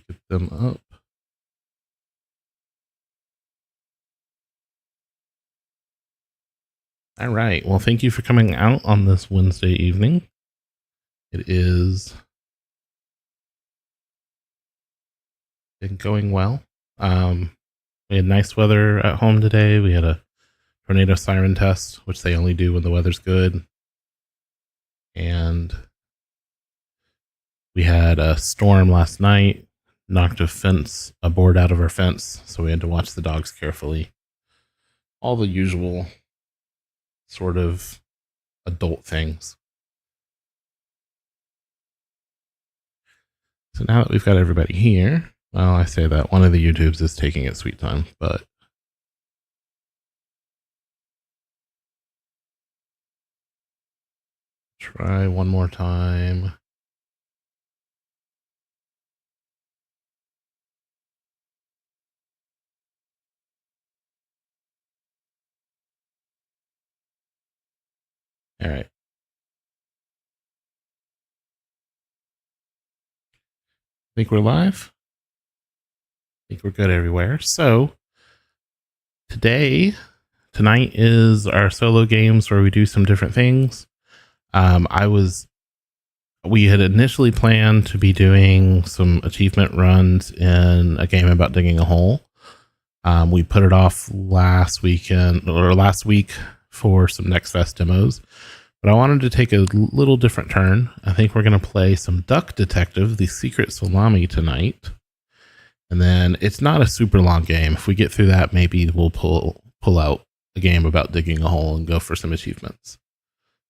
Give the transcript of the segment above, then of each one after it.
Get them up. All right. Well, thank you for coming out on this Wednesday evening. It is been going well. We had nice weather at home today. We had a tornado siren test, which they only do when the weather's good. And we had a storm last night, knocked a board out of our fence, so we had to watch the dogs carefully. All the usual sort of adult things. So now that we've got everybody here, well, I say that one of the YouTubes is taking its sweet time, but try one more time. All right. Think we're live? Think we're good everywhere. So tonight is our solo games where we do some different things. We had initially planned to be doing some achievement runs in a game about digging a hole. We put it off last week for some Next Fest demos, but I wanted to take a little different turn. I think we're going to play some Duck Detective, the Secret Salami tonight. And then it's not a super long game. If we get through that, maybe we'll pull out a game about digging a hole and go for some achievements.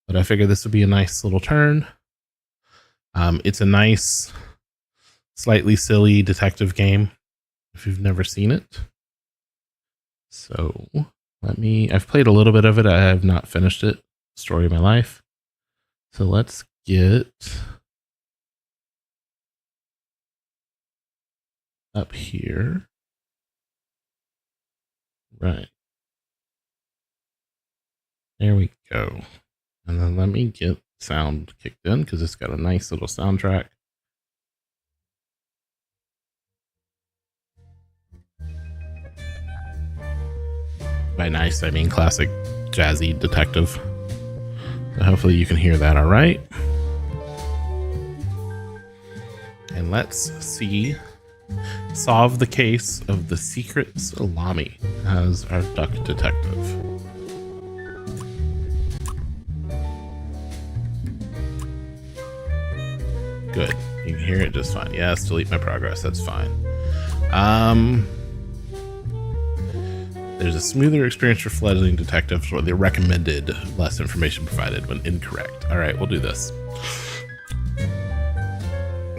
But I figured this would be a nice little turn. It's a nice, slightly silly detective game if you've never seen it. So I've played a little bit of it. I have not finished it. Story of my life. So let's get up here. Right. There we go. And then let me get sound kicked in because it's got a nice little soundtrack. By nice, I mean classic jazzy detective. So hopefully you can hear that all right. And let's solve the case of the Secret Salami as our duck detective. Good. You can hear it just fine. Yes, delete my progress. That's fine. There's a smoother experience for fledgling detectives, or the recommended less information provided when incorrect. All right, we'll do this.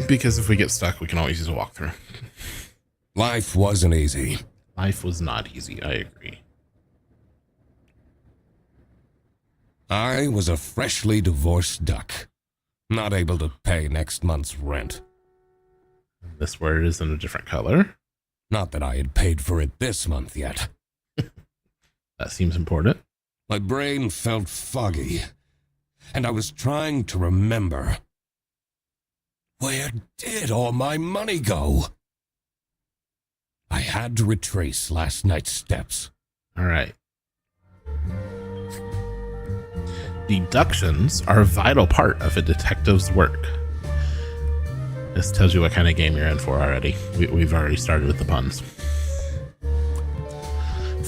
Because if we get stuck, we can always use a walkthrough. Life wasn't easy. Life was not easy, I agree. I was a freshly divorced duck, not able to pay next month's rent. This word is in a different color. Not that I had paid for it this month yet. That seems important. My brain felt foggy, and I was trying to remember. Where did all my money go? I had to retrace last night's steps. All right. Deductions are a vital part of a detective's work. This tells you what kind of game you're in for already. We've already started with the puns.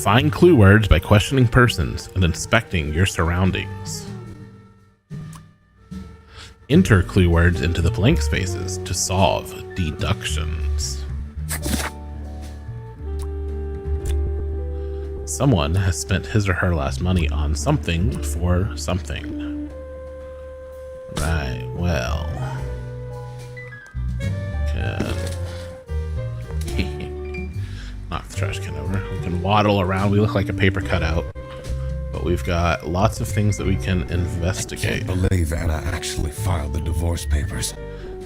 Find clue words by questioning persons and inspecting your surroundings. Enter clue words into the blank spaces to solve deductions. Someone has spent his or her last money on something for something. Right, well. Knock the trash can over. We can waddle around. We look like a paper cutout. But we've got lots of things that we can investigate. I can't believe Anna actually filed the divorce papers.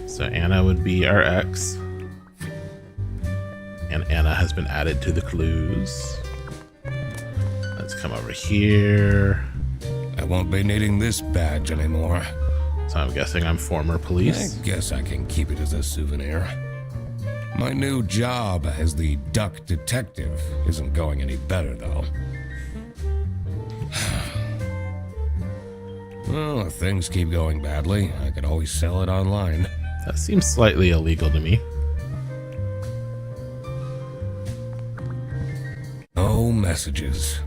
So Anna would be our ex. And Anna has been added to the clues. Let's come over here. I won't be needing this badge anymore. So I'm guessing I'm former police. I guess I can keep it as a souvenir. My new job as the duck detective isn't going any better, though. Well, if things keep going badly, I could always sell it online. That seems slightly illegal to me. No messages.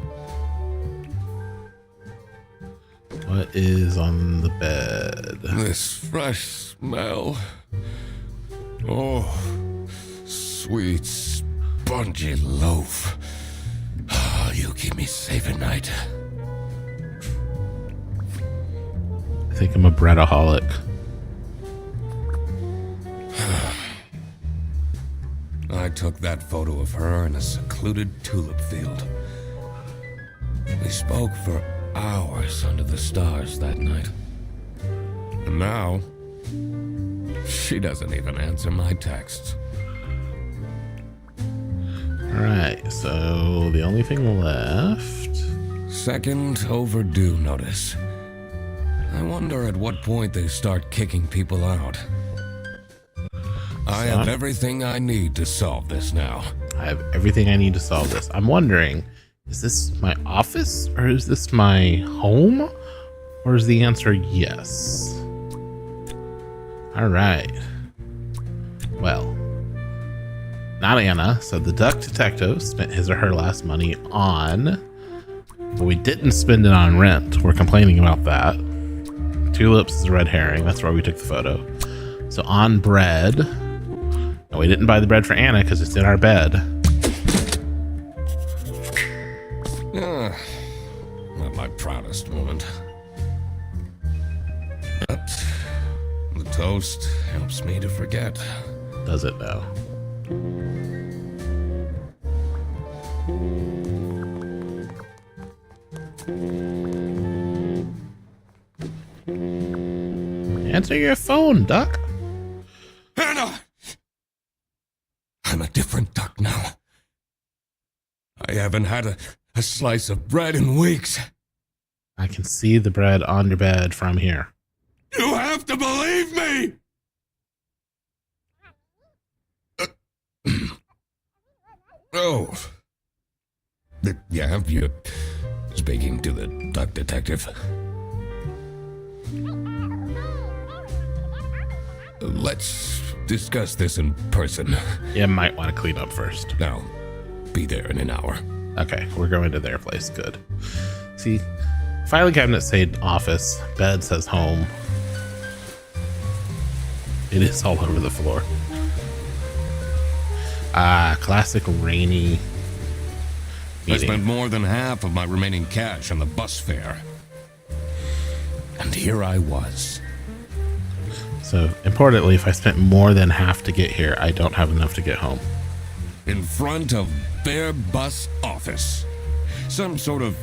What is on the bed? This fresh smell. Oh, sweet, spongy loaf. Oh, you keep me safe at night. I think I'm a breadaholic. I took that photo of her in a secluded tulip field. We spoke for hours under the stars that night. And now, she doesn't even answer my texts. Alright, so the only thing left... Second overdue notice. I wonder at what point they start kicking people out. I have everything I need to solve this now. I have everything I need to solve this. I'm wondering, is this my office or is this my home? Or is the answer yes? Alright. Well, not Anna. So the duck detective spent his or her last money on... But we didn't spend it on rent. We're complaining about that. Tulips is a red herring. That's where we took the photo. So on bread... No, we didn't buy the bread for Anna because it's in our bed. Not my proudest moment. But the toast helps me to forget. Does it though? Answer your phone, duck. Anna! I'm a different duck now. I haven't had a slice of bread in weeks. I can see the bread on your bed from here. You have to believe me! Oh. Yeah, you're speaking to the duck detective. Let's discuss this in person. You might want to clean up first. Now, be there in an hour. Okay, we're going to their place. Good. See, filing cabinet said office, bed says home. It is all over the floor. Classic rainy meeting. I spent more than half of my remaining cash on the bus fare. And here I was. So, importantly, if I spent more than half to get here, I don't have enough to get home. In front of their bus office. Some sort of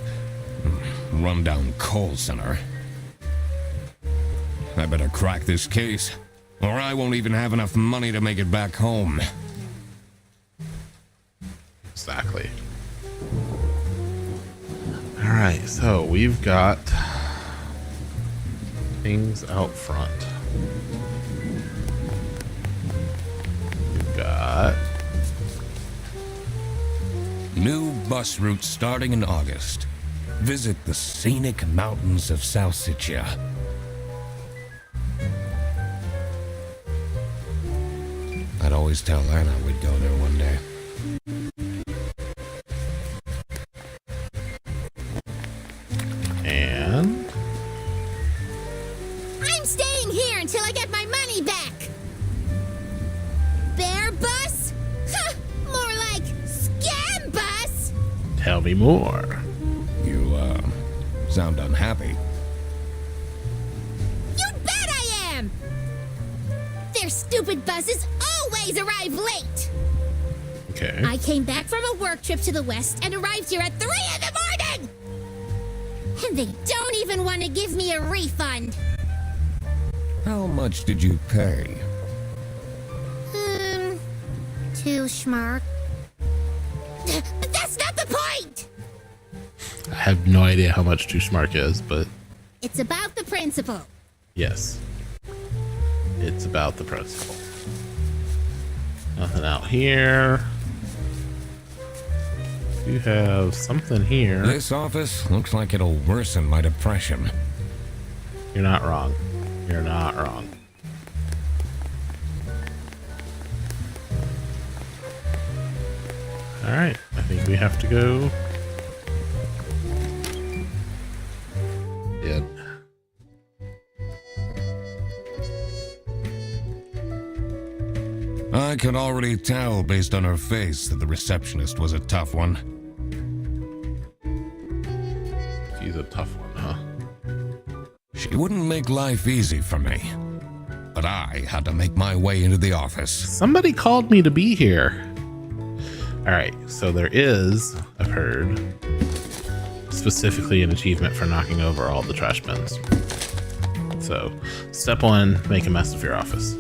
rundown call center. I better crack this case, or I won't even have enough money to make it back home. Exactly. Alright, so we've got things out front. We've got New bus route starting in August. Visit the scenic mountains of Salsiccia. I'd always tell Anna we'd go there one day. and I'm staying here until I get my money back. Bear bus? Huh, more like scam bus. tell me more. You, sound unhappy. You bet I am. Their stupid buses always arrive late. Okay. I came back from a work trip to the west and arrived here at 3 in the morning. And they don't even want to give me a refund. How much did you pay? 2 schmark. But that's not the point. I have no idea how much Too Smart is, but It's about the principle. yes, it's about the principle. Nothing out here. You have something here. This office looks like it'll worsen my depression. You're not wrong. You're not wrong. Alright, I think we have to go in. I could already tell based on her face that the receptionist was a tough one. She's a tough one, huh? She wouldn't make life easy for me, but I had to make my way into the office. Somebody called me to be here. Alright, so there is, I've heard, specifically an achievement for knocking over all the trash bins. So, step 1, make a mess of your office.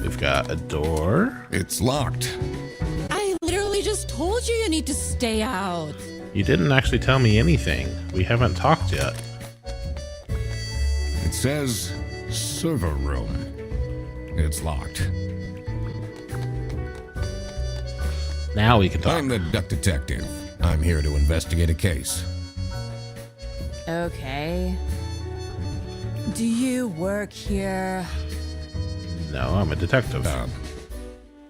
We've got a door. It's locked. I literally just told you you need to stay out. You didn't actually tell me anything. We haven't talked yet. It says server room. It's locked. Now we can talk. I'm the duck detective. I'm here to investigate a case. Okay. Do you work here? No, I'm a detective.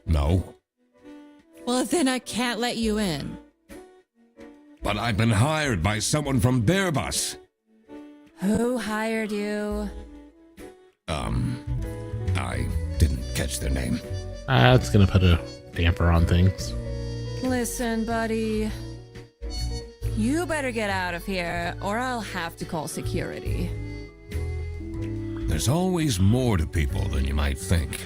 No. Well, then I can't let you in. But I've been hired by someone from Bearbus. Who hired you? I didn't catch their name. It's gonna put a damper on things. Listen, buddy. You better get out of here, or I'll have to call security. There's always more to people than you might think.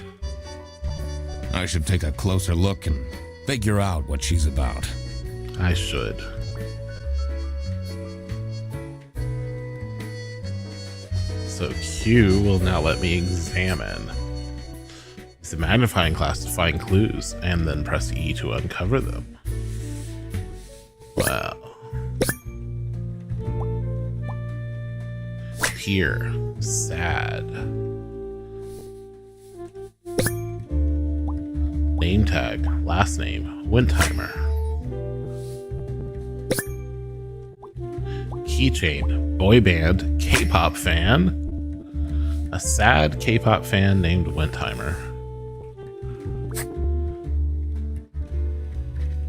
I should take a closer look and figure out what she's about. I should. So Q will now let me examine. Use the magnifying glass to find clues, and then press E to uncover them. Wow. Here, sad. Name tag, last name, Windheimer. Keychain, boy band, K-pop fan. A sad K-pop fan named Windheimer.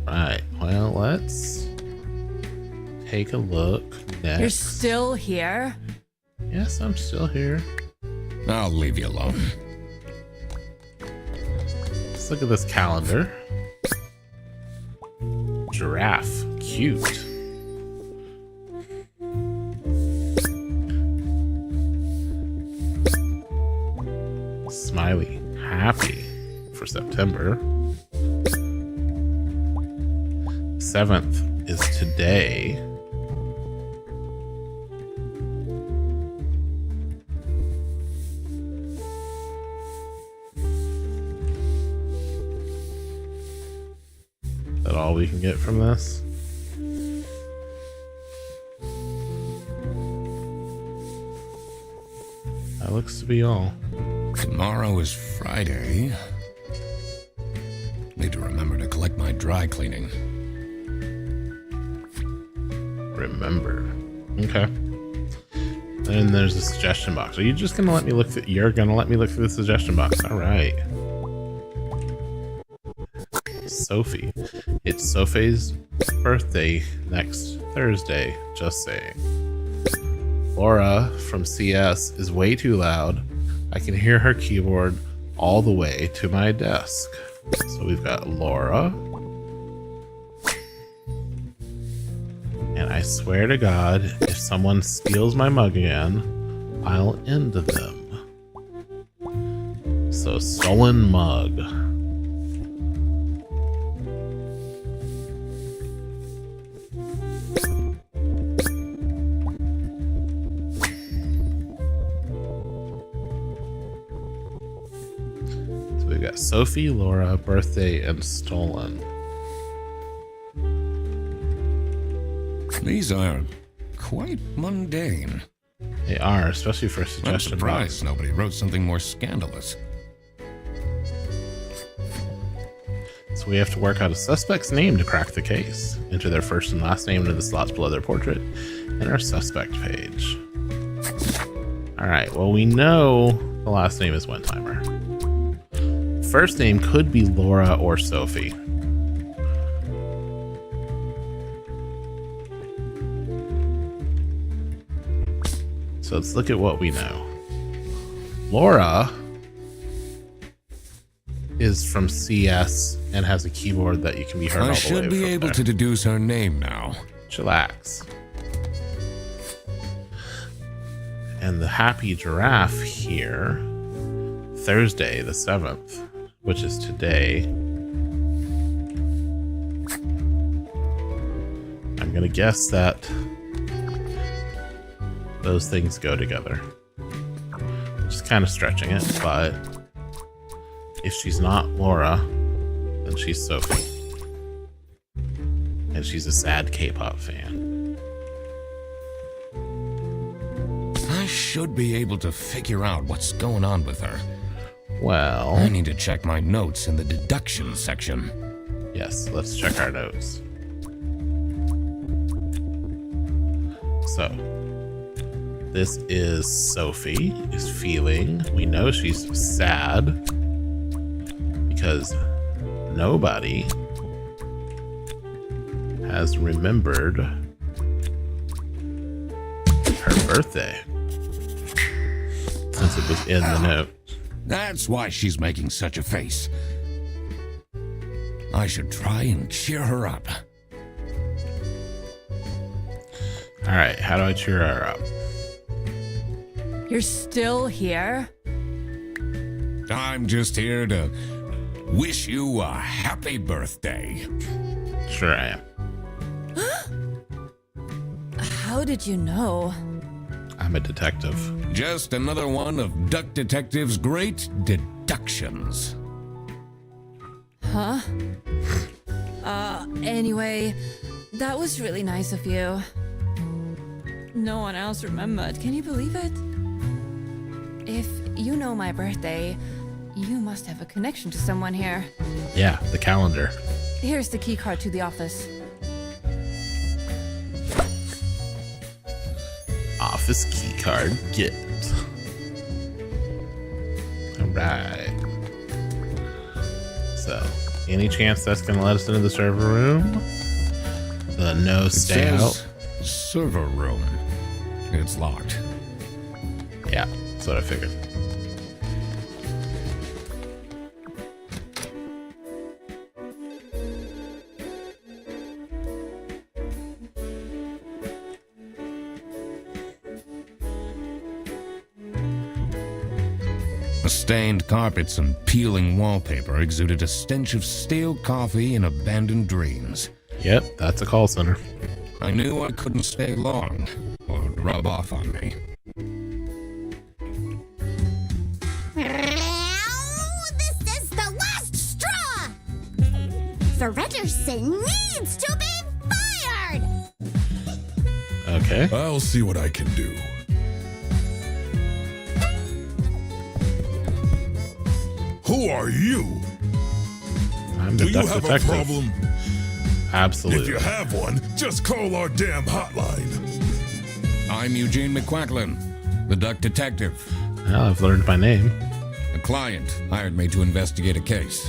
Right, well, let's take a look next. You're still here? Yes, I'm still here. I'll leave you alone. Let's look at this calendar. Giraffe, cute. Smiley, happy for September. 7th is today. Is that all we can get from this? That looks to be all. Tomorrow is Friday. Need to remember to collect my dry cleaning. Remember. Okay. Then there's a suggestion box. Are you just gonna let me look through? You're gonna let me look through the suggestion box. All right. Sophie. It's Sophie's birthday next Thursday. Just saying. Laura from CS is way too loud. I can hear her keyboard all the way to my desk. So we've got Laura. And I swear to God, if someone steals my mug again, I'll end them. So stolen mug. So we've got Sophie, Laura, birthday, and stolen. These are quite mundane. They are, especially for a I'm suggestion box. surprised nobody wrote something more scandalous. So we have to work out a suspect's name to crack the case. Enter their first and last name into the slots below their portrait in our suspect page. All right, well, we know the last name is Wentimer. First name could be Laura or Sophie. So let's look at what we know. Laura is from CS and has a keyboard that you can be heard all the I way should be from able there. to deduce her name now. Chillax. And the happy giraffe here, Thursday the 7th, which is today. I'm gonna guess that those things go together. Just kind of stretching it, but if she's not Laura, then she's Sophie. And she's a sad K-pop fan. I should be able to figure out what's going on with her. Well, I need to check my notes in the deduction section. yes, let's check our notes. So, this is Sophie is feeling. We know she's sad because nobody has remembered her birthday since it was in the note. That's why she's making such a face. I should try and cheer her up. All right, how do I cheer her up? You're still here? I'm just here to wish you a happy birthday. Sure I am. How did you know? I'm a detective. Just another one of Duck Detective's great deductions. Huh? Anyway, that was really nice of you. No one else remembered. Can you believe it? If you know my birthday, you must have a connection to someone here. Yeah, the calendar. Here's the key card to the office. Office key card get. All right. So, any chance that's going to let us into the server room? The no It stay out. says server room. It's locked. Yeah, that's what I figured. The stained carpets and peeling wallpaper exuded a stench of stale coffee and abandoned dreams. Yep, that's a call center. I knew I couldn't stay long, or it would rub off on me. This is the last straw! Fredderson needs to be fired! Okay. I'll see what I can do. Who are you? I'm Do the you duck have detective. a problem? Absolutely. If you have one, just call our damn hotline. I'm Eugene McQuacklin, the Duck Detective. Well, I've learned my name. A client hired me to investigate a case.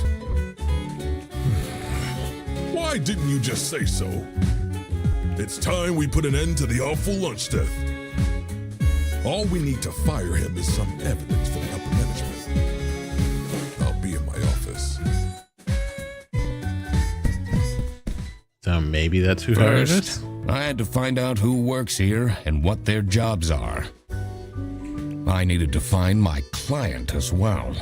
Why didn't you just say so? It's time we put an end to the awful lunch death. All we need to fire him is some evidence from upper management. I'll be in my office. So maybe that's who hired First, us? I had to find out who works here and what their jobs are. I needed to find my client as well.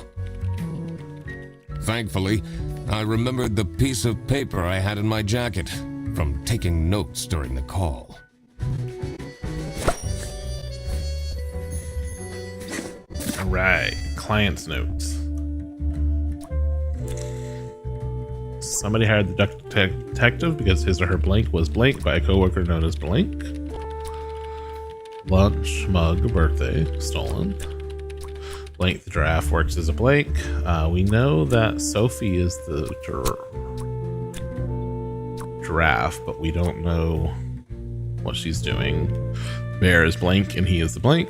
Thankfully, I remembered the piece of paper I had in my jacket from taking notes during the call. All right. Client's notes. Somebody hired the duck detective because his or her blank was blank by a coworker known as blank. Lunch, mug, birthday, stolen. Blank the giraffe works as a blank. We know that Sophie is the giraffe, but we don't know what she's doing. Bear is blank, and he is the blank.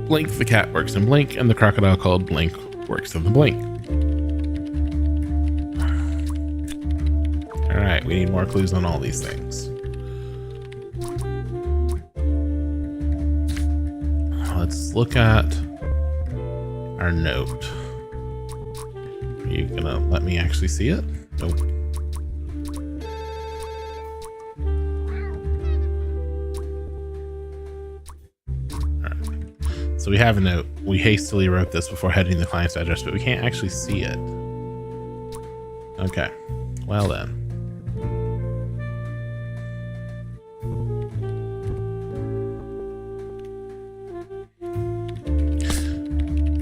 Blank the cat works in blank, and the crocodile called blank works in the blank. All right, we need more clues on all these things. Let's look at our note. Are you gonna let me actually see it? Nope. Alright. So we have a note. We hastily wrote this before heading to the client's address, but we can't actually see it. Okay. Well then.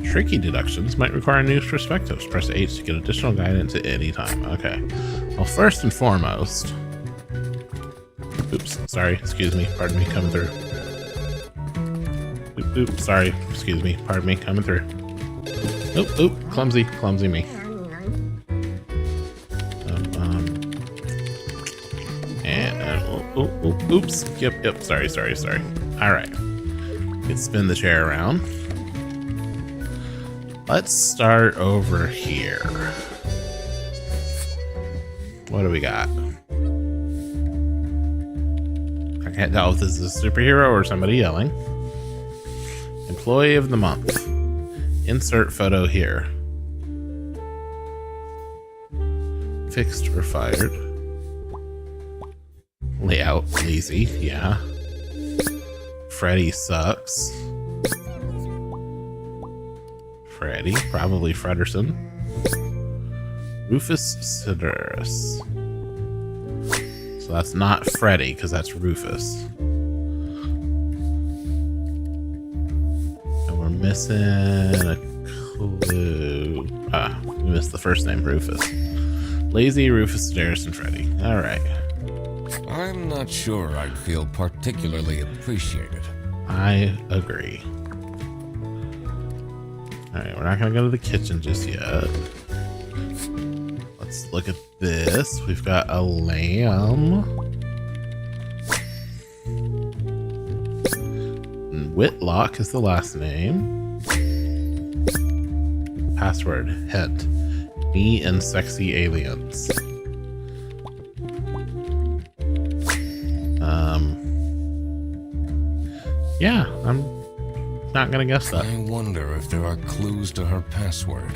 Tricky deductions might require new perspectives. Press H to get additional guidance at any time. Okay. Well, first and foremost... Oops. Sorry. Excuse me. Pardon me. Coming through. Oops. Sorry. Excuse me. Pardon me. Coming through. Oop. Clumsy. Clumsy me. Oops. Yep. Sorry. All right. Let's spin the chair around. Let's start over here. What do we got? I can't tell if this is a superhero or somebody yelling. Employee of the month. Insert photo here. Fixed or fired. Layout lazy, yeah. Freddy sucks. Freddy, probably Frederson. Rufus Sideris. So that's not Freddy, because that's Rufus. And we're missing a clue. We missed the first name, Rufus. Lazy, Rufus Sideris, and Freddy. Alright. I'm not sure I'd feel particularly appreciated. I agree. Alright, we're not going to go to the kitchen just yet. Let's look at this. We've got a lamb. And Whitlock is the last name. Password, hint. Me and sexy aliens. Yeah, I'm not gonna guess that. I wonder if there are clues to her password.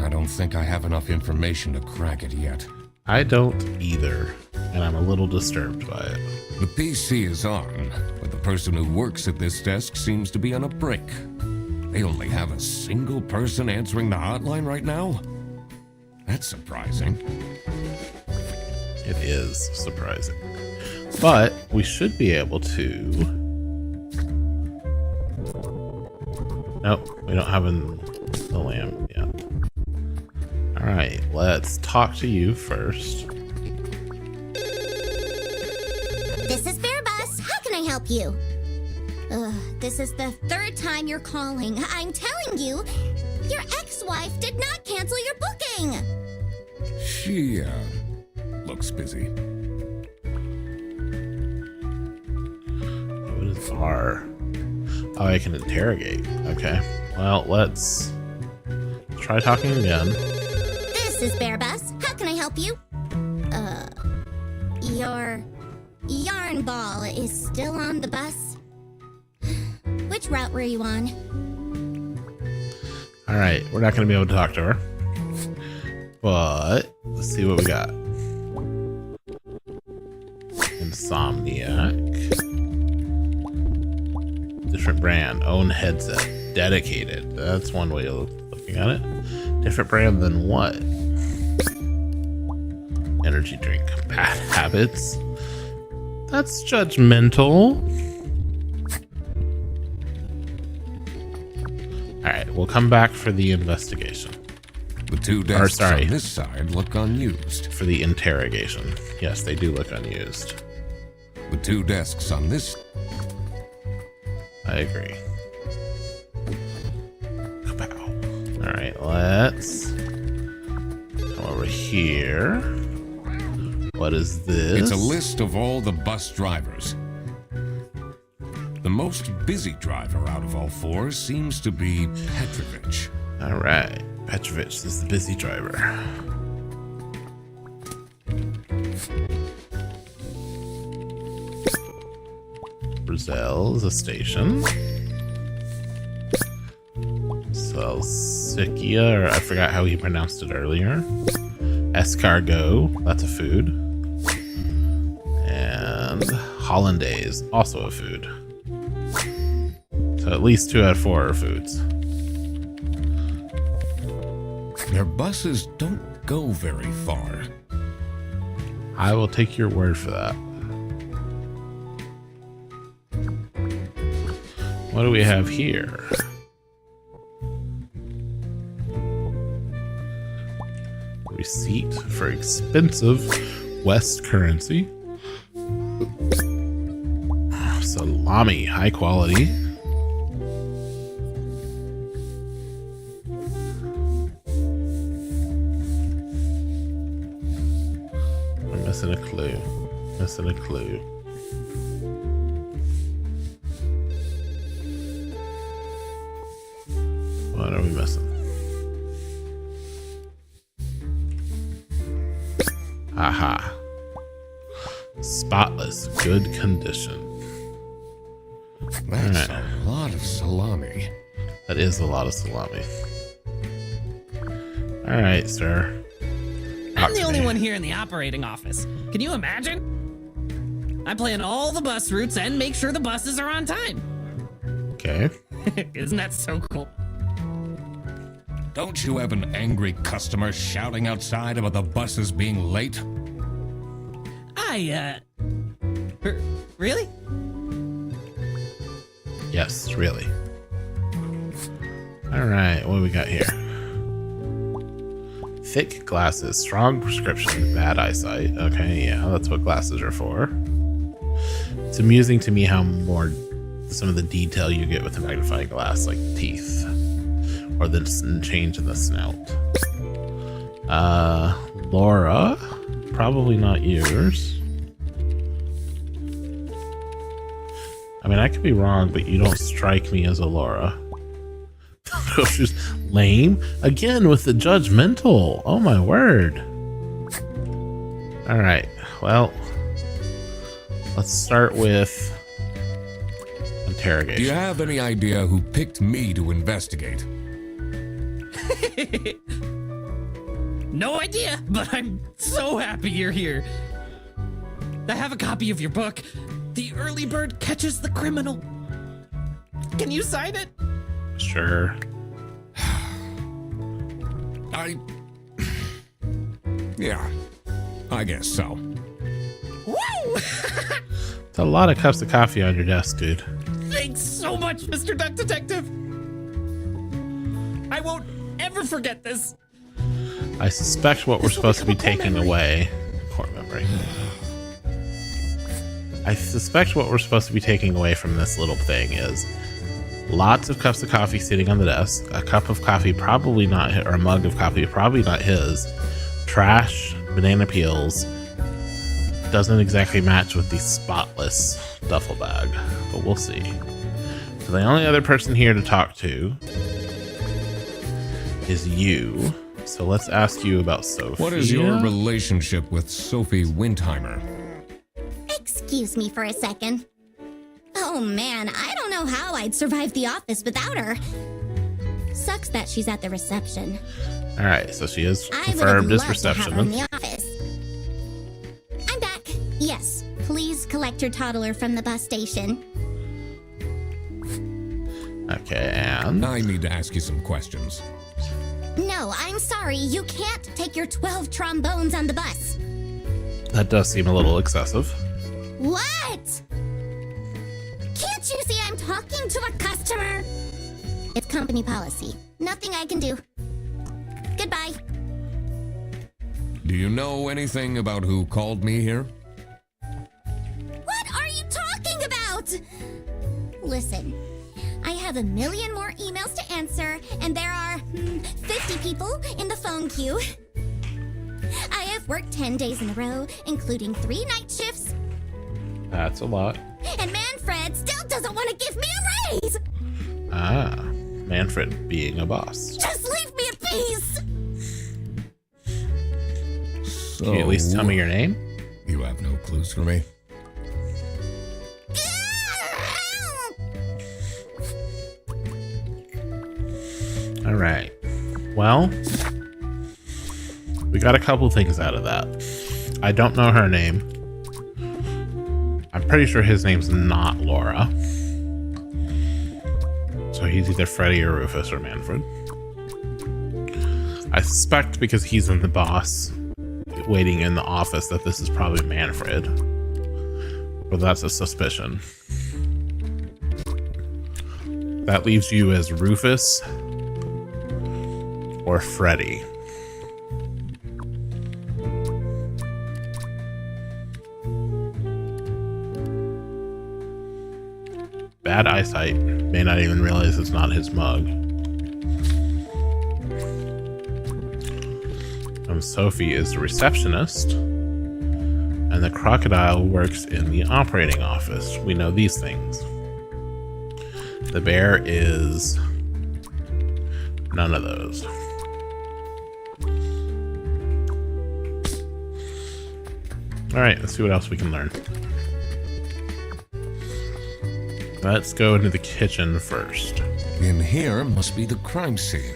I don't think I have enough information to crack it yet. I don't either, and I'm a little disturbed by it. The PC is on, but the person who works at this desk seems to be on a break. They only have a single person answering the hotline right now? That's surprising. It is surprising. But we should be able to... Nope, we don't have the lamb yet. Alright, let's talk to you first. This is Fairbus. How can I help you? This is the third time you're calling. I'm telling you, your ex-wife did not cancel your booking. She, looks busy. What is R? Oh, I can interrogate. Okay. Well, let's try talking again. This is Fairbus. How can I help you? Your yarn ball is still on the bus. Which route were you on? All right, we're not going to be able to talk to her. But let's see what we got. Insomniac. Different brand. Own headset. Dedicated. That's one way of looking at it. Different brand than what? Energy drink. Bad habits. That's judgmental. Alright, we'll come back for the investigation. The two desks on this side look unused. For the interrogation. Yes, they do look unused. The two desks on this... I agree. Kapow. Alright, let's come over here. What is this? It's a list of all the bus drivers. The most busy driver out of all four seems to be Petrovich. All right. Petrovich is the busy driver. Brazil is a station. Salsikia, or I forgot how he pronounced it earlier. Escargot, that's a food. And Hollandaise, also a food. So at least 2 out of 4 are foods. Their buses don't go very far. I will take your word for that. What do we have here? Receipt for expensive West currency. Salami, high quality. I'm missing a clue. Missing a clue. What are we missing? Aha. Spotless, good condition. That's a lot of salami. That is a lot of salami. All right, sir. I'm the only one here in the operating office. Can you imagine? I plan all the bus routes and make sure the buses are on time. Okay. Isn't that so cool? Don't you have an angry customer shouting outside about the buses being late? Really? Yes, really. All right, what do we got here? Thick glasses, strong prescription, bad eyesight. Okay, yeah, that's what glasses are for. It's amusing to me how more some of the detail you get with a magnifying glass, like teeth or the change in the snout. Laura, probably not yours. I mean, I could be wrong, but you don't strike me as a Laura. She's lame again with the judgmental. Oh my word. All right, well, let's start with interrogation. Do you have any idea who picked me to investigate? No idea, but I'm so happy you're here. I have a copy of your book. The Early Bird Catches the Criminal. Can you sign it? Sure. Yeah, I guess so. Woo! It's a lot of cups of coffee on your desk, dude. Thanks so much, Mr. Duck Detective. I won't ever forget this. I suspect what we're supposed to be taking away. Core memory. I suspect what we're supposed to be taking away from this little thing is lots of cups of coffee sitting on the desk, a cup of coffee probably not, or a mug of coffee probably not his, trash, banana peels, doesn't exactly match with the spotless duffel bag, but we'll see. So the only other person here to talk to is you. So let's ask you about Sophie. What is your relationship with Sophie Windheimer? Excuse me for a second. Oh man, I don't know how I'd survive the office without her. Sucks that she's at the reception. All right, so she is I would have confirmed as loved to have her in receptionist. the office. I'm back. Yes, please collect your toddler from the bus station. Okay, and I need to ask you some questions. No, I'm sorry. You can't take your 12 trombones on the bus. that does seem a little excessive. What? Can't you see I'm talking to a customer? It's company policy. Nothing I can do. Goodbye. Do you know anything about who called me here? What are you talking about? Listen, I have a million more emails to answer, and there are 50 people in the phone queue. I have I've worked 10 days in a row, including 3 night shifts, That's a lot. and Manfred still doesn't want to give me a raise! Ah, Manfred being a boss. Just leave me in peace! So, Can you at least tell me your name? You have no clues for me? All right. Well, we got a couple things out of that. I don't know her name. I'm pretty sure his name's not Laura. So he's either Freddy or Rufus or Manfred. I suspect because he's in the boss waiting in the office that this is probably Manfred. But that's a suspicion. That leaves you as Rufus or Freddy. Bad eyesight. May not even realize it's not his mug. Sophie is the receptionist. And the crocodile works in the operating office. We know these things. The bear is none of those. All right, let's see what else we can learn. Let's go into the kitchen first. In here must be the crime scene.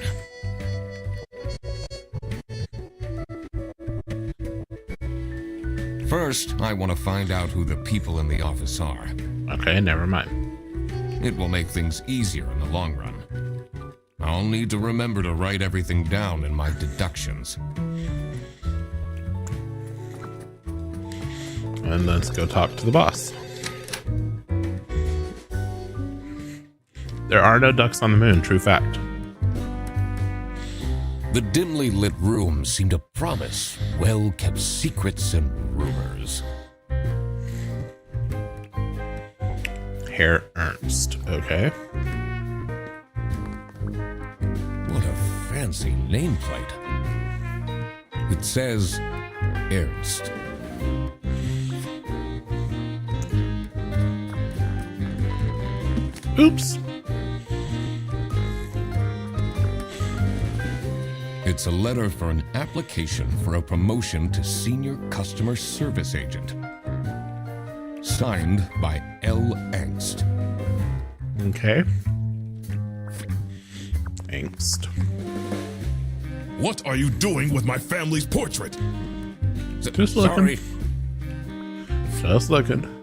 First, I want to find out who the people in the office are. Okay, never mind. It will make things easier in the long run. I'll need to remember to write everything down in my deductions. And let's go talk to the boss. There are no ducks on the moon, true fact. The dimly lit rooms seem to promise well-kept secrets and rumors. Herr Ernst, okay. What a fancy nameplate. It says Ernst. Oops. It's a letter for an application for a promotion to senior customer service agent. Signed by L. Angst. Okay. Angst. What are you doing with my family's portrait? Just looking. Sorry. Just looking.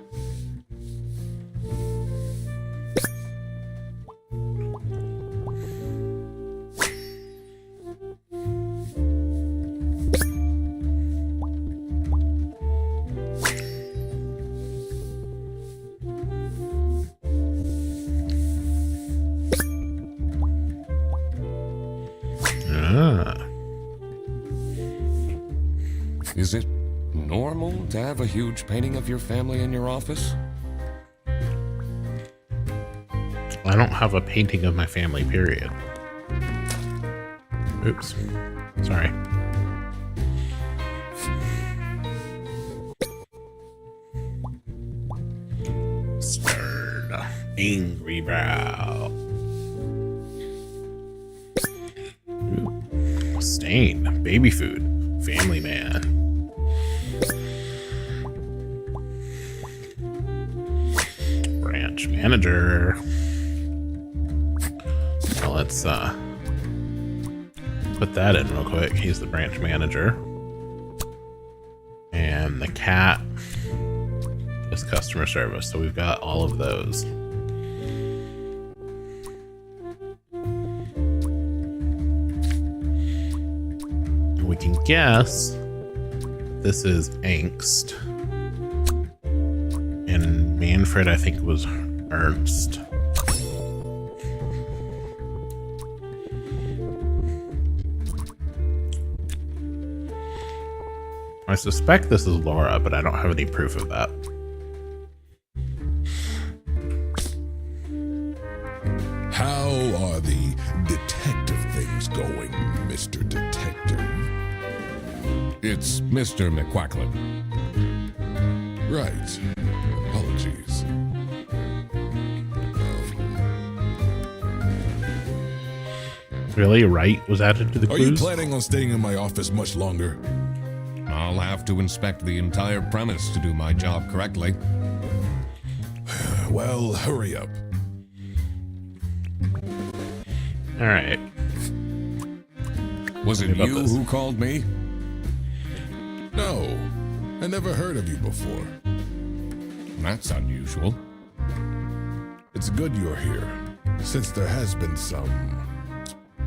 Is it normal to have a huge painting of your family in your office? I don't have a painting of my family, period. Oops. Sorry. Stern. Angry brow. Ooh. Stain. Baby food. Family man. Branch manager. Well, let's put that in real quick. He's the branch manager. And the cat is customer service. So we've got all of those. We can guess this is Angst. And Manfred, I think, was Ernst. I suspect this is Laura, but I don't have any proof of that. How are the detective things going, Mr. Detective? It's Mr. McQuacklin. Right. Apologies. Really? Right was added to the Are you clues? planning on staying in my office much longer? I'll have to inspect the entire premise to do my job correctly. Well, hurry up. All right. Was it about you this. who called me? No, I never heard of you before. That's unusual. It's good you're here, since there has been some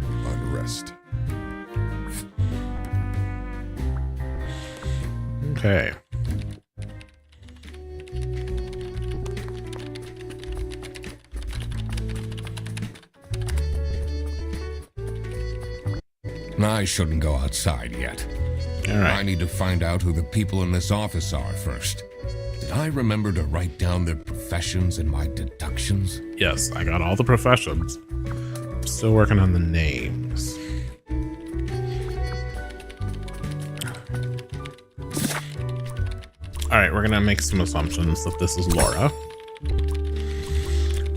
unrest. Okay. I shouldn't go outside yet. All I right. need to find out who the people in this office are first. Did I remember to write down their professions in my deductions? Yes, I got all the professions. I'm still working on the names. All right, we're gonna make some assumptions that this is Laura,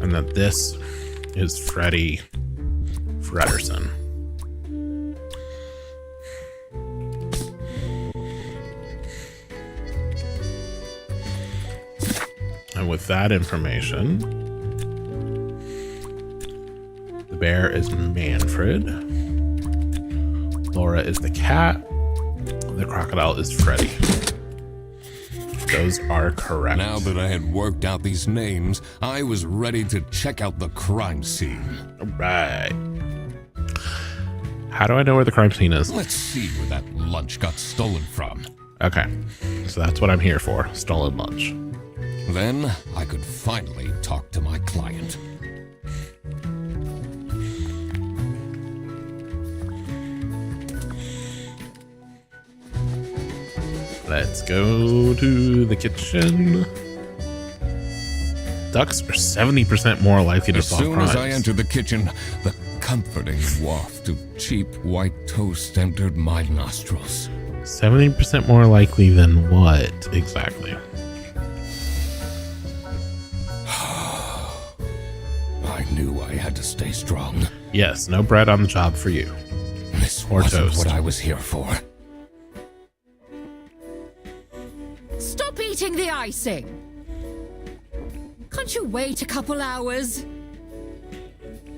and that this is Freddie Frederson. And with that information, the bear is Manfred. Laura is the cat. The crocodile is Freddy. Those are correct. Now that I had worked out these names, I was ready to check out the crime scene. All right. How do I know where the crime scene is? Let's see where that lunch got stolen from. Okay. So that's what I'm here for. Stolen lunch. Then I could finally talk to my client. Let's go to the kitchen. Ducks are 70% more likely to As solve soon crimes. as I entered the kitchen, the comforting waft of cheap white toast entered my nostrils. 70% more likely than what exactly? I knew I had to stay strong. Yes, no bread on the job for you. This Or wasn't toast. what I was here for. Stop eating the icing! Can't you wait a couple hours?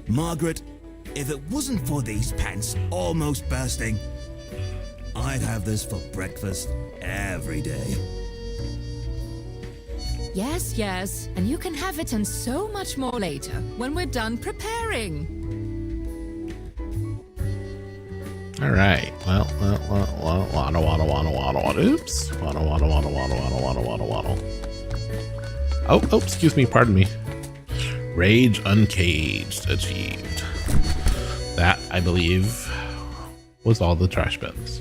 Margaret, if it wasn't for these pants almost bursting, I'd have this for breakfast every day. Yes, yes, and you can have it and so much more later when we're done preparing. All right. Well. Oops. Waddle. Oh, excuse me. Pardon me. Rage uncaged achieved. That, I believe, was all the trash bins.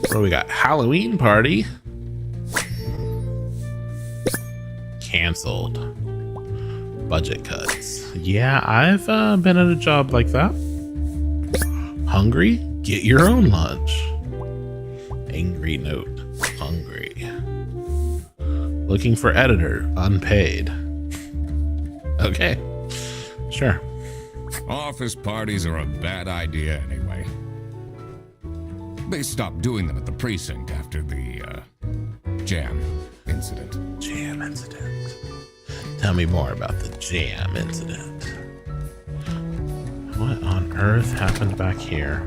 What do we got? Halloween party. Canceled. Budget cuts. Yeah, I've been at a job like that. Hungry? Get your own lunch. Angry note. Hungry. Looking for editor. Unpaid. Okay. Sure. Office parties are a bad idea anyway. They stopped doing them at the precinct after the jam incident. Jam incident. Tell me more about the jam incident. What on earth happened back here?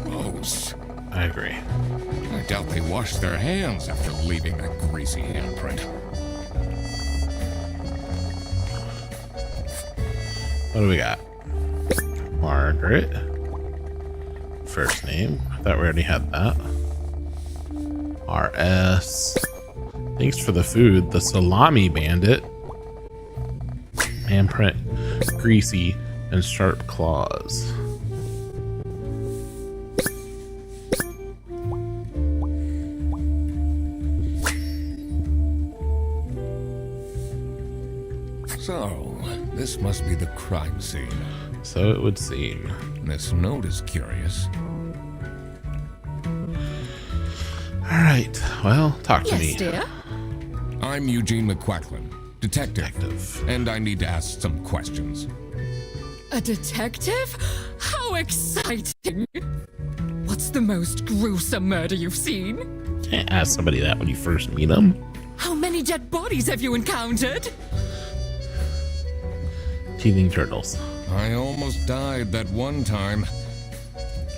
Gross. I agree. I doubt they washed their hands after leaving that greasy handprint. What do we got? Margaret. First name. I thought we already had that. RS. Thanks for the food. The Salami Bandit. Handprint. Greasy. And sharp claws. So, this must be the crime scene. So it would seem. This note is curious. All right. Well, talk to me. Yes, dear. I'm Eugene McQuacklin, detective, Detective. and I need to ask some questions. A detective? How exciting! What's the most gruesome murder you've seen? Can't ask somebody that when you first meet them. How many dead bodies have you encountered? Teething turtles. I almost died that one time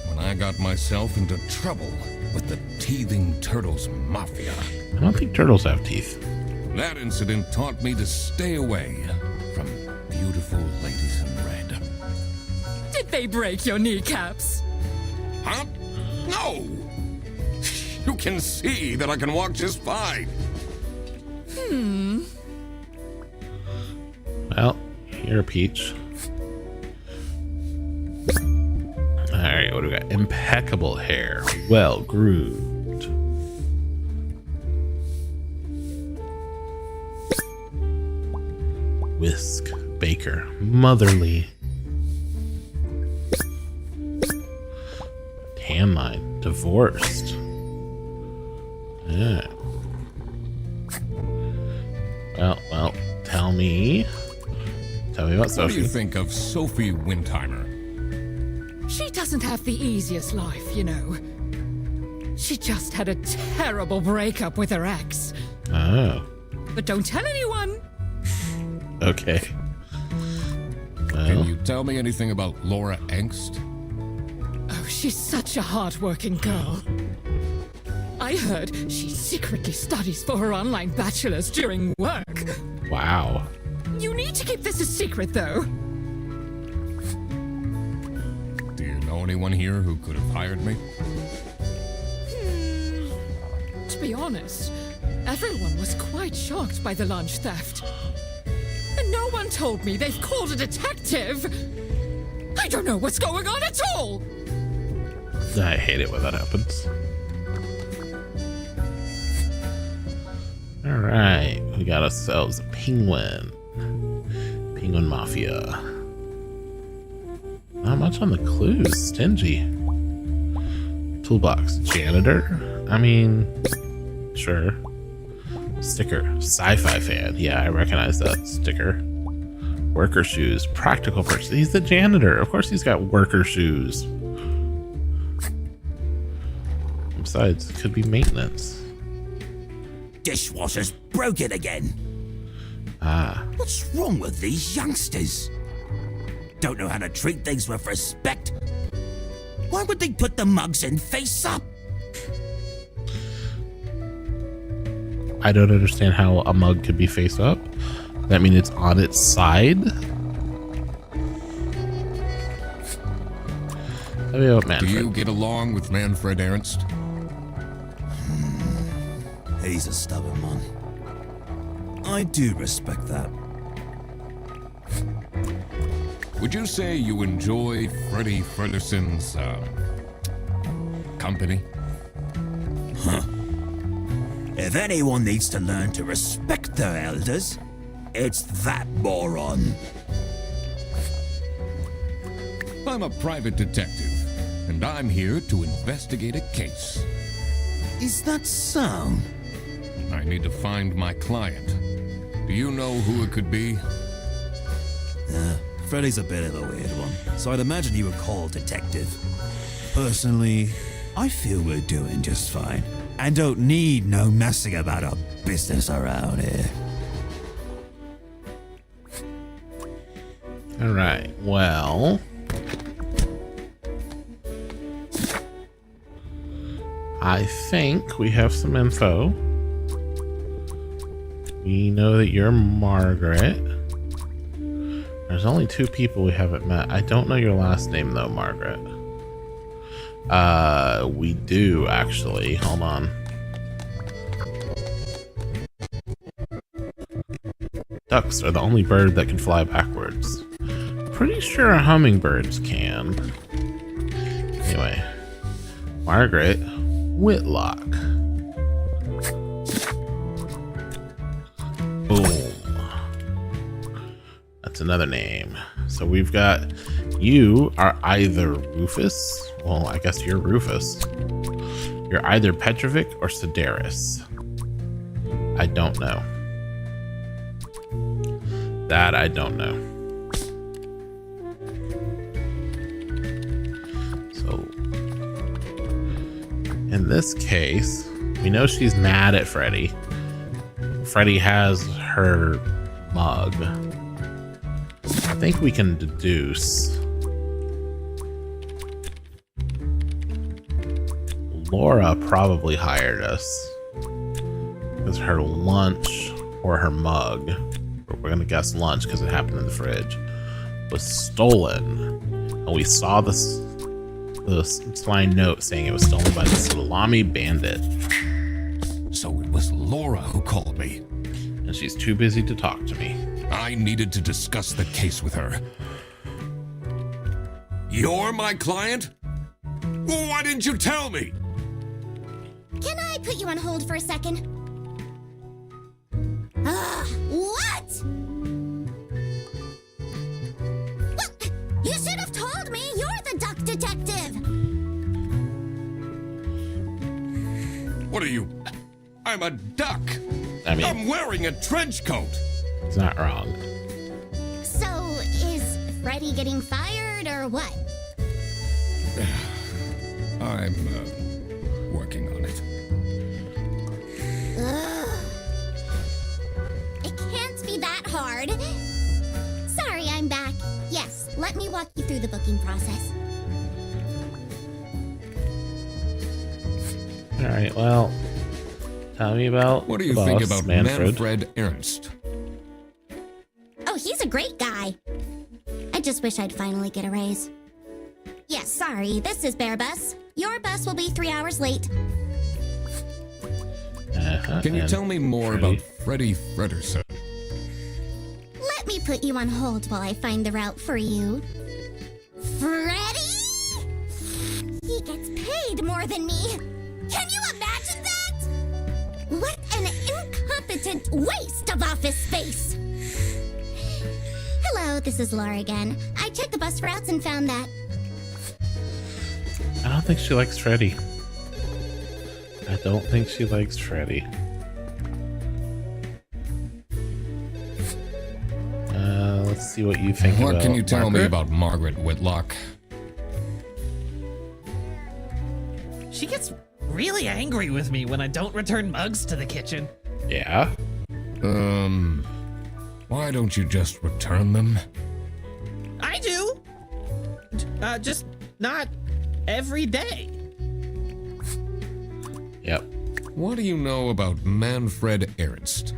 when I got myself into trouble with the Teething Turtles Mafia. I don't think turtles have teeth. That incident taught me to stay away from beautiful ladies in red. Did they break your kneecaps? Huh? No! You can see that I can walk just fine. Well, you're a peach. Alright, what do we got? Impeccable hair. Well groomed. Whisk. Baker. Motherly. Tan line. Divorced. Yeah. Well, tell me about What do Sophie. you think of Sophie Windheimer? She doesn't have the easiest life, you know. She just had a terrible breakup with her ex. Oh, But don't tell anyone. okay. Well, Can you tell me anything about Laura Angst? Oh, she's such a hard-working girl. I heard she secretly studies for her online bachelor's during work. wow. You need to keep this a secret, though. Do you know anyone here who could have hired me? To be honest, everyone was quite shocked by the lunch theft. And no one told me they've called a detective. I don't know what's going on at all. I hate it when that happens. All right, we got ourselves a penguin. Penguin Mafia. Not much on the clues. Stingy. Toolbox. Janitor? I mean, sure. Sticker. Sci-fi fan. Yeah, I recognize that sticker. Worker shoes. Practical person. He's the janitor. Of course he's got worker shoes. Besides, it could be maintenance. Dishwasher's broken again. Ah. What's wrong with these youngsters? Don't know how to treat things with respect. Why would they put the mugs in face up? I don't understand how a mug could be face up. That mean it's on its side? How about Do Manfred? you get along with Manfred Ernst? He's a stubborn one. I do respect that. Would you say you enjoy Freddie Ferguson's company? If anyone needs to learn to respect their elders, it's that moron. I'm a private detective, and I'm here to investigate a case. Is that so? I need to find my client. Do you know who it could be? Freddy's a bit of a weird one, so I'd imagine you would call detective. Personally, I feel we're doing just fine, and don't need no messing about our business around here. All right. Well, I think we have some info. We know that you're Margaret. There's only 2 people we haven't met. I don't know your last name though, Margaret. We do actually. Hold on. Ducks are the only bird that can fly backwards. Pretty sure hummingbirds can. Anyway, Margaret Whitlock. Boom. That's another name. So we've got, you are either Rufus. Well, I guess you're Rufus. You're either Petrovic or Sedaris. I don't know. That I don't know. So in this case, we know she's mad at Freddy. Freddy has her mug. I think we can deduce Laura probably hired us because her lunch or her mug, we're gonna guess lunch because it happened in the fridge, was stolen, and we saw the slime note saying it was stolen by the Salami Bandit. So it was Laura who called me. And she's too busy to talk to me. I needed to discuss the case with her. You're my client? Why didn't you tell me? Can I put you on hold for a second? What? Well, you should have told me. You're the duck detective. What are you? I'm a duck. I mean, I'm wearing a trench coat. it's not wrong. So, is Freddy getting fired or what? I'm working on it. Ugh. It can't be that hard. Sorry, I'm back. Yes, let me walk you through the booking process. All right, well, tell me about What do you the think boss, about Manfred Ernst? Oh, he's a great guy. I just wish I'd finally get a raise. Yes, sorry, this is Bear Bus. Your bus will be 3 hours late. Can you and tell me more Freddy? about Freddy Fredersen? Let me put you on hold while I find the route for you. Freddy? He gets paid more than me. Can you imagine that? What an incompetent waste of office space. Hello, this is Laura again. I checked the bus routes and found that. I don't think she likes Freddy. I don't think she likes Freddy. Let's see what you think What about can you tell me Margaret. about Margaret Whitlock? She gets really angry with me when I don't return mugs to the kitchen. Yeah? Why don't you just return them? I do. Just not every day. Yep. What do you know about Manfred Ernst?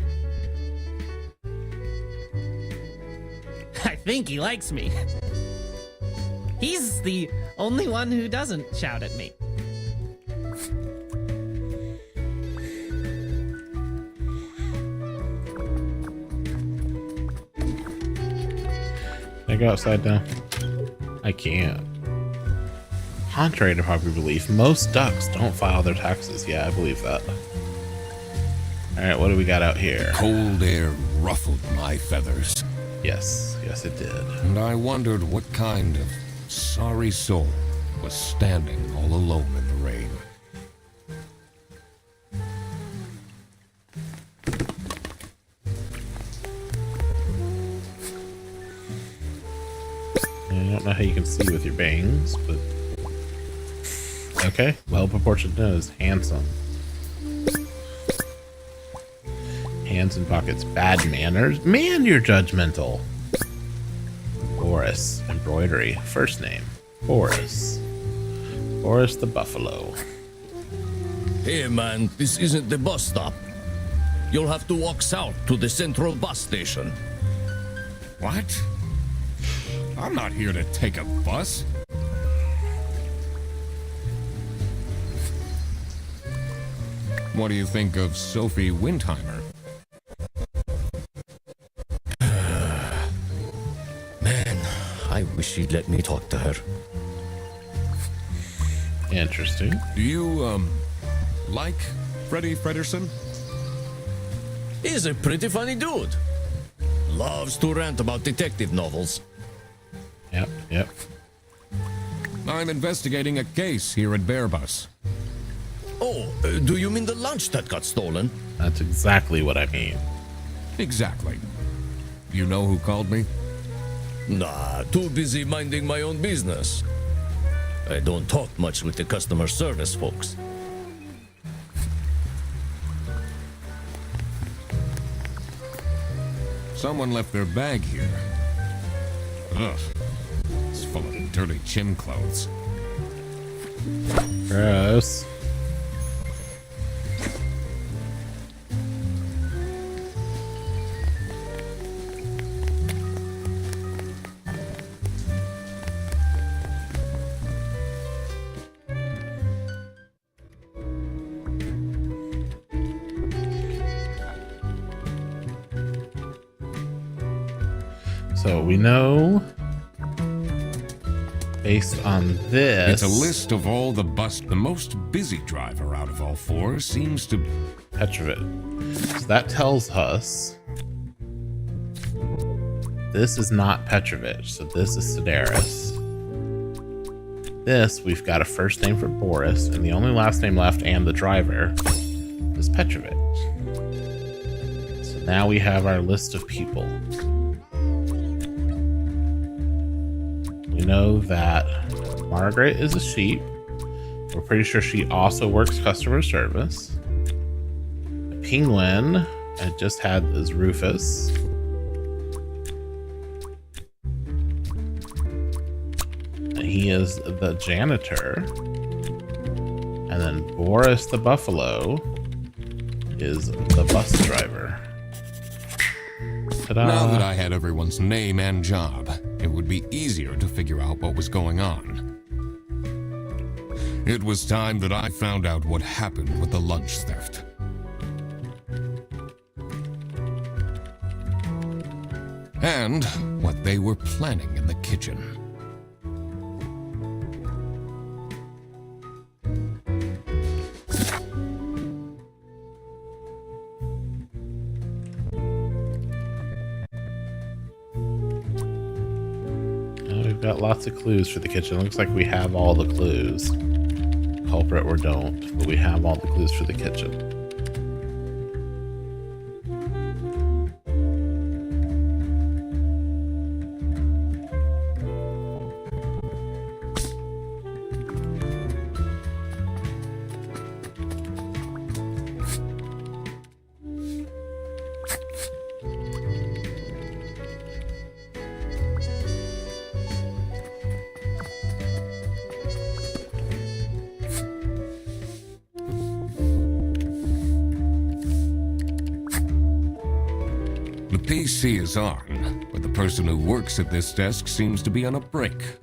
I think he likes me. He's the only one who doesn't shout at me. Can I go outside now? I can't. Contrary to popular belief, most ducks don't file their taxes. Yeah, I believe that. Alright, what do we got out here? Cold air ruffled my feathers, Yes, yes it did. and I wondered what kind of sorry soul was standing all alone in the rain. I don't know how you can see with your bangs, but... Okay, well-proportioned nose, handsome. Hands in pockets, bad manners. Man, you're judgmental. Boris, embroidery, first name, Boris. Boris the Buffalo. Hey man, this isn't the bus stop. You'll have to walk south to the central bus station. What? I'm not here to take a bus. What do you think of Sophie Windheimer? Man, I wish she'd let me talk to her. Interesting. Do you, like Freddy Fredersen? He's a pretty funny dude. loves to rant about detective novels. Yep. I'm investigating a case here at Bearbus. Oh, do you mean the lunch that got stolen? That's exactly what I mean. Exactly. You know who called me? Nah, too busy minding my own business. I don't talk much with the customer service folks. Someone left their bag here. Ugh. It's full of dirty gym clothes. Gross. So we know, based on this, It's a list of all the most busy driver out of all four seems to... Petrovich. So that tells us this is not Petrovich. So this is Sedaris. This, we've got a first name for Boris, and the only last name left and the driver is Petrovich. So now we have our list of people. We know that Margaret is a sheep. We're pretty sure she also works customer service. The penguin I just had is Rufus. And he is the janitor. And then Boris the buffalo is the bus driver. Ta-da. Now that I had everyone's name and job, it would be easier to figure out what was going on. It was time that I found out what happened with the lunch theft. And what they were planning in the kitchen. We've got lots of clues for the kitchen. Looks like we have all the clues. Culprit or don't, but we have all the clues for the kitchen. The PC is on, but the person who works at this desk seems to be on a break.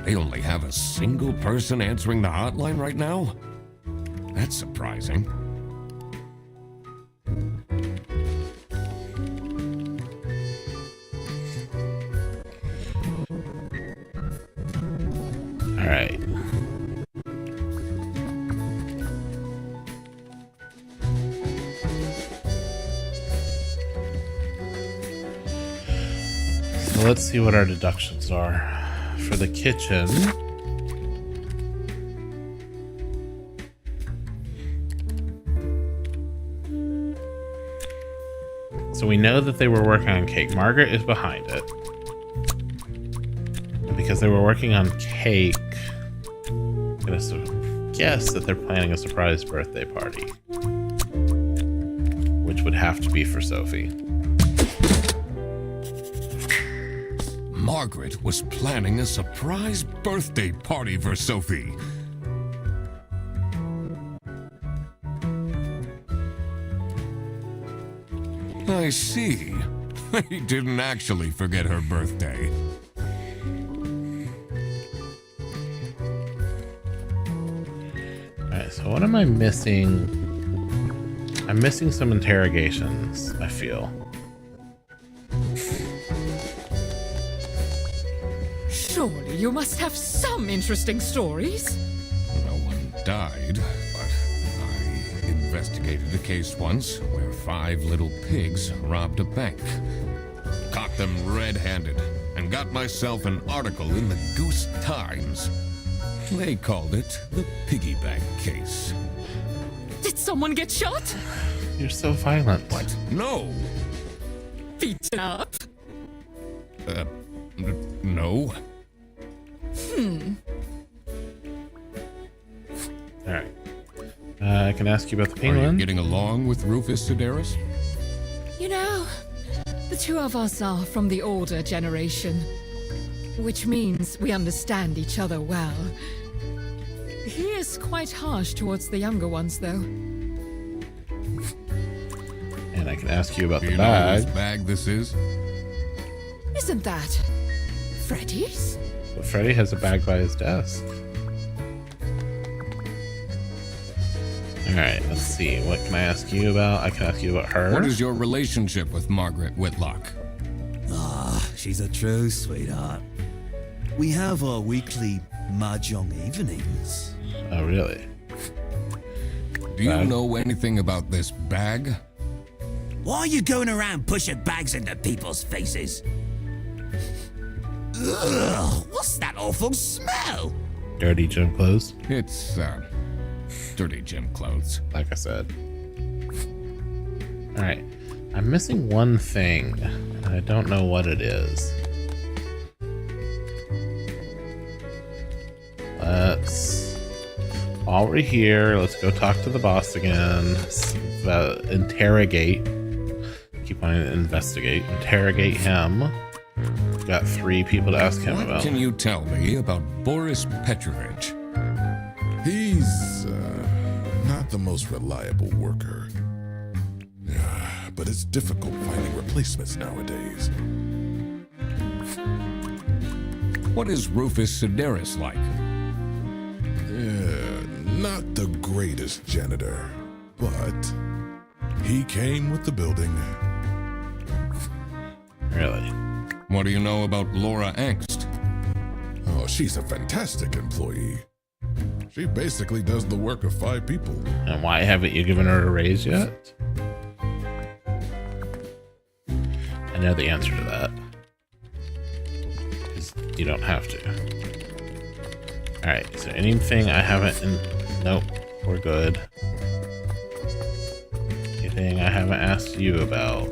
They only have a single person answering the hotline right now? That's surprising. All right. So let's see what our deductions are. For the kitchen, so we know that they were working on cake. Margaret is behind it. Because they were working on cake, I'm gonna guess that they're planning a surprise birthday party, which would have to be for Sophie. Margaret was planning a surprise birthday party for Sophie. I see. They didn't actually forget her birthday. Alright, so what am I missing? I'm missing some interrogations, I feel. Surely you must have some interesting stories. No one died, but I investigated a case once where 5 little pigs robbed a bank. Caught them red-handed and got myself an article in the Goose Times. They called it the piggy bank case. Did someone get shot? You're so violent. What? No. Beaten up? No. All right. I can ask you about the Are you penguin. getting along with Rufus Sedaris? You know, the two of us are from the older generation, which means we understand each other well. He is quite harsh towards the younger ones, though. And I can ask you about Do the you know bag. whose bag this is? Isn't that Freddy's? But Freddy has a bag by his desk. Alright, let's see. What can I ask you about? I can ask you about her. What is your relationship with Margaret Whitlock? She's a true sweetheart. We have our weekly mahjong evenings. Oh, really? Do you Bag? know anything about this bag? Why are you going around pushing bags into people's faces? Ugh, what's that awful smell? Dirty gym clothes, It's, dirty gym clothes. like I said. Alright. I'm missing one thing, and I don't know what it is. While we're here, let's go talk to the boss again. Interrogate. Keep on investigate. Interrogate him. We've got 3 people to ask him What about. can you tell me about Boris Petrovich? He's not the most reliable worker. Yeah, but it's difficult finding replacements nowadays. What is Rufus Sedaris like? Yeah, not the greatest janitor, but he came with the building. Really? What do you know about Laura Angst? Oh, she's a fantastic employee. She basically does the work of 5 people. And why haven't you given her a raise yet? I know the answer to that. 'Cause you don't have to. Alright, so anything I haven't... Nope, we're good. Anything I haven't asked you about?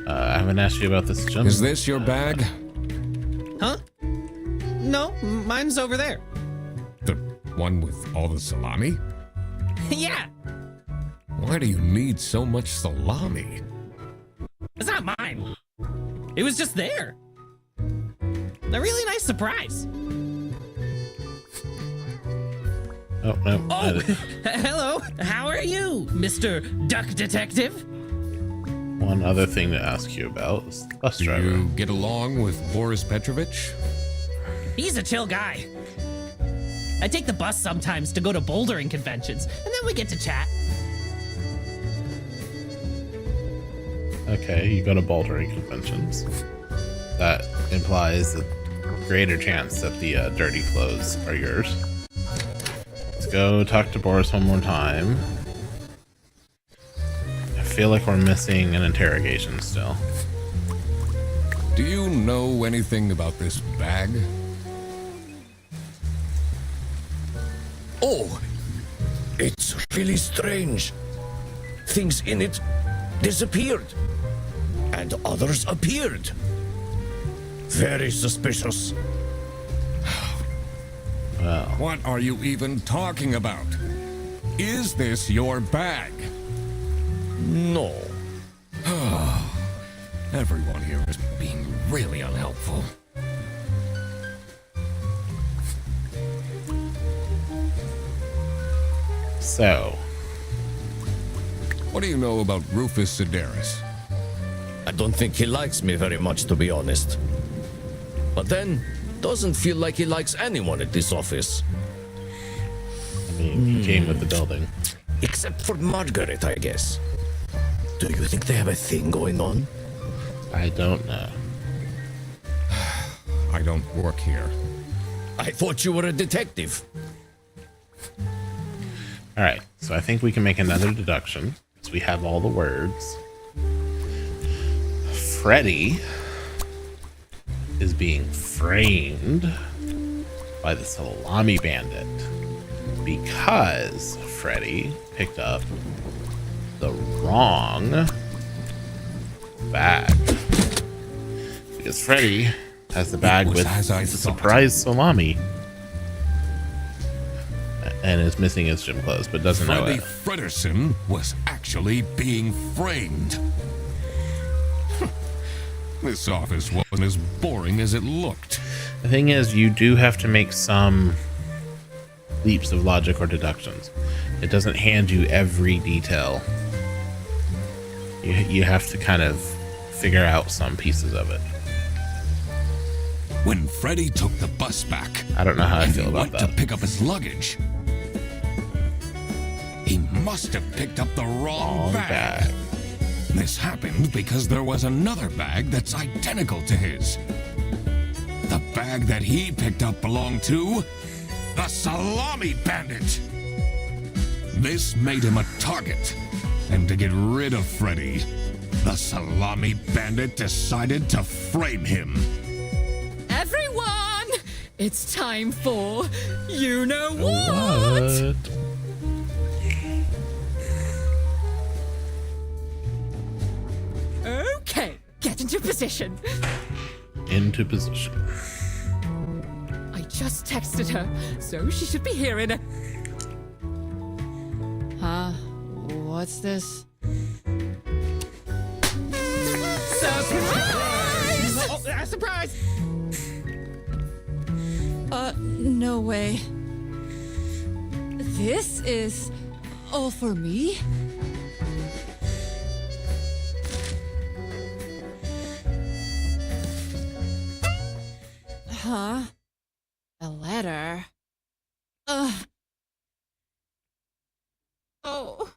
I haven't asked you about this gym. Is this your bag? Huh? No, mine's over there. The one with all the salami? Yeah, Why do you need so much salami? it's not mine. It was just there. A really nice surprise. Oh, no. Oh, hello. How are you, Mr. Duck Detective? One other thing to ask you about is the bus Do driver. you get along with Boris Petrovich? He's a chill guy. I take the bus sometimes to go to bouldering conventions, and then we get to chat. Okay, you go to bouldering conventions. That implies a greater chance that the dirty clothes are yours. Let's go talk to Boris one more time. I feel like we're missing an interrogation still. Do you know anything about this bag? Oh, it's really strange. Things in it disappeared, and others appeared. Very suspicious. Well, What are you even talking about? Is this your bag? No. Everyone here is being really unhelpful. so, What do you know about Rufus Sedaris? I don't think he likes me very much, to be honest. But then, doesn't feel like he likes anyone at this office. I mean, he came with the building. Except for Margaret, I guess. Do you think they have a thing going on? I don't know. I don't work here. I thought you were a detective. All right, so I think we can make another deduction because we have all the words. Freddy is being framed by the salami bandit because Freddy picked up the wrong bag. Because Freddy has the bag with the surprise salami and is missing his gym clothes, but doesn't know Freddy it. Fredersen was actually being framed. This office wasn't as boring as it looked. The thing is, you do have to make some leaps of logic or deductions. It doesn't hand you every detail. You have to kind of figure out some pieces of it. When Freddy took the bus back, I don't know how I and feel he about went to that. pick up his luggage, he must have picked up the wrong bag. This happened because there was another bag that's identical to his. The bag that he picked up belonged to the Salami Bandit. This made him a target, and to get rid of Freddy, the Salami Bandit decided to frame him. Everyone, it's time for you know what? Okay, get into position. Into position. I just texted her, so she should be here in a... Huh? What's this? Surprise! Surprise! No way. This is all for me? Huh? A letter? Ugh. Oh.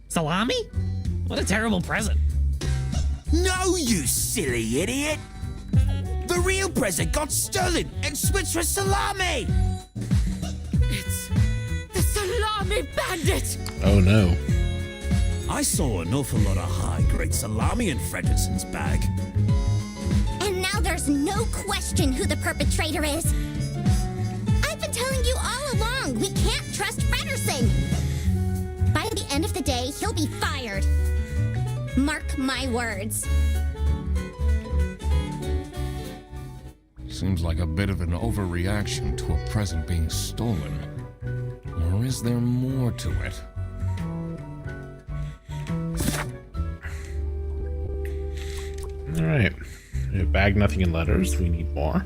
Salami? What a terrible present. No, you silly idiot! The real present got stolen and switched for salami! It's the Salami Bandit! Oh no. I saw an awful lot of high-grade salami in Fredersen's bag. And now there's no question who the perpetrator is. I've been telling you all along, we can't trust Fredersen. By the end of the day, he'll be fired. Mark my words. Seems like a bit of an overreaction to a present being stolen. Or is there more to it? All right. We have bag, nothing, in letters. We need more.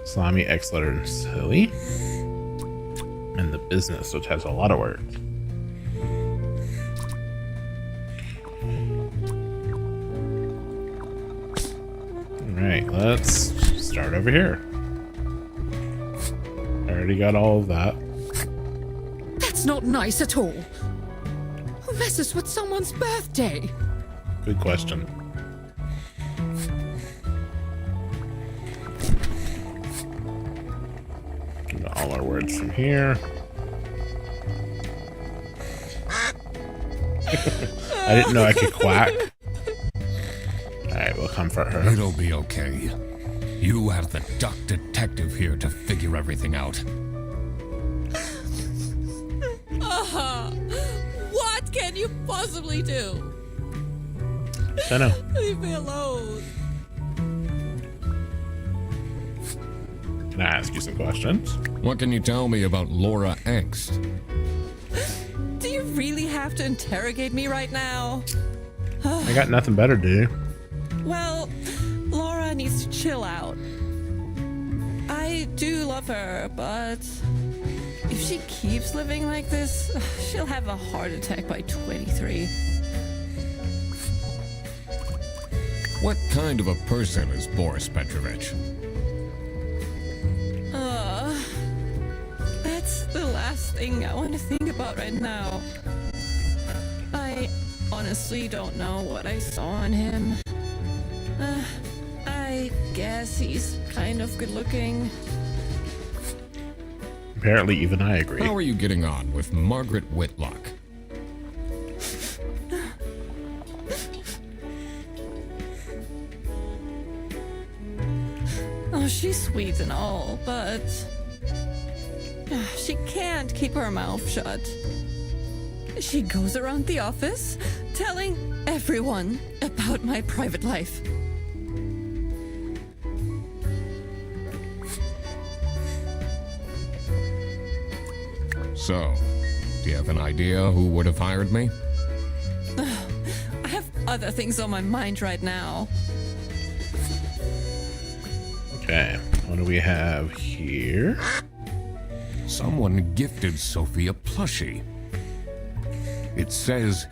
Salami, X letter, and silly. And the business, which has a lot of words. All right, let's start over here. I already got all of that. That's not nice at all. Who messes with someone's birthday? Good question. Got all our words from here. I didn't know I could quack. Alright, we'll comfort her. It'll be okay. You have the duck detective here to figure everything out. What can you possibly do? I know. Leave me alone. Can I ask you some questions? What can you tell me about Laura Angst? Do you really have to interrogate me right now? I got nothing better to do. Well, Laura needs to chill out. I do love her, but if she keeps living like this, she'll have a heart attack by 23. What kind of a person is Boris Petrovich? That's the last thing I want to think about right now. I honestly don't know what I saw in him. I guess he's kind of good looking. Apparently, even I agree. How are you getting on with Margaret Whitlock? Oh, she's sweet and all, but she can't keep her mouth shut. She goes around the office telling everyone about my private life. So, do you have an idea who would have hired me? I have other things on my mind right now. Okay, what do we have here? Someone gifted Sophie a plushie. It says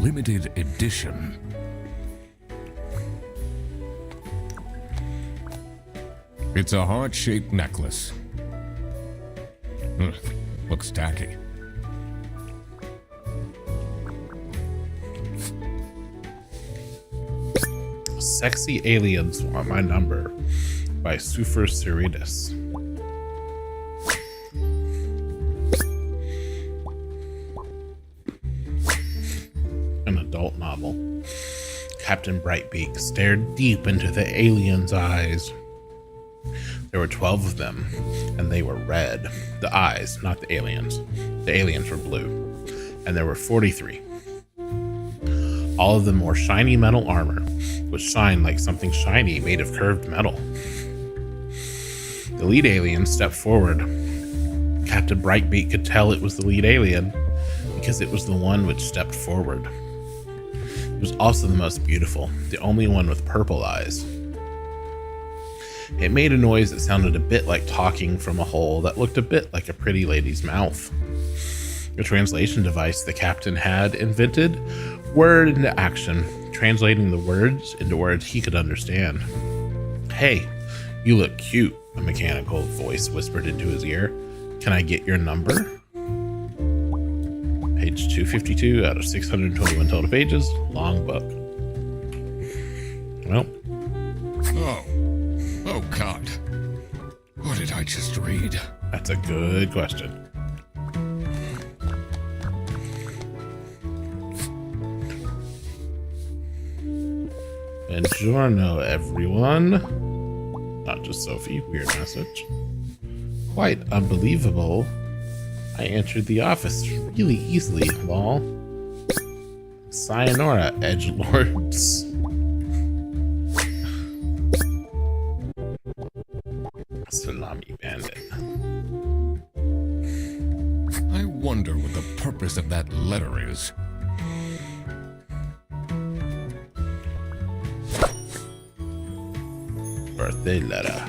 limited edition. It's a heart-shaped necklace. Looks tacky. Sexy Aliens Want My Number by Suffer Ceritus. An adult novel. Captain Brightbeak stared deep into the alien's eyes. There were 12 of them, and they were red. The eyes, not the aliens. The aliens were blue. And there were 43. All of them wore shiny metal armor, which shined like something shiny made of curved metal. The lead alien stepped forward. Captain Brightbeak could tell it was the lead alien because it was the one which stepped forward. It was also the most beautiful, the only one with purple eyes. It made a noise that sounded a bit like talking from a hole that looked a bit like a pretty lady's mouth. The translation device the captain had invented word into action, translating the words into words he could understand. "Hey, you look cute," a mechanical voice whispered into his ear. "Can I get your number?" Page 252 out of 621 total pages. Long book. Well. Oh God. What did I just read? That's a good question. Buongiorno, everyone. Not just Sophie. Weird message. Quite unbelievable. I entered the office really easily, lol. Sayonara, edgelords. Salami bandit. I wonder what the purpose of that letter is. Birthday letter.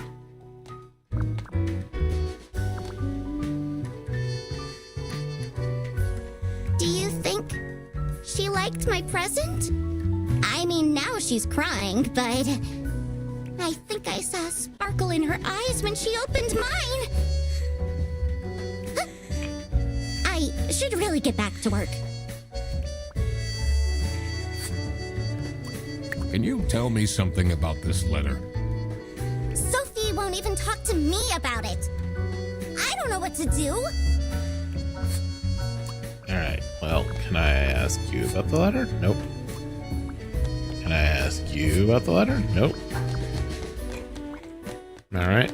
Do you think she liked my present? I mean, now she's crying, but I think I saw a sparkle in her eyes when she opened mine. I should really get back to work. Can you tell me something about this letter? Sophie won't even talk to me about it. I don't know what to do. Alright, well, can I ask you about the letter? Nope. Can I ask you about the letter? Nope. Alright.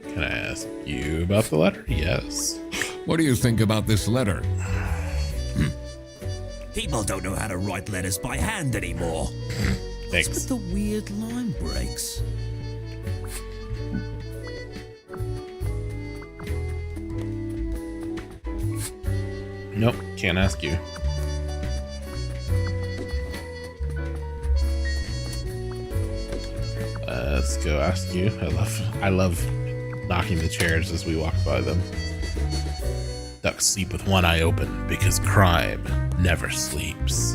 Can I ask you about the letter? Yes. What do you think about this letter? People don't know how to write letters by hand anymore. Thanks. What's with the weird line breaks? Nope, can't ask you. Let's go ask you. I love knocking the chairs as we walk by them. Ducks sleep with one eye open because crime never sleeps.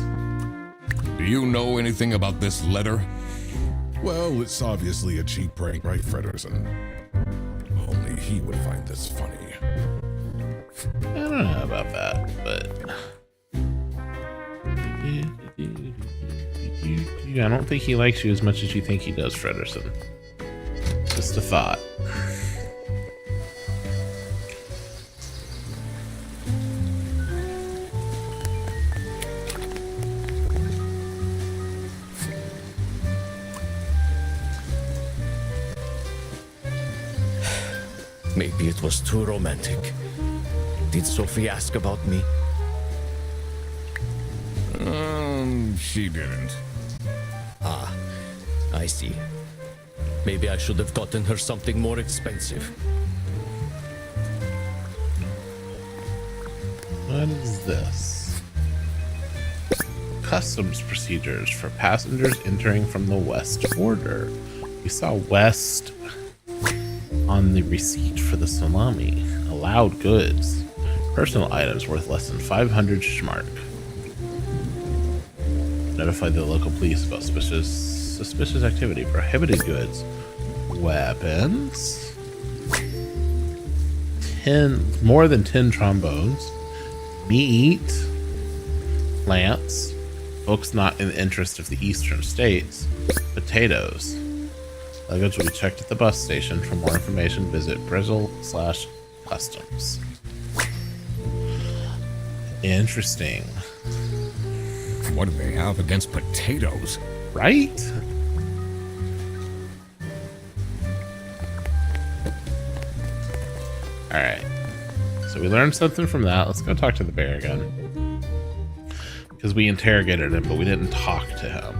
Do you know anything about this letter? Well, it's obviously a cheap prank, right, Frederson? Only he would find this funny. I don't know about that, but I don't think he likes you as much as you think he does, Fredersen. Just a thought. Maybe it was too romantic. Did Sophie ask about me? She didn't. Ah, I see. Maybe I should have gotten her something more expensive. What is this? Customs procedures for passengers entering from the west border. We saw west on the receipt for the salami. Allowed goods. Personal items worth less than 500 schmark. Notify the local police about suspicious activity. Prohibited goods. Weapons. More than 10 trombones. Meat. Plants. Books not in the interest of the eastern states. Potatoes. Luggage will be checked at the bus station. For more information, visit Brazil/Customs. Interesting. What do they have against potatoes? Right? Alright. So we learned something from that. Let's go talk to the bear again. Because we interrogated him, but we didn't talk to him.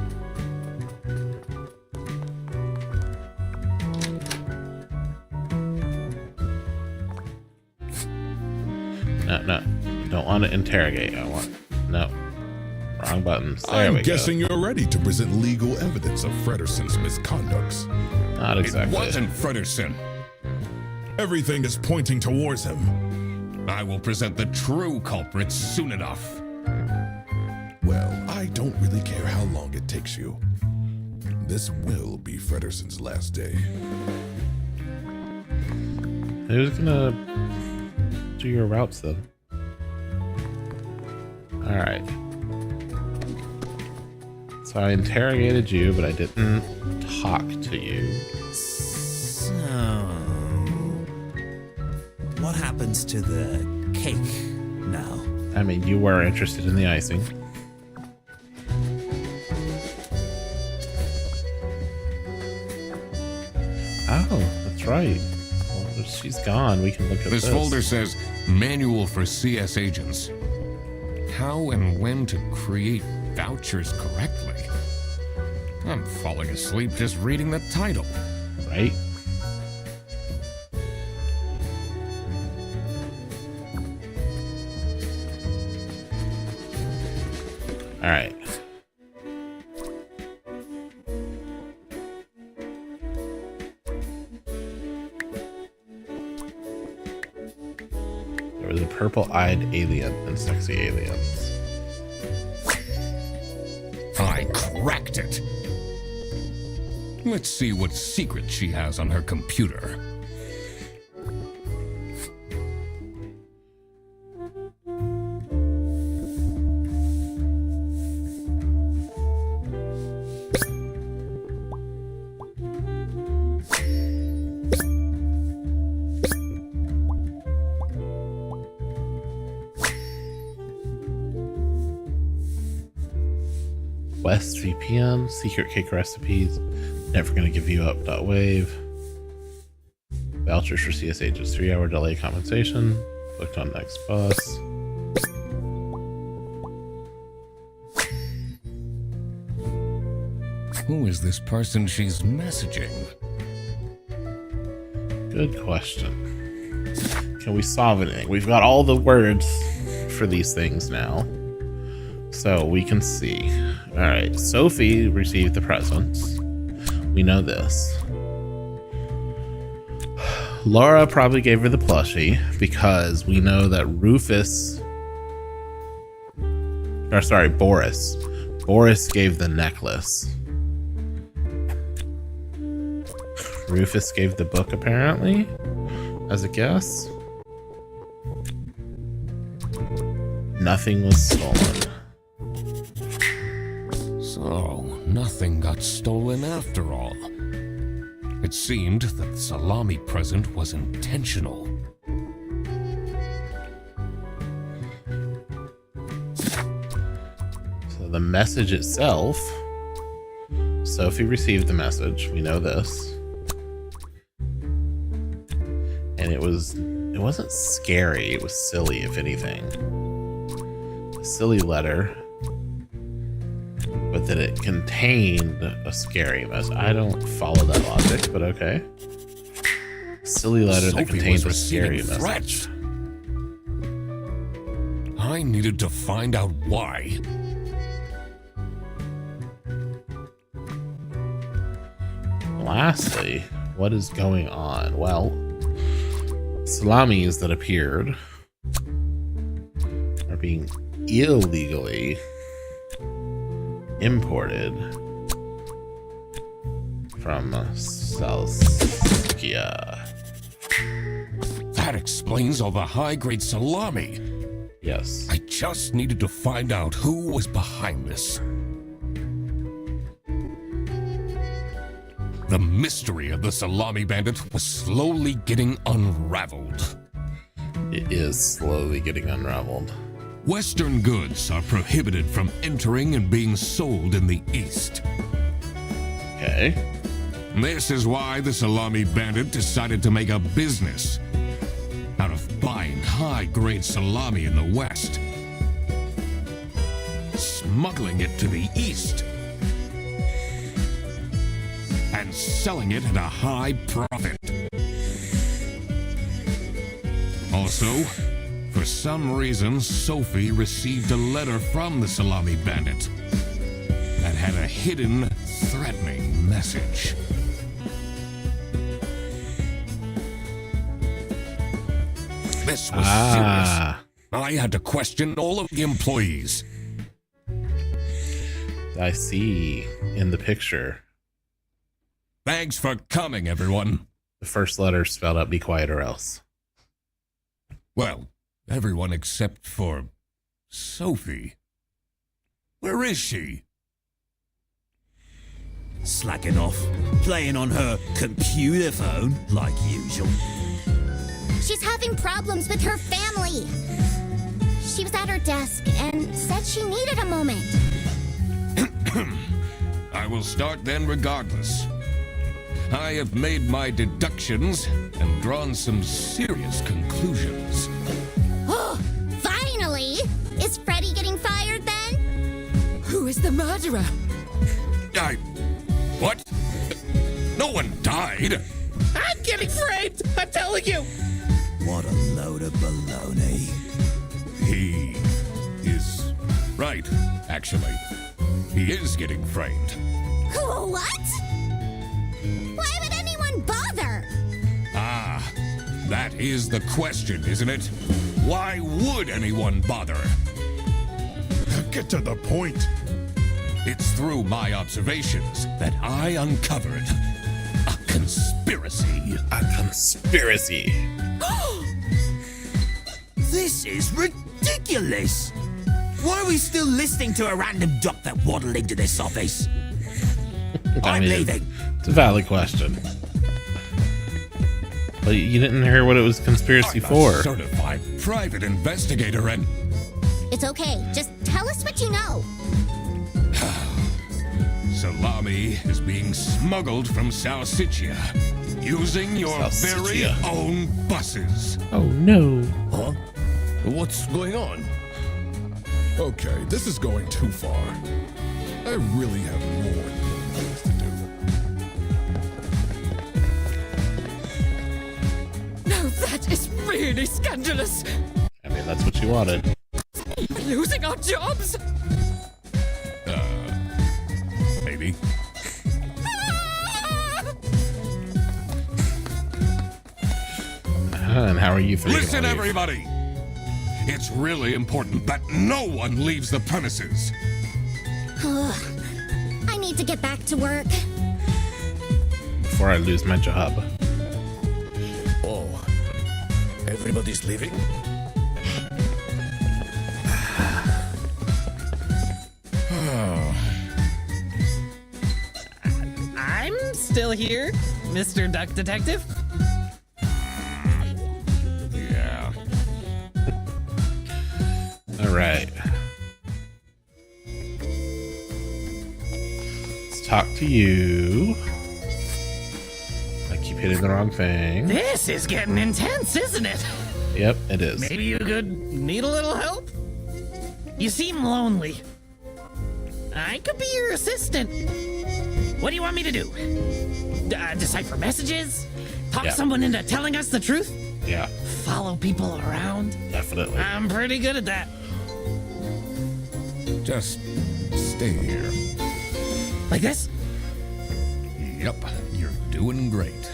No. Don't want to interrogate. I want... No. Wrong buttons. There I'm we guessing you're ready to present legal evidence of Fredersen's misconducts. go. Not exactly. It wasn't Fredersen. Everything is pointing towards him. I will present the true culprits soon enough. Well, I don't really care how long it takes you. This will be Fredersen's last day. Who's gonna do your routes then? Alright. So I interrogated you, but I didn't talk to you. So, what happens to the cake now? I mean, you were interested in the icing. Oh, that's right. Well, if she's gone, we can look at This folder says Manual for CS Agents. How and when to create vouchers correctly. I'm falling asleep just reading the title. Right? Alright. There was a purple-eyed alien and sexy aliens. I cracked it. Let's see what secret she has on her computer. West VPN, secret cake recipes, never gonna give you up. Wave. Vouchers for CS agents, 3-hour delay compensation. Booked on next bus. Who is this person she's messaging? Good question. Can we solve anything? We've got all the words for these things now. So we can see. Alright, Sophie received the presents. We know this. Laura probably gave her the plushie because we know that Boris. Boris gave the necklace. Rufus gave the book, apparently, as a guess. Nothing was stolen. So, nothing got stolen after all. It seemed that the salami present was intentional. So the message itself, Sophie received the message. We know this. And it wasn't scary. It was silly, if anything. A silly letter. But that it contained a scary message. I don't follow that logic, but okay. Silly letter that Sophie contained was a scary receiving message. threats. I needed to find out why. Lastly, what is going on? Well, salamis that appeared are being illegally imported from Salskia. That explains all the high-grade salami. Yes. I just needed to find out who was behind this. The mystery of the salami bandit was slowly getting unraveled. It is slowly getting unraveled. Western goods are prohibited from entering and being sold in the East. Okay. This is why the salami bandit decided to make a business out of buying high-grade salami in the West, smuggling it to the East, and selling it at a high profit. Also, for some reason, Sophie received a letter from the salami bandit that had a hidden, threatening message. This was serious. I had to question all of the employees. I see in the picture. Thanks for coming, everyone. The first letter spelled out "be quiet or else." Well, everyone except for Sophie. Where is she? Slacking off, playing on her computer phone like usual. She's having problems with her family. She was at her desk and said she needed a moment. I will start then regardless. I have made my deductions and drawn some serious conclusions. Oh, finally! Is Freddy getting fired then? Who is the murderer? What? No one died. I'm getting framed! I'm telling you! What a load of baloney. He is right, actually. He is getting framed. What? Why would anyone bother? Ah, that is the question, isn't it? Why would anyone bother? Get to the point. It's through my observations that I uncovered a conspiracy. A conspiracy. This is ridiculous! Why are we still listening to a random duck that waddled into this office? I'm leaving. It's a valid question. But you didn't hear what it was conspiracy I'm for. a certified private investigator and It's okay. Just tell us what you know. salami is being smuggled from Salsiccia using your very Salsiccia. own buses. Oh no. Huh? What's going on? Okay, this is going too far. I really have more important things to do. No, that is really scandalous. I mean, that's what you wanted. Losing our jobs? Maybe. And how are you three? Listen, gonna leave? everybody! It's really important that no one leaves the premises. I need to get back to work. Before I lose my job. Oh, everybody's leaving? still here, Mr. Duck Detective? Yeah. All right. Let's talk to you. I keep hitting the wrong thing. This is getting intense, isn't it? Yep, it is. Maybe you could need a little help? You seem lonely. I could be your assistant. What do you want me to do? Decipher messages? Talk Yeah. someone into telling us the truth? Yeah, Follow people around? definitely. I'm pretty good at that. Just stay here. Like this? Yep, you're doing great.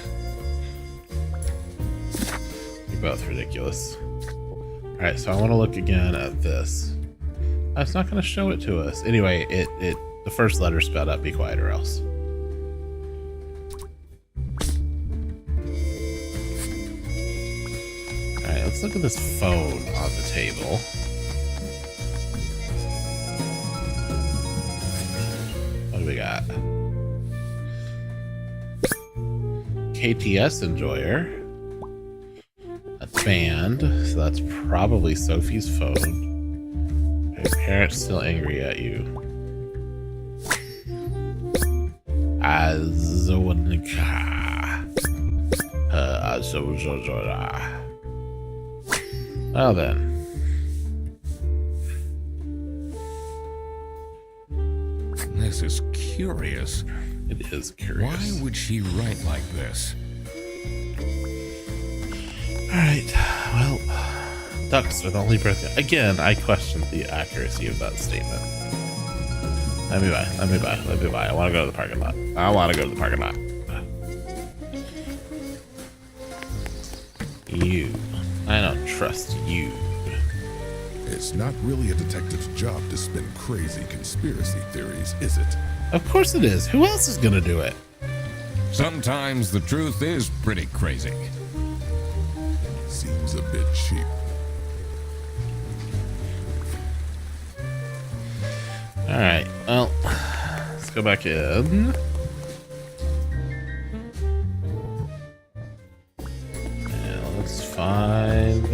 You're both ridiculous. All right, so I want to look again at this. It's not going to show it to us. Anyway, the first letter spelled out. Be quiet or else. All right, let's look at this phone on the table. What do we got? KTS Enjoyer. That's banned, so that's probably Sophie's phone. Your parents still angry at you. Azonika. Well then. This is curious. It is curious. Why would she write like this? Alright, well, ducks are the only birth. Again, I question the accuracy of that statement. Let me buy. I want to go to the parking lot. You. I don't trust you. It's not really a detective's job to spin crazy conspiracy theories, is it? Of course it is. Who else is gonna do it? Sometimes the truth is pretty crazy. Seems a bit cheap. Alright, well, let's go back in. And let's find...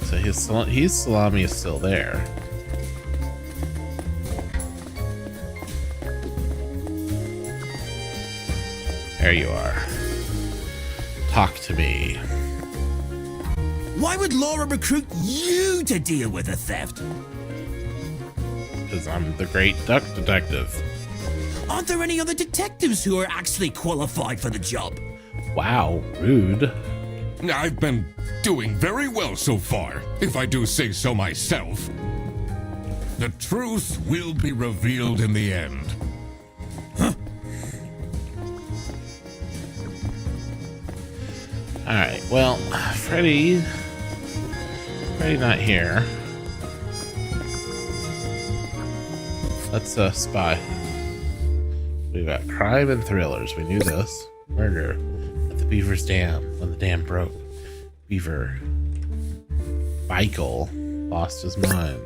So his salami is still there. There you are. Talk to me. Why would Laura recruit you to deal with the theft? Because I'm the great duck detective. Aren't there any other detectives who are actually qualified for the job? Wow, rude. I've been doing very well so far, if I do say so myself. The truth will be revealed in the end. Alright, well, Freddy not here. Let's spy. We've got crime and thrillers. We knew this. Murder at the Beaver's Dam when the dam broke. Beaver Michael lost his mind.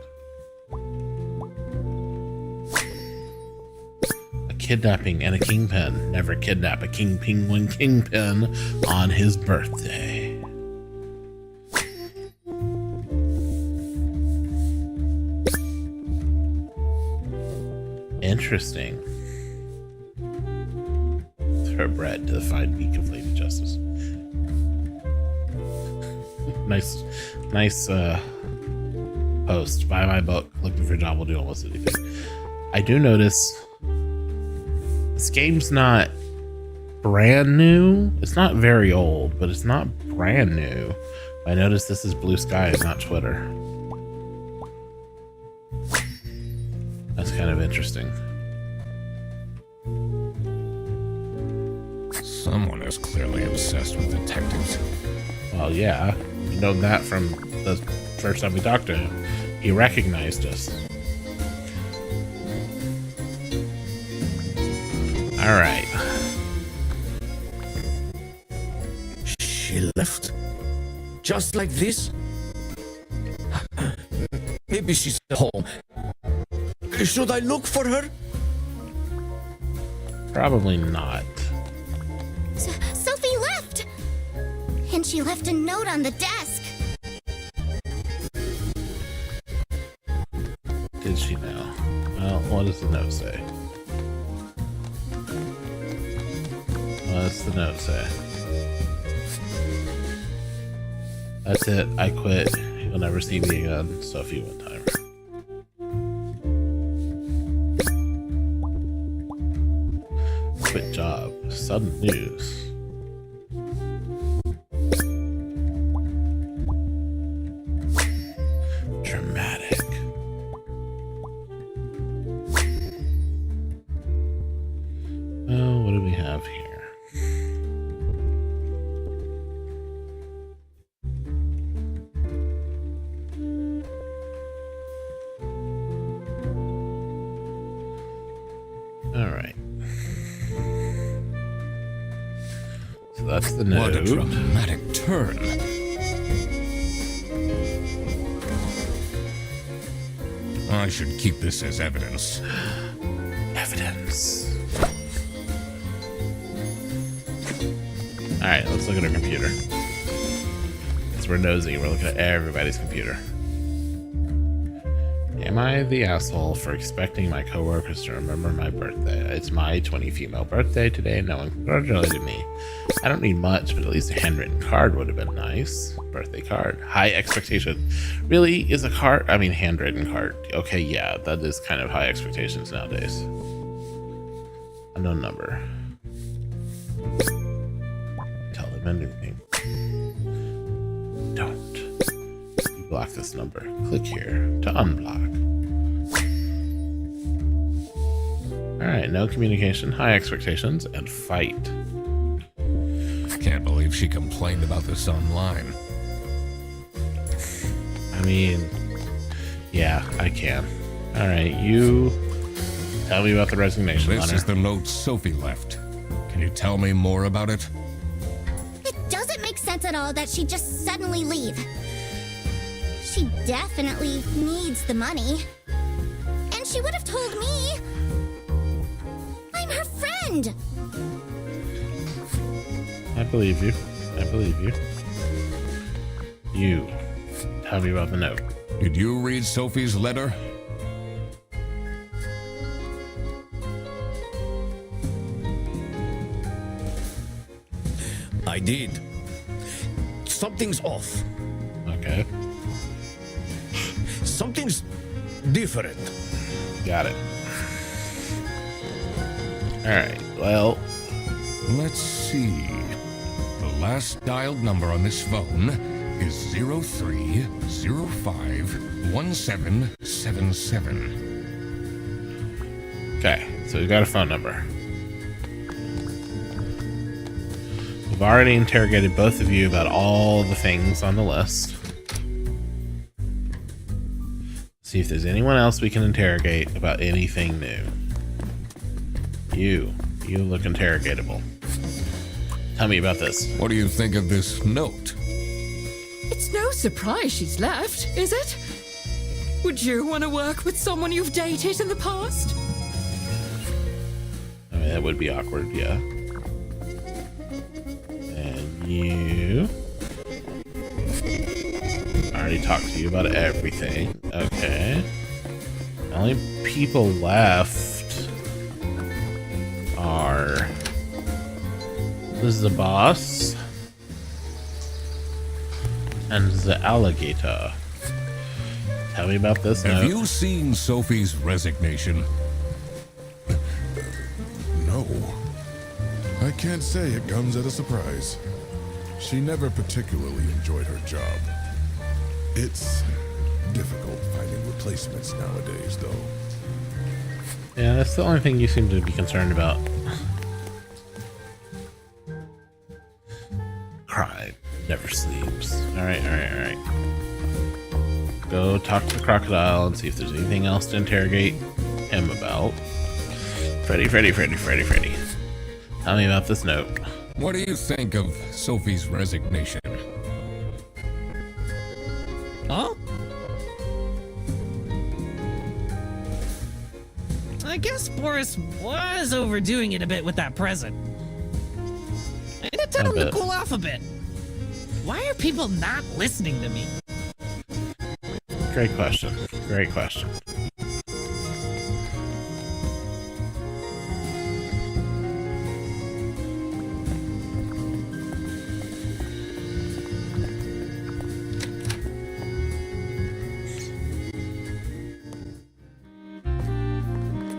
A kidnapping and a kingpin. Never kidnap a kingpin on his birthday. Interesting. Throw bread to the fine beak of Lady Justice. nice post. Buy my book. Looking for a job will do almost anything. I do notice this game's not brand new. It's not very old, but it's not brand new. I noticed this is Blue Sky and not Twitter. That's kind of interesting. Someone is clearly obsessed with detectives. Well, yeah. You know that from the first time we talked to him. He recognized us. Alright. She left? Just like this? Maybe she's at home. Should I look for her? Probably not. Sophie left! And she left a note on the desk. Did she now? Well, what does the note say? What's the note say? That's it. I quit. You'll never see me again. Sophie one time. Quit job. Sudden news. Dramatic. Oh, what do we have here? All right. So that's the note. What a dramatic turn. I should keep this as evidence. Evidence. All right, let's look at our computer. Because we're nosy, we're looking at everybody's computer. Am I the asshole for expecting my coworkers to remember my birthday? It's my 20 female birthday today, and no one congratulated me. I don't need much, but at least a handwritten card would have been nice. Birthday card. High expectation. Really? Is a card? I mean, handwritten card. Okay, yeah, that is kind of high expectations nowadays. Unknown number. Tell them anything. Don't. You block this number. Click here to unblock. Alright, no communication, high expectations, and fight. Can't believe she complained about this online. I mean, yeah, I can. Alright, you tell me about the resignation This letter. is the note Sophie left. Can you tell me more about it? It doesn't make sense at all that she'd just suddenly leave. She definitely needs the money. And she would have told me. I'm her friend. I believe you. I believe you. You tell me about the note. Did you read Sophie's letter? I did. Something's off. Okay, Something's different. got it. Alright, well, Let's see. The last dialed number on this phone is 03051777. okay, so we've got a phone number. We've already interrogated both of you about all the things on the list. See if there's anyone else we can interrogate about anything new. You look interrogatable. Tell me about this. What do you think of this note? It's no surprise she's left, is it? Would you want to work with someone you've dated in the past? I mean, that would be awkward, yeah. And you... I already talked to you about everything. Okay. The only people left are... This is the boss. And the alligator. Tell me about this Have note. you seen Sophie's resignation? No. I can't say it comes at a surprise. She never particularly enjoyed her job. It's difficult finding replacements nowadays, though. Yeah, that's the only thing you seem to be concerned about. Crime never sleeps. Alright. Go talk to the crocodile and see if there's anything else to interrogate him about. Freddy. Tell me about this note. What do you think of Sophie's resignation? Huh? I guess Boris was overdoing it a bit with that present. And it told him to cool off a bit. Why are people not listening to me? Great question. Great question.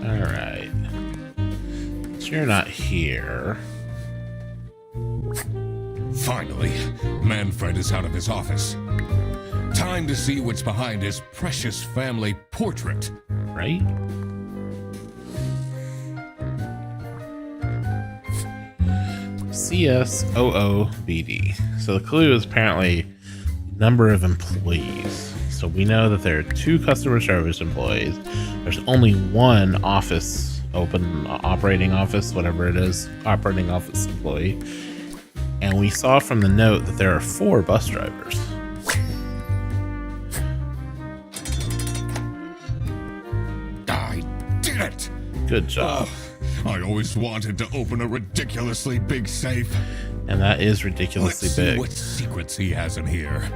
Alright. So you're not here. Finally, Manfred is out of his office. Time to see what's behind his precious family portrait. Right? CSOOBD. So the clue is apparently number of employees. So we know that there are 2 customer service employees. There's only 1 office open, operating office, whatever it is, operating office employee. And we saw from the note that there are 4 bus drivers. I did it! Good job. I always wanted to open a ridiculously big safe. And that is ridiculously Let's see big. what secrets he has in here.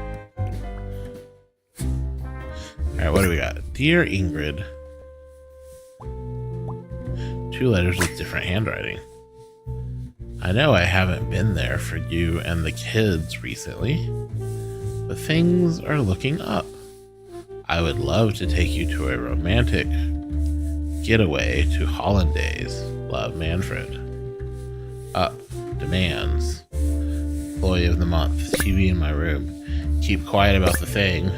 Alright, what do we got? Dear Ingrid. 2 letters with different handwriting. I know I haven't been there for you and the kids recently, but things are looking up. I would love to take you to a romantic getaway to Hollandaise. Love, Manfred. Up. Demands. Employee of the month. TV in my room. Keep quiet about the thing.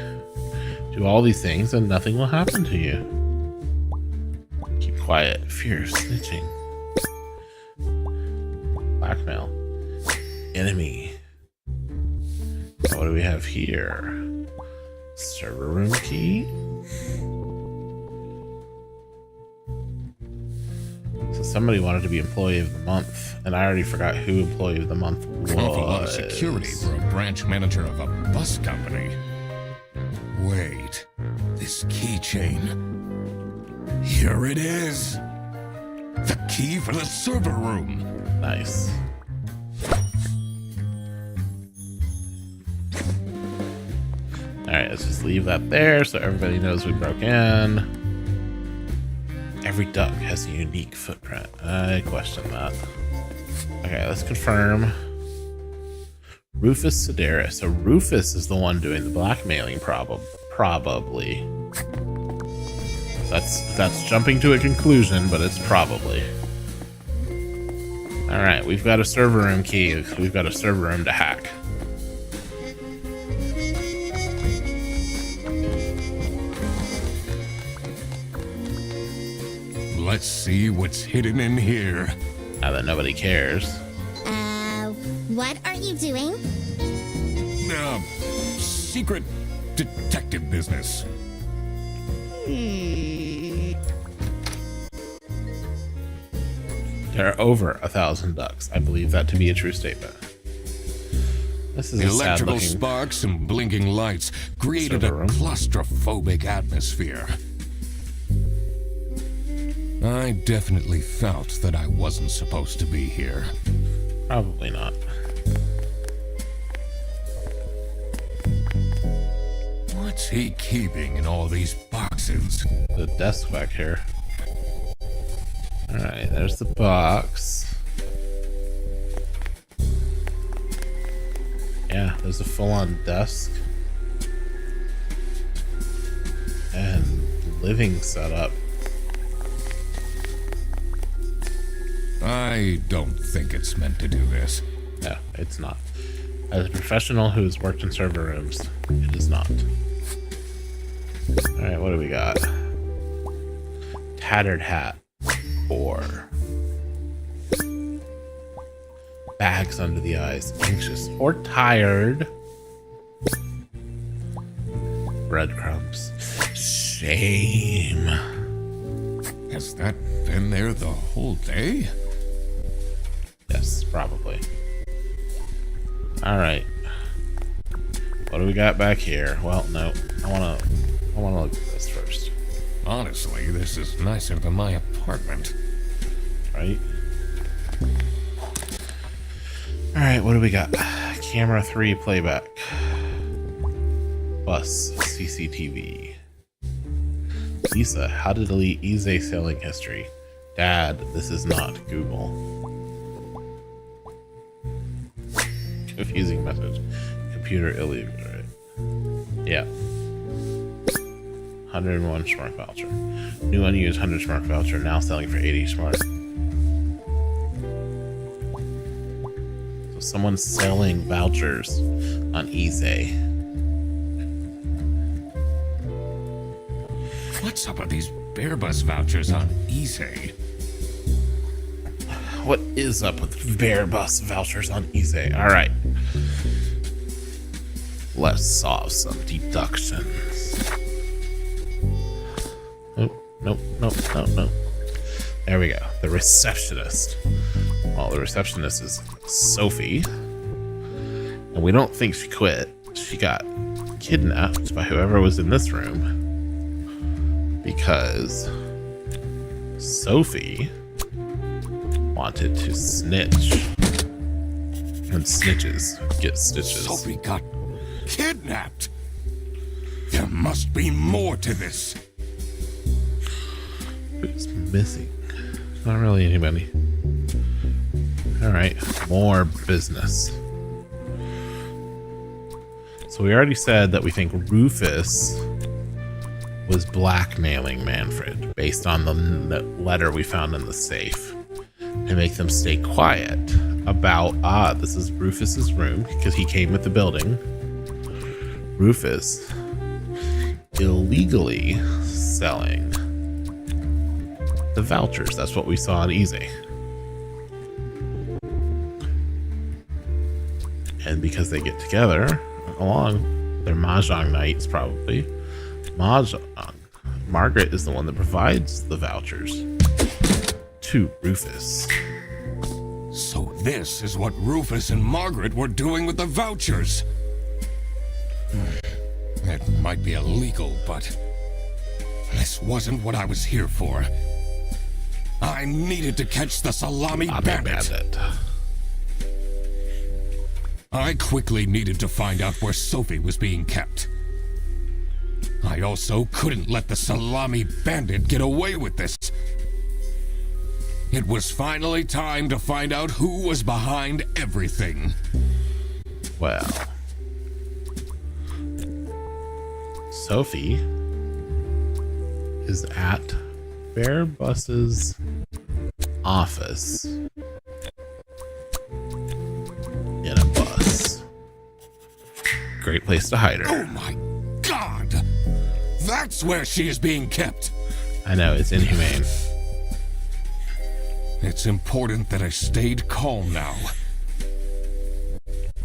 Do all these things and nothing will happen to you. Keep quiet. Fear of snitching. Blackmail. Enemy. So what do we have here? Server room key? So somebody wanted to be employee of the month, and I already forgot who employee of the month was. Awful lot of security for a branch manager of a bus company. Wait, this keychain. Here it is. The key for the server room. Nice. Alright, let's just leave that there so everybody knows we broke in. Every duck has a unique footprint. I question that. Okay, let's confirm. Rufus Sedaris. So Rufus is the one doing the blackmailing probably. That's jumping to a conclusion, but it's probably. Alright, we've got a server room key. We've got a server room to hack. Let's see what's hidden in here. Now that nobody cares. What are you doing? Secret detective business. There are over 1,000 ducks. I believe that to be a true statement. This is a Electrical sad-looking sparks and blinking lights created a server room. claustrophobic atmosphere. I definitely felt that I wasn't supposed to be here. Probably not. What's he keeping in all these boxes? The desk back here. Alright, there's the box. Yeah, there's a full-on desk. And living setup. I don't think it's meant to do this. No, it's not. As a professional who's worked in server rooms, it is not. Alright, what do we got? Tattered hat. 4. Bags under the eyes. Anxious or tired. Breadcrumbs. Shame. Has that been there the whole day? Yes, probably. Alright. What do we got back here? Well, no. I wanna look at this first. Honestly, this is nicer than my apartment. Right? Alright, what do we got? Camera 3 playback. Bus CCTV. Lisa, how to delete eBay selling history. Dad, this is not Google. Confusing message. Computer illiterate. Yeah. 101 smart voucher. New unused 100 smart voucher now selling for 80 smart. So someone's selling vouchers on eBay. What's up with these Bearbus vouchers on eBay? What is up with Bear Bus vouchers on eBay? Alright. Let's solve some deductions. Nope. There we go. The receptionist. Well, the receptionist is Sophie. And we don't think she quit. She got kidnapped by whoever was in this room. Because Sophie wanted to snitch. And snitches get stitches. Sophie got kidnapped. There must be more to this. Who's missing? Not really anybody. Alright, more business. So we already said that we think Rufus was blackmailing Manfred based on the letter we found in the safe to make them stay quiet about, this is Rufus's room because he came with the building. Rufus illegally selling the vouchers. That's what we saw on eBay. And because they get together along their mahjong nights, probably Margaret is the one that provides the vouchers to Rufus. So this is what Rufus and Margaret were doing with the vouchers. It might be illegal, but this wasn't what I was here for. I needed to catch the salami bandit. I quickly needed to find out where Sophie was being kept. I also couldn't let the salami bandit get away with this. It was finally time to find out who was behind everything. Well, Sophie is at Bearbus's office in a bus. Great place to hide her. Oh my God! That's where she is being kept! I know, it's inhumane. It's important that I stayed calm now.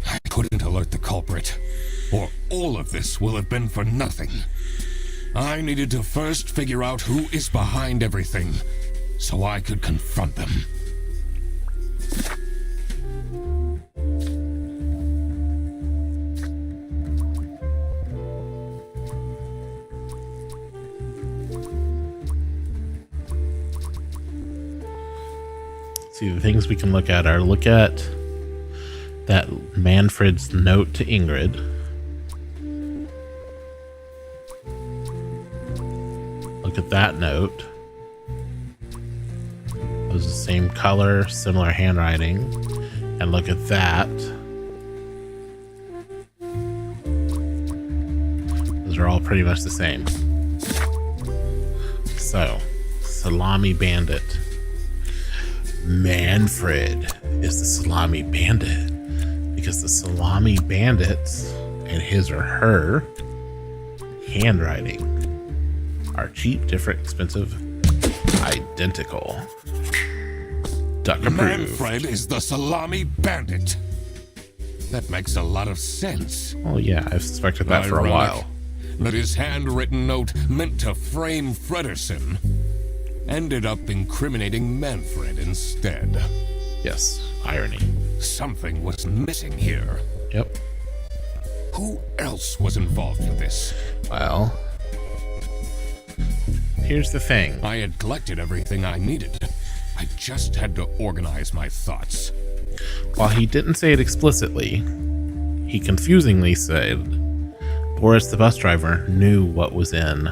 I couldn't alert the culprit, or all of this will have been for nothing. I needed to first figure out who is behind everything, so I could confront them. See, the things we can look at are look at that Manfred's note to Ingrid. Look at that note. It was the same color, similar handwriting. And look at that. Those are all pretty much the same. So, Salami Bandit. Manfred is the Salami Bandit because the Salami Bandits and his or her handwriting are cheap, different, expensive, identical. Duck approved. Manfred is the Salami Bandit. That makes a lot of sense. Oh yeah, I've suspected that for a while. That his handwritten note meant to frame Fredersen ended up incriminating Manfred instead. Yes, irony. Something was missing here. Yep. Who else was involved in this? Well, Here's the thing. I had collected everything I needed. I just had to organize my thoughts. While he didn't say it explicitly, he confusingly said Boris, the bus driver, knew what was in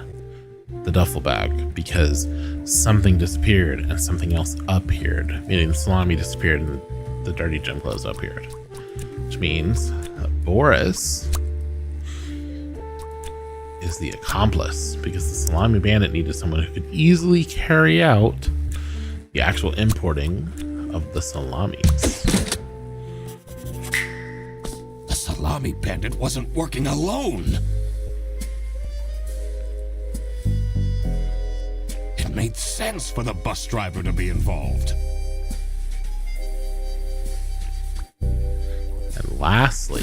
the duffel bag because something disappeared and something else appeared, meaning the salami disappeared and the dirty gym clothes appeared, which means Boris is the accomplice because the salami bandit needed someone who could easily carry out the actual importing of the salamis. The salami bandit wasn't working alone. It made sense for the bus driver to be involved. And lastly,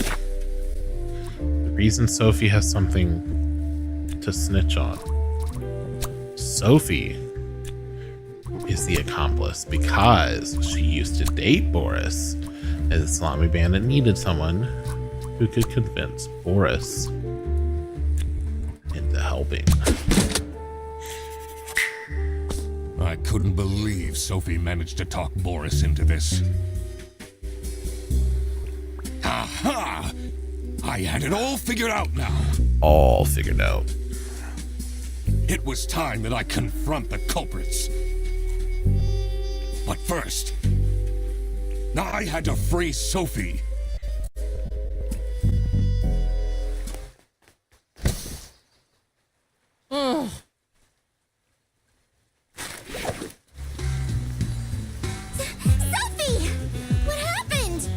the reason Sophie has something to snitch on. Sophie is the accomplice because she used to date Boris, and the salami bandit needed someone who could convince Boris into helping. I couldn't believe Sophie managed to talk Boris into this. Aha! I had it all figured out now. All figured out. It was time that I confront the culprits. But first, I had to free Sophie. Sophie! What happened?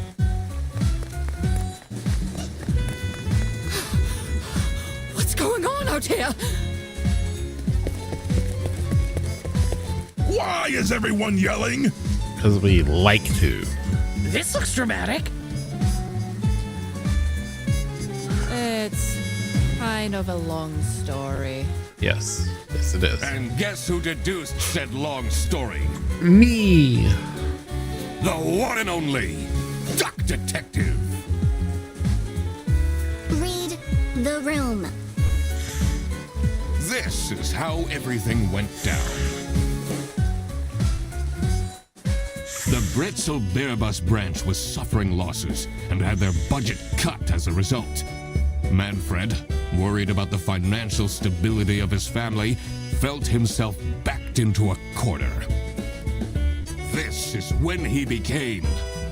What's going on out here? Why is everyone yelling? Because we like to. This looks dramatic. It's kind of a long story. Yes. Yes, it is. And guess who deduced said long story? Me. The one and only Duck Detective. Read the room. This is how everything went down. The Bretzel Bearbus branch was suffering losses and had their budget cut as a result. Manfred, worried about the financial stability of his family, felt himself backed into a corner. This is when he became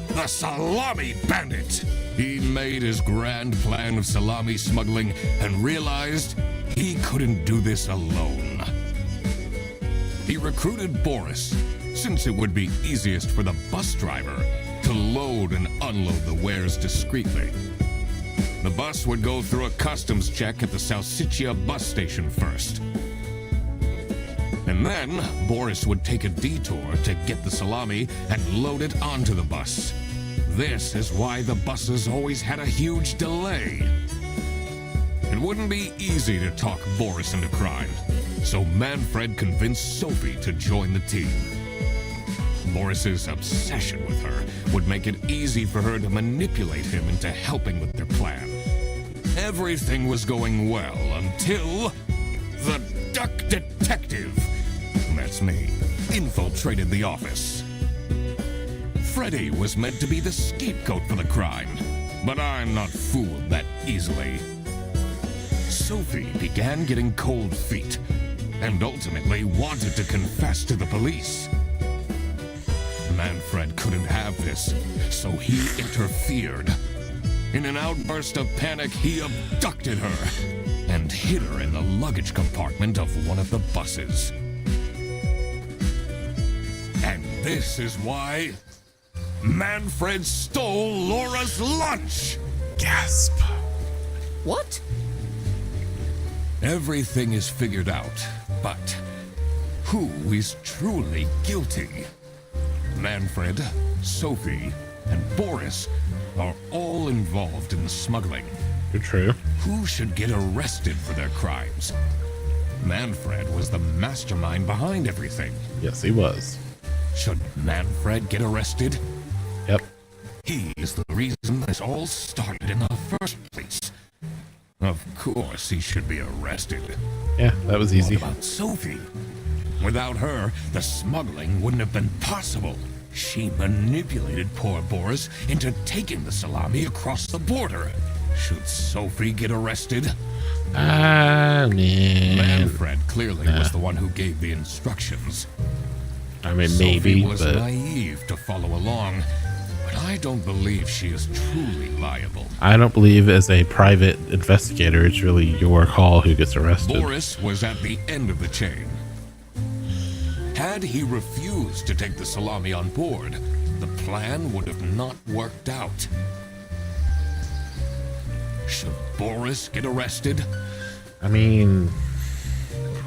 the Salami Bandit. He made his grand plan of salami smuggling and realized he couldn't do this alone. He recruited Boris, since it would be easiest for the bus driver to load and unload the wares discreetly. The bus would go through a customs check at the Salsiccia bus station first. And then Boris would take a detour to get the salami and load it onto the bus. This is why the buses always had a huge delay. It wouldn't be easy to talk Boris into crime, so Manfred convinced Sophie to join the team. Boris's obsession with her would make it easy for her to manipulate him into helping with their plan. Everything was going well until the Duck Detective, that's me, infiltrated the office. Freddy was meant to be the scapegoat for the crime, but I'm not fooled that easily. Sophie began getting cold feet and ultimately wanted to confess to the police. Manfred couldn't have this, so he interfered. In an outburst of panic, he abducted her and hid her in the luggage compartment of one of the buses. And this is why Manfred stole Laura's lunch! Gasp. What? Everything is figured out, but who is truly guilty? Manfred, Sophie, and Boris are all involved in the smuggling. You're true. Who should get arrested for their crimes? Manfred was the mastermind behind everything. Yes, he was. Should Manfred get arrested? Yep. He is the reason this all started in the first place. Of course he should be arrested. Yeah, that was easy. What about Sophie? Without her, the smuggling wouldn't have been possible. She manipulated poor Boris into taking the salami across the border. Should Sophie get arrested? Man. Manfred clearly was the one who gave the instructions. I mean, Sophie maybe, was but naive to follow along, but I don't believe she is truly liable. I don't believe as a private investigator, it's really your call who gets arrested. Boris was at the end of the chain. Had he refused to take the salami on board, the plan would have not worked out. Should Boris get arrested? I mean,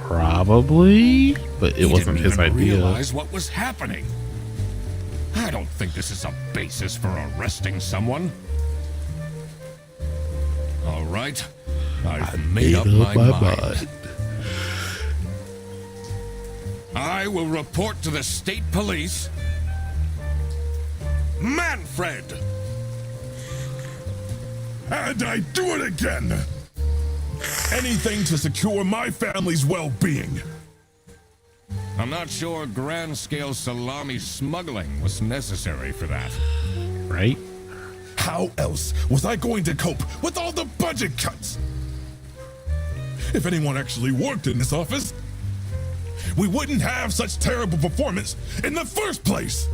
probably, but it wasn't his didn't even idea. realize what was happening. I don't think this is a basis for arresting someone. All right, I've made up my mind. I will report to the state police. Manfred! And I do it again! Anything to secure my family's well-being. I'm not sure grand-scale salami smuggling was necessary for that. Right? How else was I going to cope with all the budget cuts? If anyone actually worked in this office, we wouldn't have such terrible performance in the first place.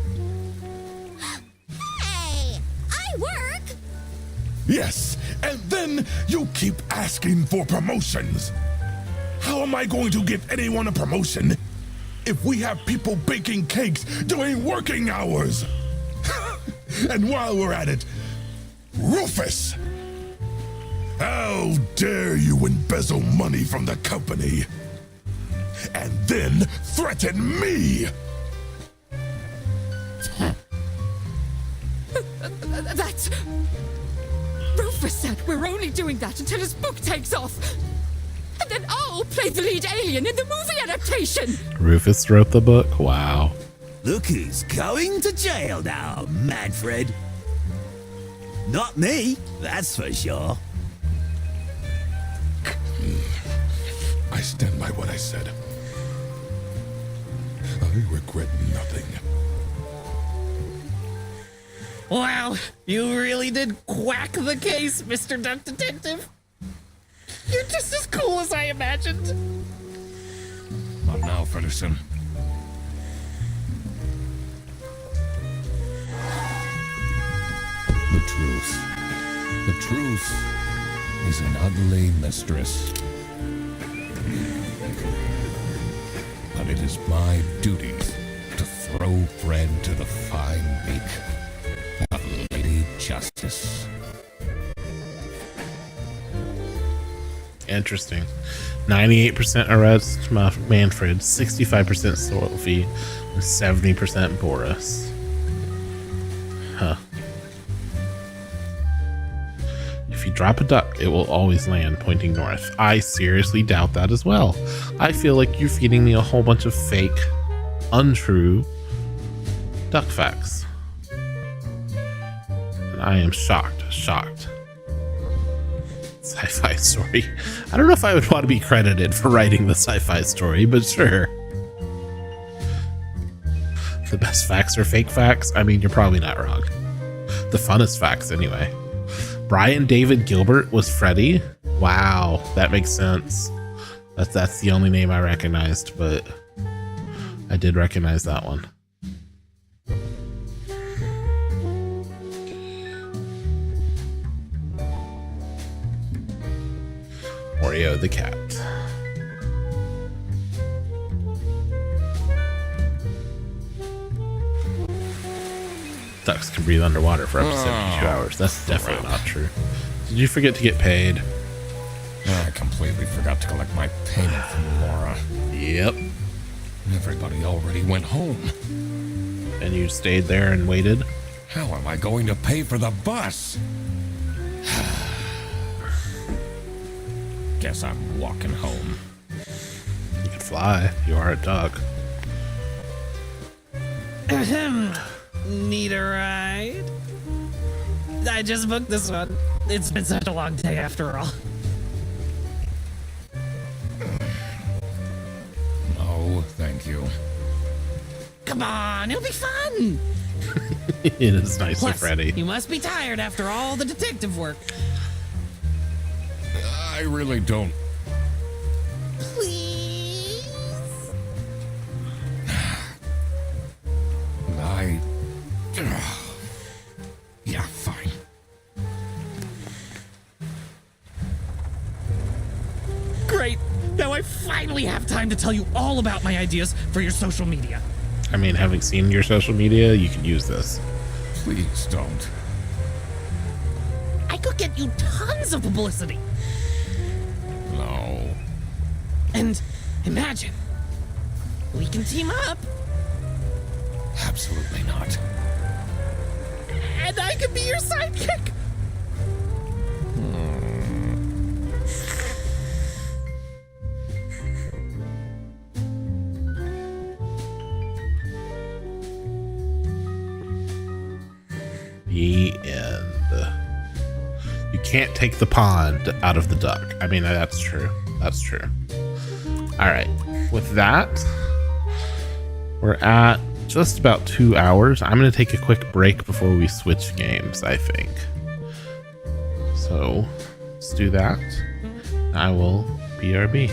Hey, I work. Yes, and then you keep asking for promotions. How am I going to give anyone a promotion if we have people baking cakes during working hours? And while we're at it, Rufus! How dare you embezzle money from the company and then threaten me? That's... Rufus said we're only doing that until his book takes off. And then I'll play the lead alien in the movie adaptation. Rufus wrote the book? Wow. Look who's going to jail now, Manfred. Not me, that's for sure. I stand by what I said. I regret nothing. Wow, you really did quack the case, Mr. Duck Detective. You're just as cool as I imagined. Not now, Fredderson. The truth. The truth is an ugly mistress. But it is my duty to throw bread to the fine beak of Lady Justice. Interesting. 98% arrest Manfred, 65% Sophie, and 70% Boris. Huh. If you drop a duck, it will always land pointing north. I seriously doubt that as well. I feel like you're feeding me a whole bunch of fake, untrue duck facts. And I am shocked. Sci-fi story. I don't know if I would want to be credited for writing the sci-fi story, but sure. The best facts are fake facts? I mean, you're probably not wrong. The funnest facts, anyway. Brian David Gilbert was Freddy? Wow, that makes sense. That's the only name I recognized, but I did recognize that one. Oreo the cat. Ducks can breathe underwater for up to 72 hours. That's definitely not true. Did you forget to get paid? I completely forgot to collect my payment from Laura. Yep. Everybody already went home. And you stayed there and waited? How am I going to pay for the bus? Guess I'm walking home. You can fly. You are a duck. Need a ride? I just booked this one. It's been such a long day after all. thank you. Come on, it'll be fun. It is nice Plus, of Freddy. you must be tired after all the detective work. I really don't. Please? Yeah, fine. Great. Now I finally have time to tell you all about my ideas for your social media. I mean, having seen your social media, you can use this. Please don't. I could get you tons of publicity. No. And imagine, we can team up, Absolutely not. and I could be your sidekick. The end. You can't take the pond out of the duck. I mean, that's true. That's true. All right. With that, we're at just about 2 hours. I'm going to take a quick break before we switch games, I think. So let's do that. I will BRB.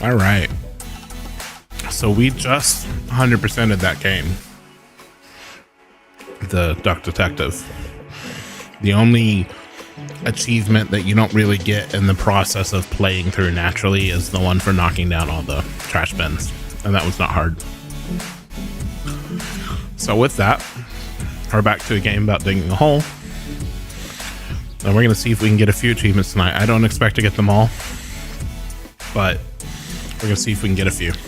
All right. So we just 100%ed that game. The Duck Detective. The only achievement that you don't really get in the process of playing through naturally is the one for knocking down all the trash bins. And that was not hard. So with that, we're back to a game about digging a hole. And we're going to see if we can get a few achievements tonight. I don't expect to get them all, but we're going to see if we can get a few. So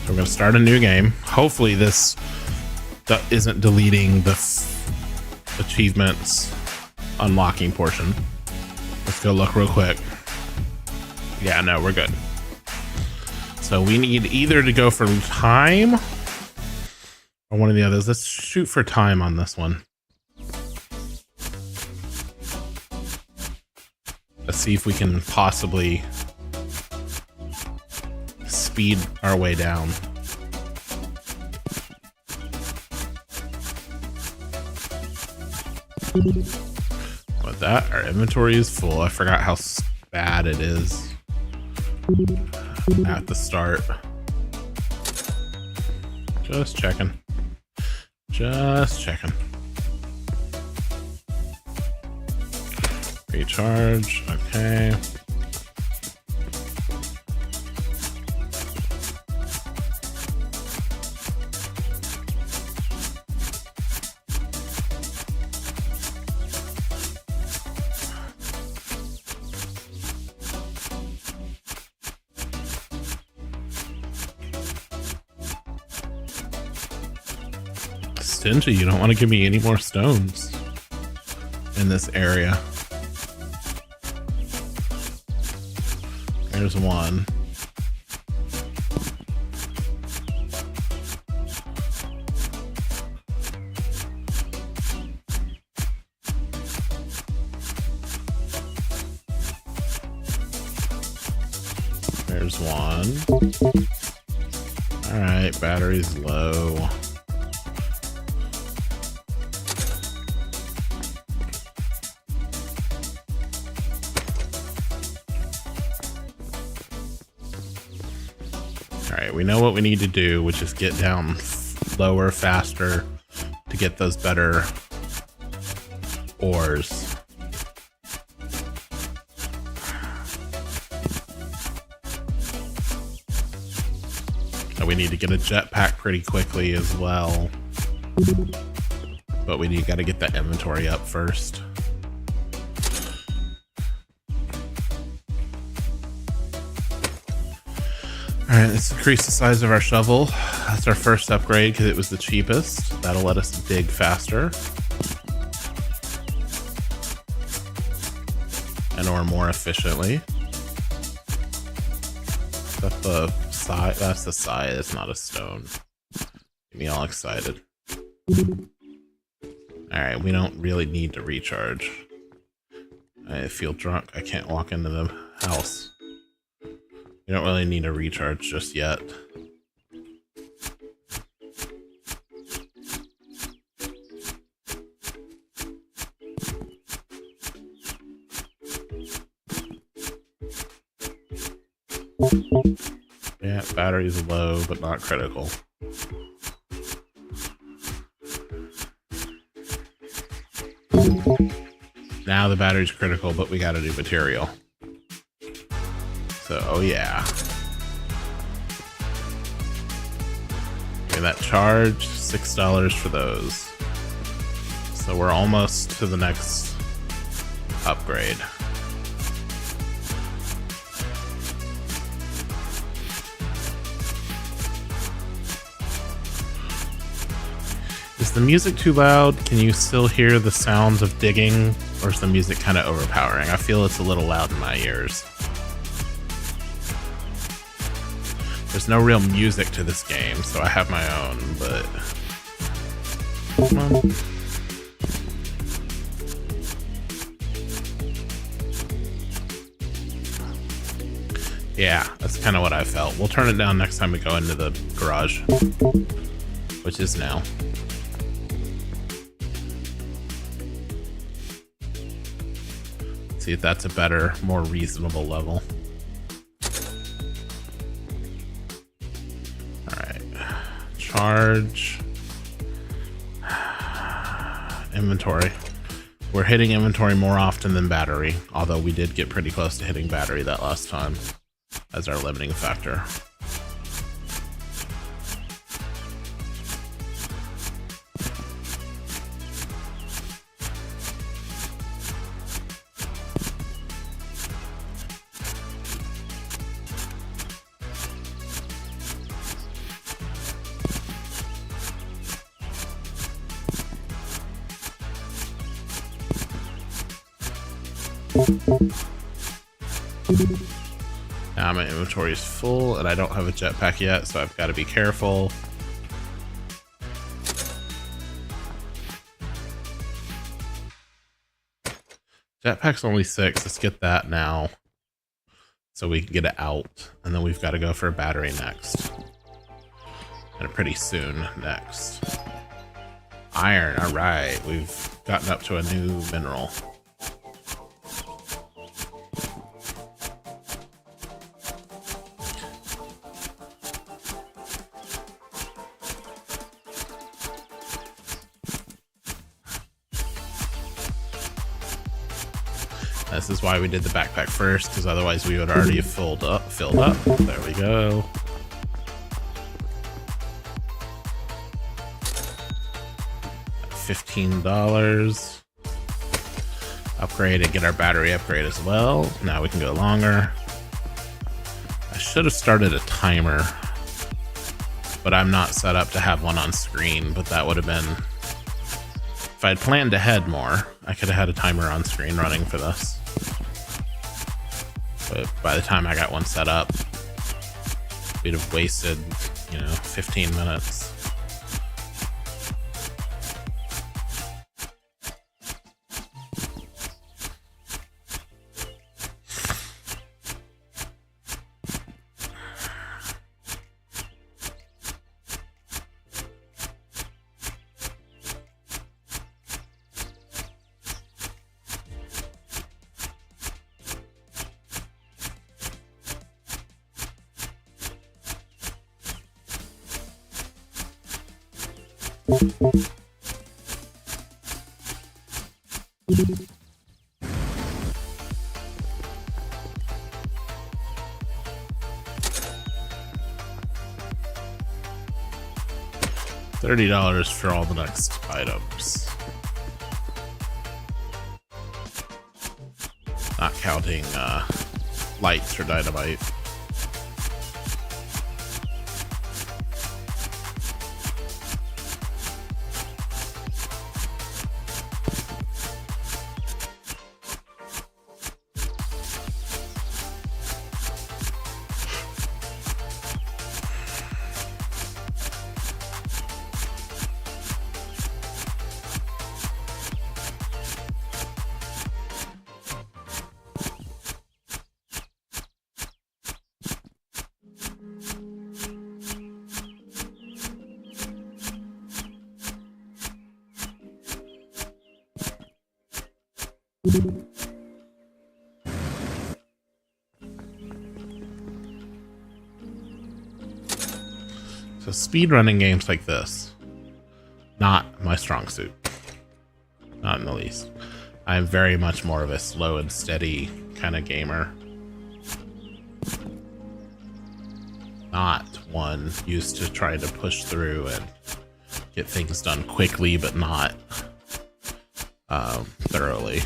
we're going to start a new game. Hopefully this isn't deleting the achievements unlocking portion. Let's go look real quick. Yeah, no, we're good. So we need either to go for time or one of the others. Let's shoot for time on this one. Let's see if we can possibly speed our way down. With that, our inventory is full. I forgot how bad it is at the start. Just checking. Just checking. Recharge. Okay. Stingy, you don't want to give me any more stones in this area. There's one. There's one. All right, battery's low. We know what we need to do, which is get down lower, faster to get those better ores. So we need to get a jetpack pretty quickly as well. But we got to get that inventory up first. All right, let's increase the size of our shovel. That's our first upgrade because it was the cheapest. That'll let us dig faster. And or more efficiently. Is that the side? That's the side, it's not a stone. Get me all excited. All right, we don't really need to recharge. I feel drunk, I can't walk into the house. You don't really need a recharge just yet. Yeah, battery's low, but not critical. Now the battery's critical, but we gotta do material. So, oh yeah. Okay, that charge, $6 for those. So we're almost to the next upgrade. Is the music too loud? Can you still hear the sounds of digging? Or is the music kind of overpowering? I feel it's a little loud in my ears. There's no real music to this game, so I have my own, but... Come on. Yeah, that's kind of what I felt. We'll turn it down next time we go into the garage, which is now. Let's see see if that's a better, more reasonable level. Alright. Charge. Inventory. We're hitting inventory more often than battery, although we did get pretty close to hitting battery that last time as our limiting factor. Now my inventory is full and I don't have a jetpack yet, so I've got to be careful. Jetpack's only 6. Let's get that now so we can get it out, and then we've got to go for a battery next, and pretty soon next. Iron. All right, we've gotten up to a new mineral. This is why we did the backpack first, because otherwise we would already have filled up. There we go. $15. Upgrade and get our battery upgrade as well. Now we can go longer. I should have started a timer, but I'm not set up to have one on screen, but that would have been... If I'd planned ahead more, I could have had a timer on screen running for this. But by the time I got one set up, we'd have wasted, 15 minutes. $30 for all the next items. Not counting lights or dynamite. So speedrunning games like this, not my strong suit. Not in the least. I'm very much more of a slow and steady kind of gamer. Not one used to try to push through and get things done quickly, but not thoroughly.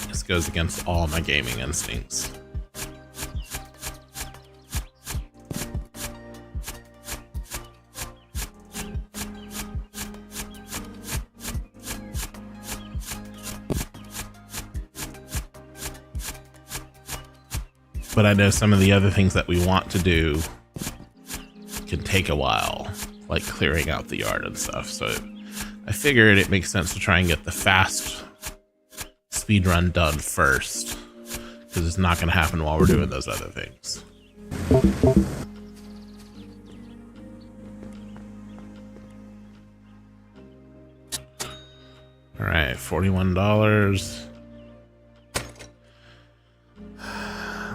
This goes against all my gaming instincts. But I know some of the other things that we want to do can take a while, like clearing out the yard and stuff. So I figured it makes sense to try and get the fast speedrun done first, because it's not going to happen while we're doing those other things. All right, $41.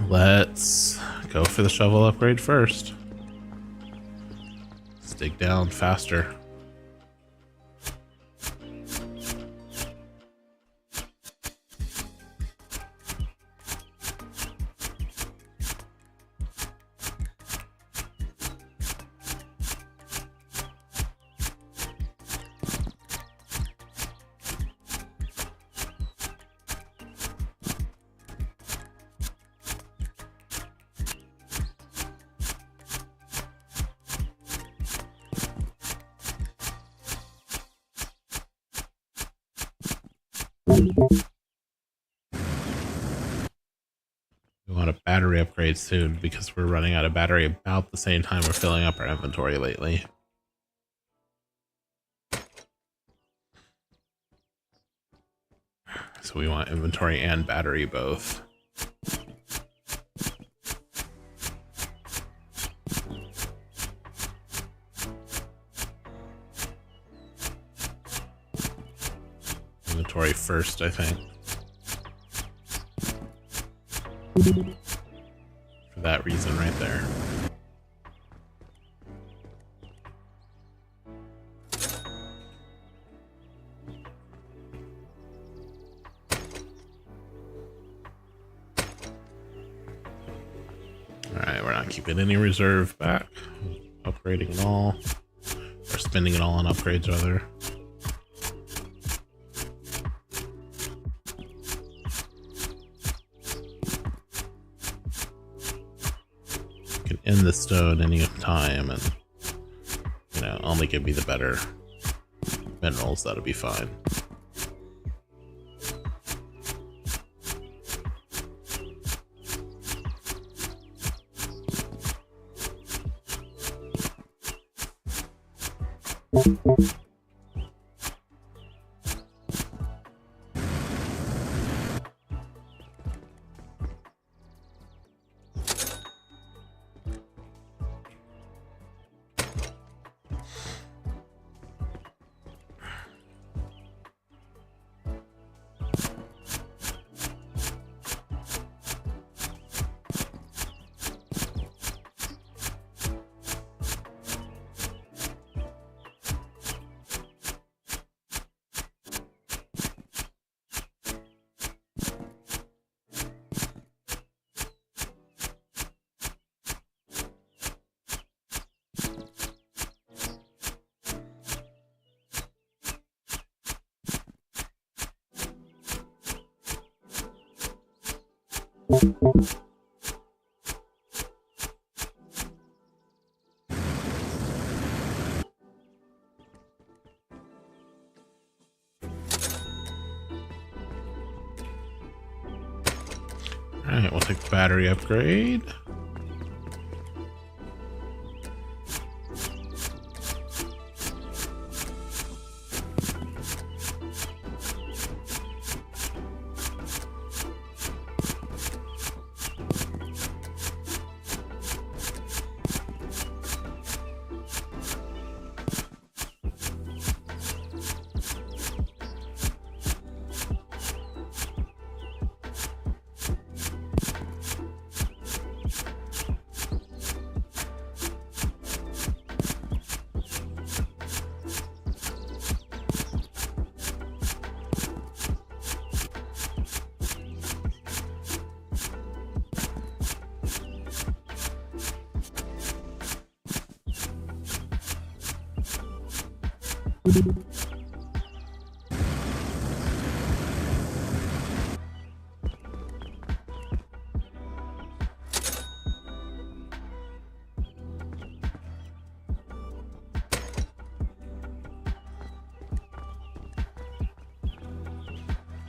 Let's go for the shovel upgrade first. Let's dig down faster. We want a battery upgrade soon because we're running out of battery about the same time we're filling up our inventory lately. So we want inventory and battery both. Inventory first, I think. For that reason right there. Alright, we're not keeping any reserve back. Upgrading it all. Or spending it all on upgrades, rather. In the stone any time, and you know, only give me the better minerals. That'll be fine. Alright, we'll take the battery upgrade.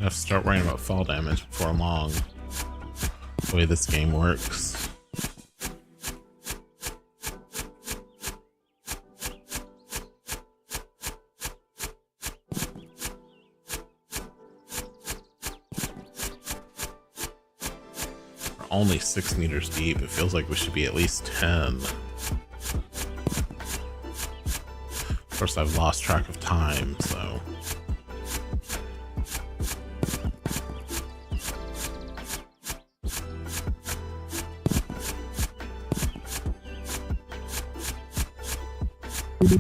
I have to start worrying about fall damage before long. The way this game works. We're only 6 meters deep. It feels like we should be at least 10. Of course, I've lost track of time, so Alright,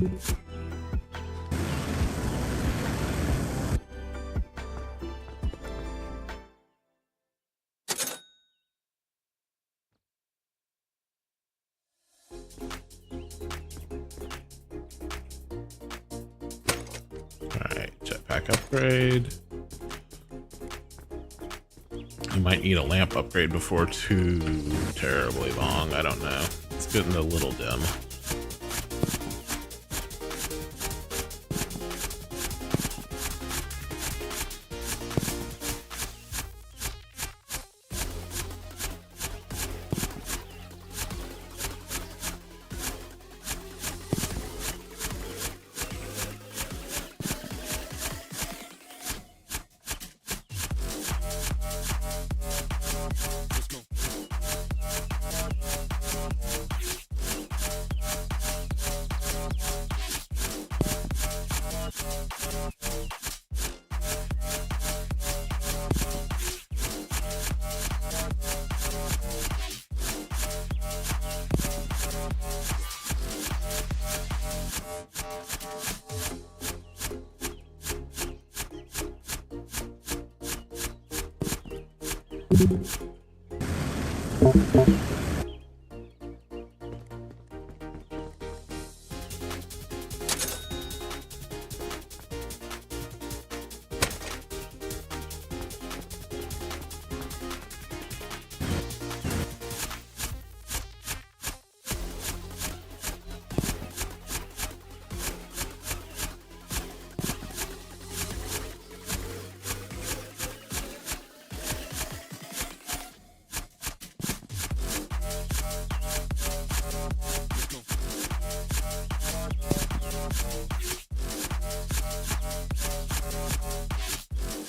jetpack upgrade. You might need a lamp upgrade before too terribly long. I don't know. It's getting a little dim.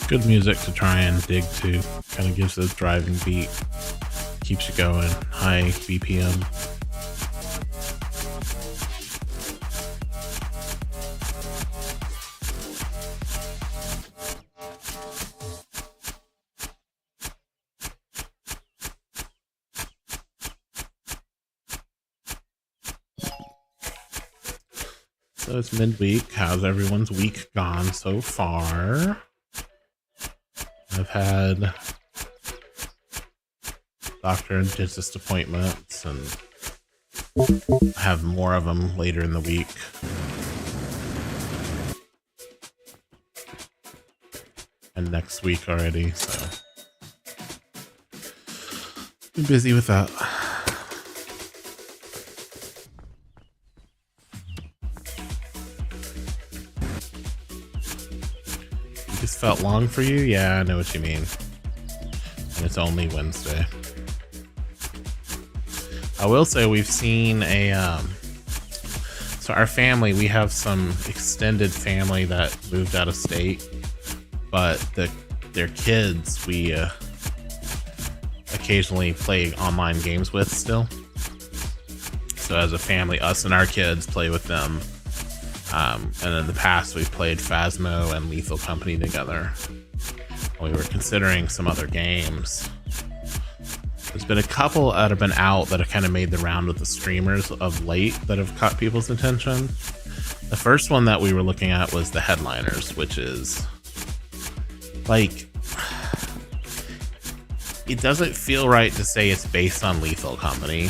Good music to try and dig to. Kind of gives a driving beat. Keeps you going. High BPM. So it's midweek. How's everyone's week gone so far? I've had doctor and dentist appointments and have more of them later in the week. And next week already, so been busy with that. Just felt long for you? Yeah, I know what you mean. And it's only Wednesday. I will say we've seen a so our family, we have some extended family that moved out of state, but their kids we occasionally play online games with still. So as a family, us and our kids play with them. And in the past, we've played Phasmo and Lethal Company together. We were considering some other games. There's been a couple that have been out that have kind of made the round with the streamers of late that have caught people's attention. The first one that we were looking at was the Headliners, which is like, it doesn't feel right to say it's based on Lethal Company,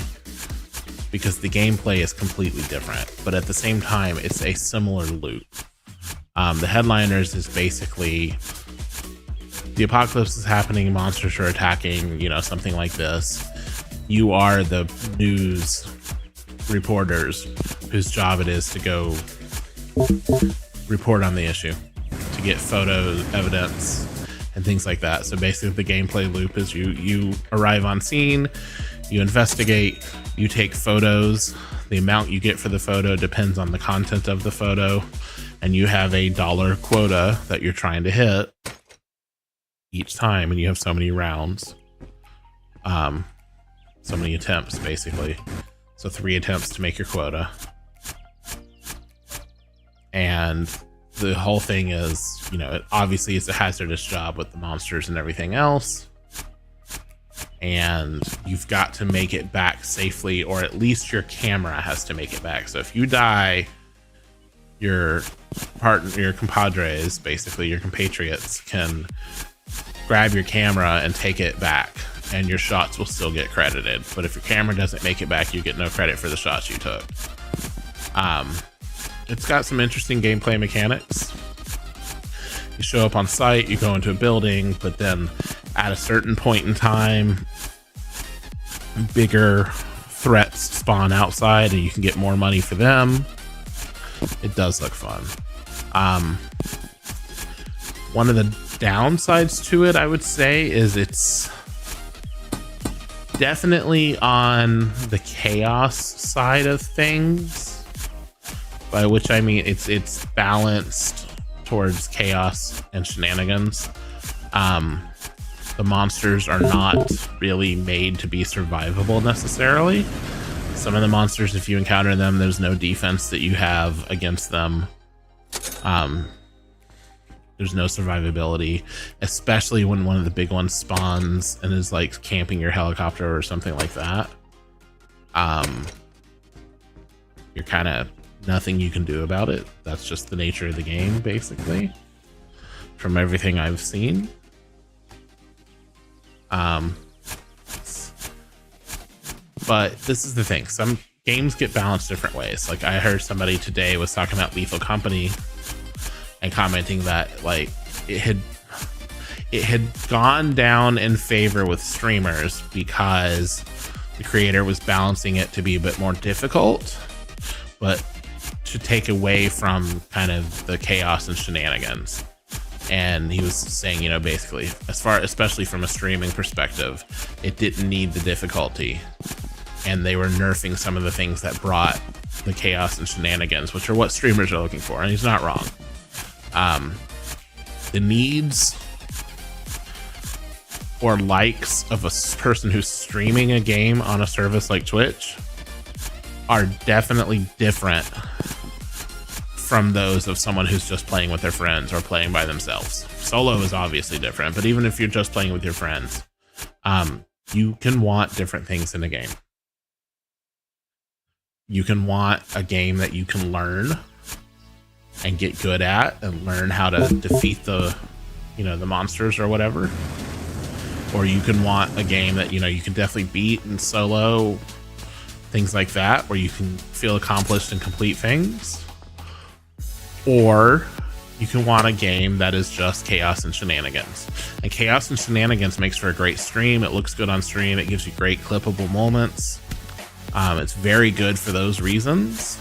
because the gameplay is completely different, but at the same time, it's a similar loop. The Headliners is basically the apocalypse is happening, monsters are attacking, you know, something like this. You are the news reporters whose job it is to go report on the issue, to get photos, evidence, and things like that. So basically, the gameplay loop is you arrive on scene, you investigate, you take photos. The amount you get for the photo depends on the content of the photo, and you have a dollar quota that you're trying to hit each time, and you have so many rounds, so many attempts basically. So 3 attempts to make your quota, and the whole thing is, you know, obviously it's a hazardous job with the monsters and everything else, and you've got to make it back safely, or at least your camera has to make it back. So if you die, your your compadres, basically your compatriots, can grab your camera and take it back, and your shots will still get credited. But if your camera doesn't make it back, you get no credit for the shots you took. It's got some interesting gameplay mechanics. You show up on site, you go into a building, but then at a certain point in time, bigger threats spawn outside and you can get more money for them. It does look fun. One of the downsides to it, I would say, is it's definitely on the chaos side of things, by which I mean it's balanced towards chaos and shenanigans. The monsters are not really made to be survivable necessarily. Some of the monsters, if you encounter them, there's no defense that you have against them. There's no survivability, especially when one of the big ones spawns and is like camping your helicopter or something like that. You're kind of nothing you can do about it. That's just the nature of the game, basically, from everything I've seen. But this is the thing, some games get balanced different ways. Like I heard somebody today was talking about Lethal Company and commenting that like it had gone down in favor with streamers because the creator was balancing it to be a bit more difficult, but to take away from kind of the chaos and shenanigans. And he was saying, you know, basically, especially from a streaming perspective, it didn't need the difficulty, and they were nerfing some of the things that brought the chaos and shenanigans, which are what streamers are looking for. And he's not wrong. The needs or likes of a person who's streaming a game on a service like Twitch are definitely different from those of someone who's just playing with their friends or playing by themselves. Solo is obviously different, but even if you're just playing with your friends, you can want different things in a game. You can want a game that you can learn and get good at and learn how to defeat the, you know, the monsters or whatever. Or you can want a game that, you know, you can definitely beat in solo, things like that, where you can feel accomplished and complete things. Or you can want a game that is just chaos and shenanigans. And chaos and shenanigans makes for a great stream. It looks good on stream. It gives you great clippable moments. It's very good for those reasons,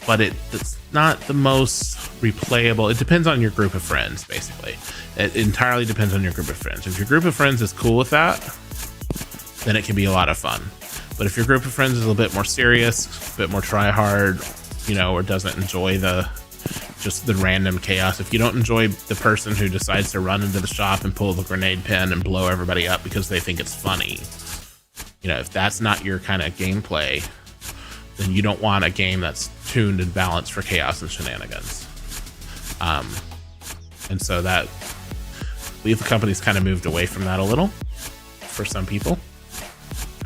but it's not the most replayable. It depends on your group of friends, basically. It entirely depends on your group of friends. If your group of friends is cool with that, then it can be a lot of fun. But if your group of friends is a little bit more serious, a bit more try hard, you know, or doesn't enjoy just the random chaos, if you don't enjoy the person who decides to run into the shop and pull the grenade pin and blow everybody up because they think it's funny, you know, if that's not your kind of gameplay, then you don't want a game that's tuned and balanced for chaos and shenanigans. And so that Lethal Company's kind of moved away from that a little for some people.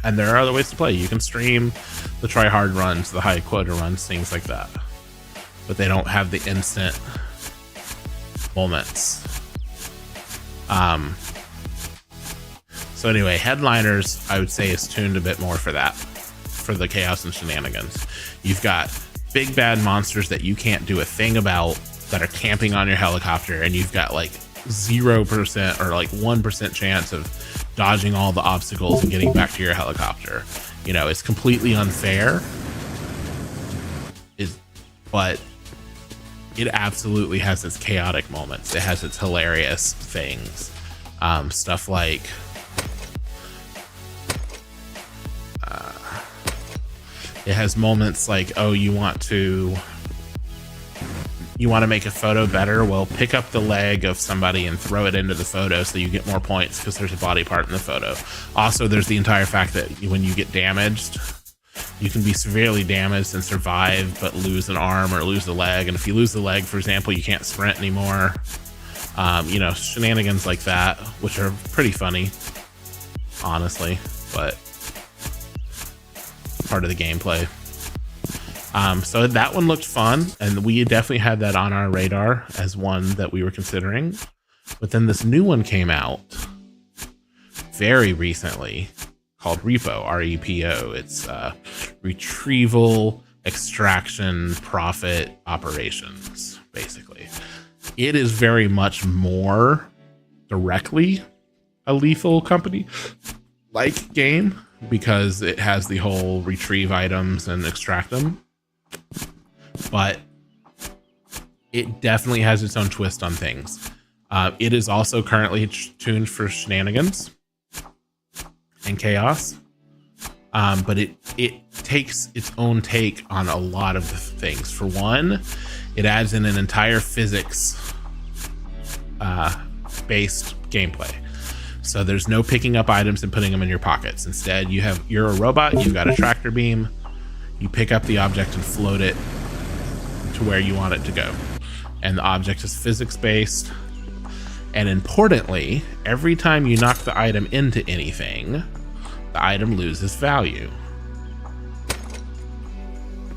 And there are other ways to play. You can stream the try hard runs, the high quota runs, things like that, but they don't have the instant moments. So anyway, Headliners, I would say, is tuned a bit more for that, for the chaos and shenanigans. You've got big bad monsters that you can't do a thing about that are camping on your helicopter, and you've got like 0% or like 1% chance of dodging all the obstacles and getting back to your helicopter. You know, it's completely unfair, but it absolutely has its chaotic moments. It has its hilarious things. Stuff like it has moments like, oh, you want to make a photo better? Well, pick up the leg of somebody and throw it into the photo so you get more points because there's a body part in the photo. Also, there's the entire fact that when you get damaged, you can be severely damaged and survive but lose an arm or lose a leg. And if you lose the leg, for example, you can't sprint anymore. You know, shenanigans like that, which are pretty funny, honestly, but part of the gameplay. So that one looked fun, and we definitely had that on our radar as one that we were considering. But then this new one came out very recently called Repo, R-E-P-O. It's retrieval, extraction, profit operations, basically. It is very much more directly a Lethal Company like game because it has the whole retrieve items and extract them. But it definitely has its own twist on things. It is also currently tuned for shenanigans and chaos. But it takes its own take on a lot of the things. For one, it adds in an entire physics based gameplay. So there's no picking up items and putting them in your pockets. Instead, you're a robot, you've got a tractor beam, you pick up the object and float it to where you want it to go. And the object is physics based. And importantly, every time you knock the item into anything, the item loses value.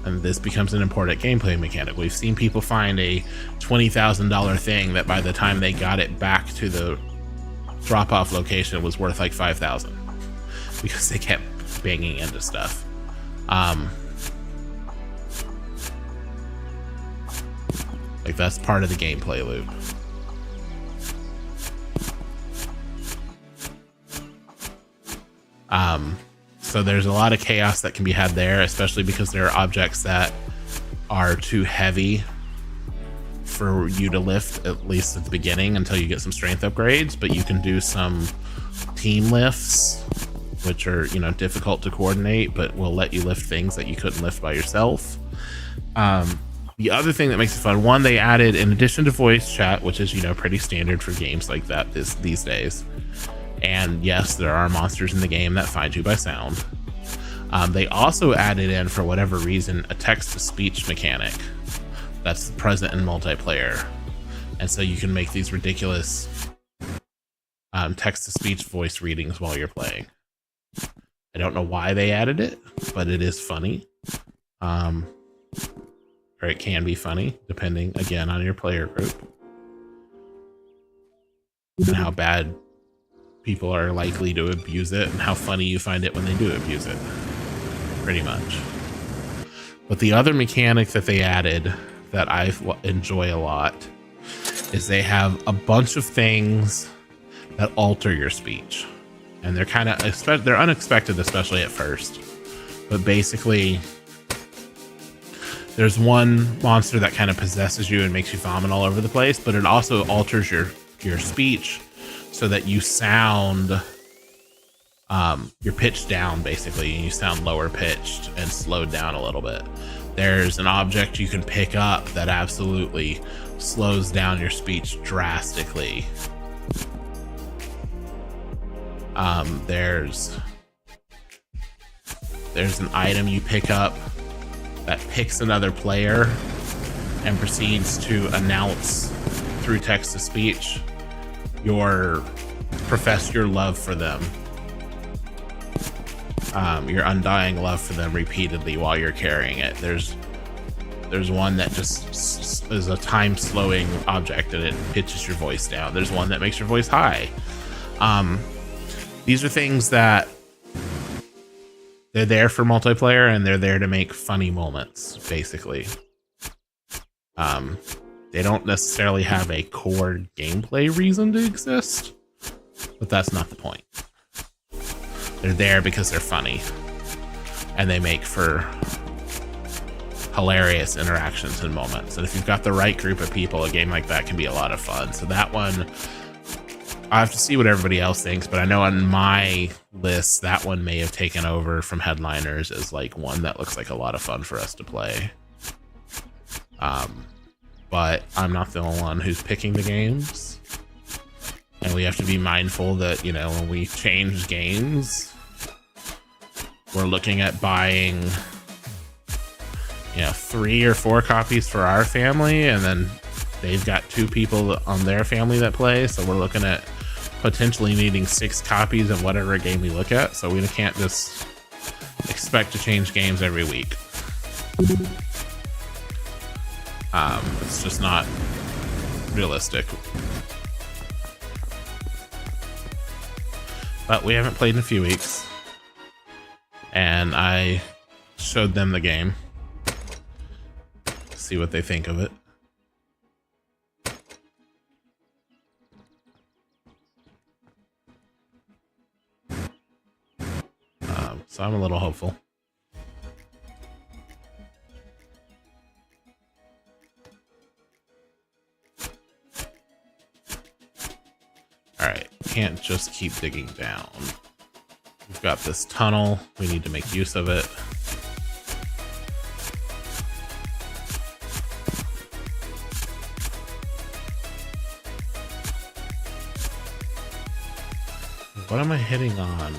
And this becomes an important gameplay mechanic. We've seen people find a $20,000 thing that by the time they got it back to the drop-off location was worth like $5,000 because they kept banging into stuff. Like that's part of the gameplay loop. So there's a lot of chaos that can be had there, especially because there are objects that are too heavy for you to lift, at least at the beginning, until you get some strength upgrades. But you can do some team lifts, which are, you know, difficult to coordinate, but will let you lift things that you couldn't lift by yourself. The other thing that makes it fun, one, they added, in addition to voice chat, which is, you know, pretty standard for games like that these days. And yes, there are monsters in the game that find you by sound. They also added in, for whatever reason, a text-to-speech mechanic that's present in multiplayer. And so you can make these ridiculous text-to-speech voice readings while you're playing. I don't know why they added it, but it is funny. Or it can be funny, depending, again, on your player group. And how bad people are likely to abuse it and how funny you find it when they do abuse it, pretty much. But the other mechanic that they added that I enjoy a lot is they have a bunch of things that alter your speech, and they're kind of they're unexpected, especially at first. But basically, there's one monster that kind of possesses you and makes you vomit all over the place, but it also alters your speech so that you sound, you're pitched down basically, and you sound lower pitched and slowed down a little bit. There's an object you can pick up that absolutely slows down your speech drastically. There's an item you pick up that picks another player and proceeds to announce through text to speech profess your love for them, your undying love for them repeatedly while you're carrying it. There's one that just is a time slowing object and it pitches your voice down. There's one that makes your voice high. These are things that they're there for multiplayer, and they're there to make funny moments, basically. They don't necessarily have a core gameplay reason to exist, but that's not the point. They're there because they're funny, and they make for hilarious interactions and moments. And if you've got the right group of people, a game like that can be a lot of fun. So that one, I have to see what everybody else thinks, but I know on my list, that one may have taken over from Headliners as like one that looks like a lot of fun for us to play. But I'm not the only one who's picking the games. And we have to be mindful that, you know, when we change games, we're looking at buying, you know, 3 or 4 copies for our family, and then they've got 2 people on their family that play. So we're looking at potentially needing 6 copies of whatever game we look at. So we can't just expect to change games every week. It's just not realistic. But we haven't played in a few weeks, and I showed them the game. See what they think of it. So I'm a little hopeful. Alright, can't just keep digging down. We've got this tunnel. We need to make use of it. What am I hitting on?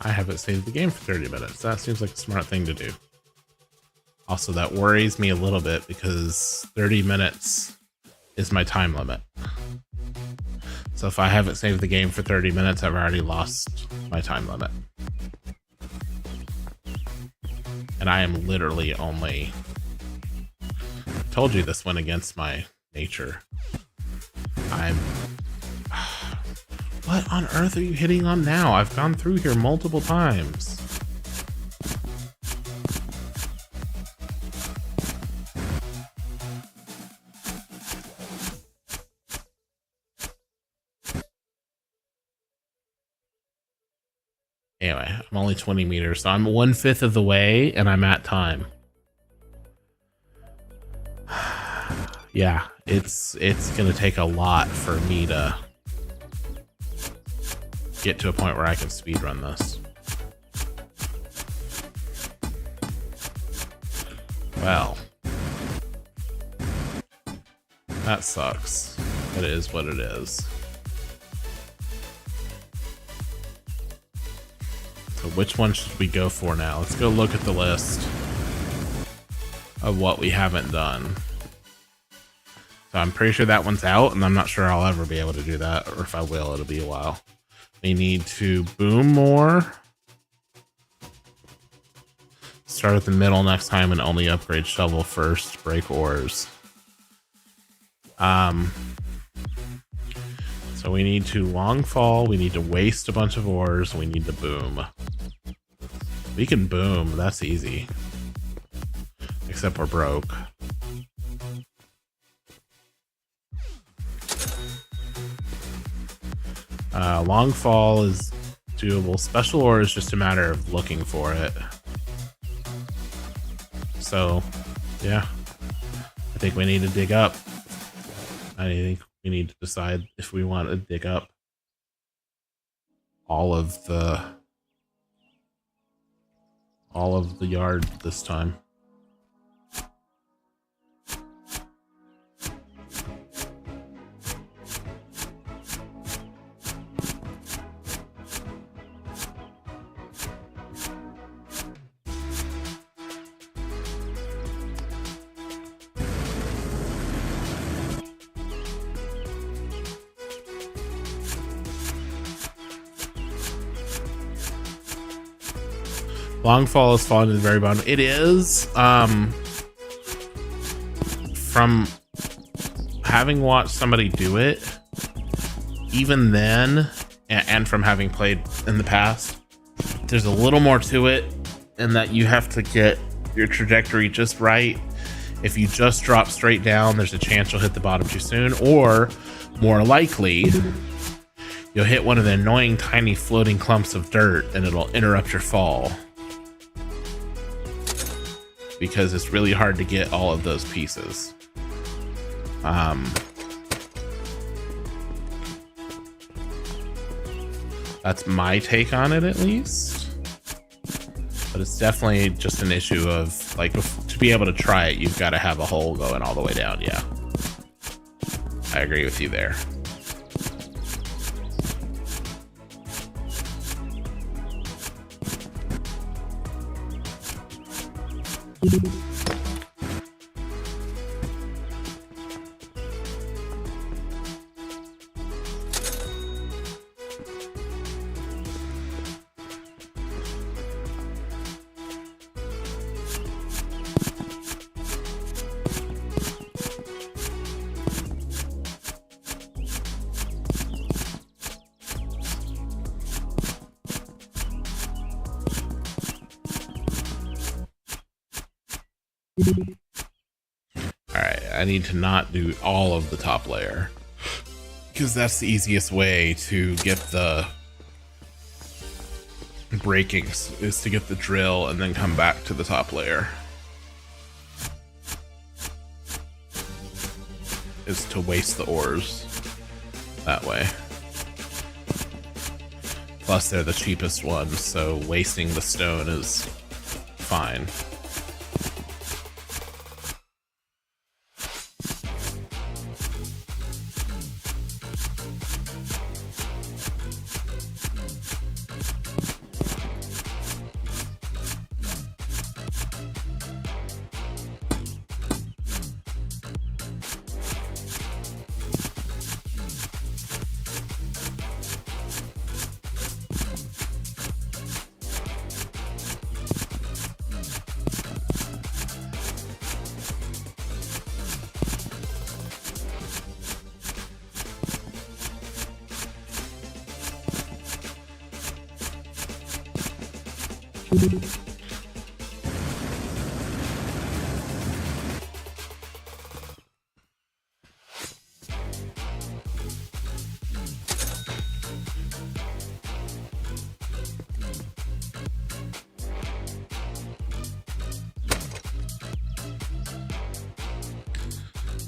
I haven't saved the game for 30 minutes. That seems like a smart thing to do. Also, that worries me a little bit because 30 minutes is my time limit. So if I haven't saved the game for 30 minutes, I've already lost my time limit. And I am literally only... told you this went against my nature. I'm... What on earth are you hitting on now? I've gone through here multiple times. Anyway, I'm only 20 meters, so I'm 1/5 of the way, and I'm at time. Yeah, it's gonna take a lot for me to get to a point where I can speedrun this. Well, that sucks. It is what it is. So which one should we go for now? Let's go look at the list of what we haven't done. So I'm pretty sure that one's out, and I'm not sure I'll ever be able to do that, or if I will, it'll be a while. We need to boom more. Start at the middle next time and only upgrade shovel first. Break ores. So we need to long fall. We need to waste a bunch of ores. We need to boom. We can boom. That's easy. Except we're broke. Long fall is doable. Special ore is just a matter of looking for it. So, yeah. I think we need to dig up. I think we need to decide if we want to dig up all of the yard this time. Longfall is falling to the very bottom. It is, from having watched somebody do it, even then, and from having played in the past, there's a little more to it in that you have to get your trajectory just right. If you just drop straight down, there's a chance you'll hit the bottom too soon, or more likely, you'll hit one of the annoying tiny floating clumps of dirt and it'll interrupt your fall. Because it's really hard to get all of those pieces. That's my take on it, at least. But it's definitely just an issue of, like, to be able to try it, you've got to have a hole going all the way down. Yeah, I agree with you there. Alright, I need to not do all of the top layer, because that's the easiest way to get the breakings, is to get the drill and then come back to the top layer. Is to waste the ores that way. Plus they're the cheapest ones, so wasting the stone is fine.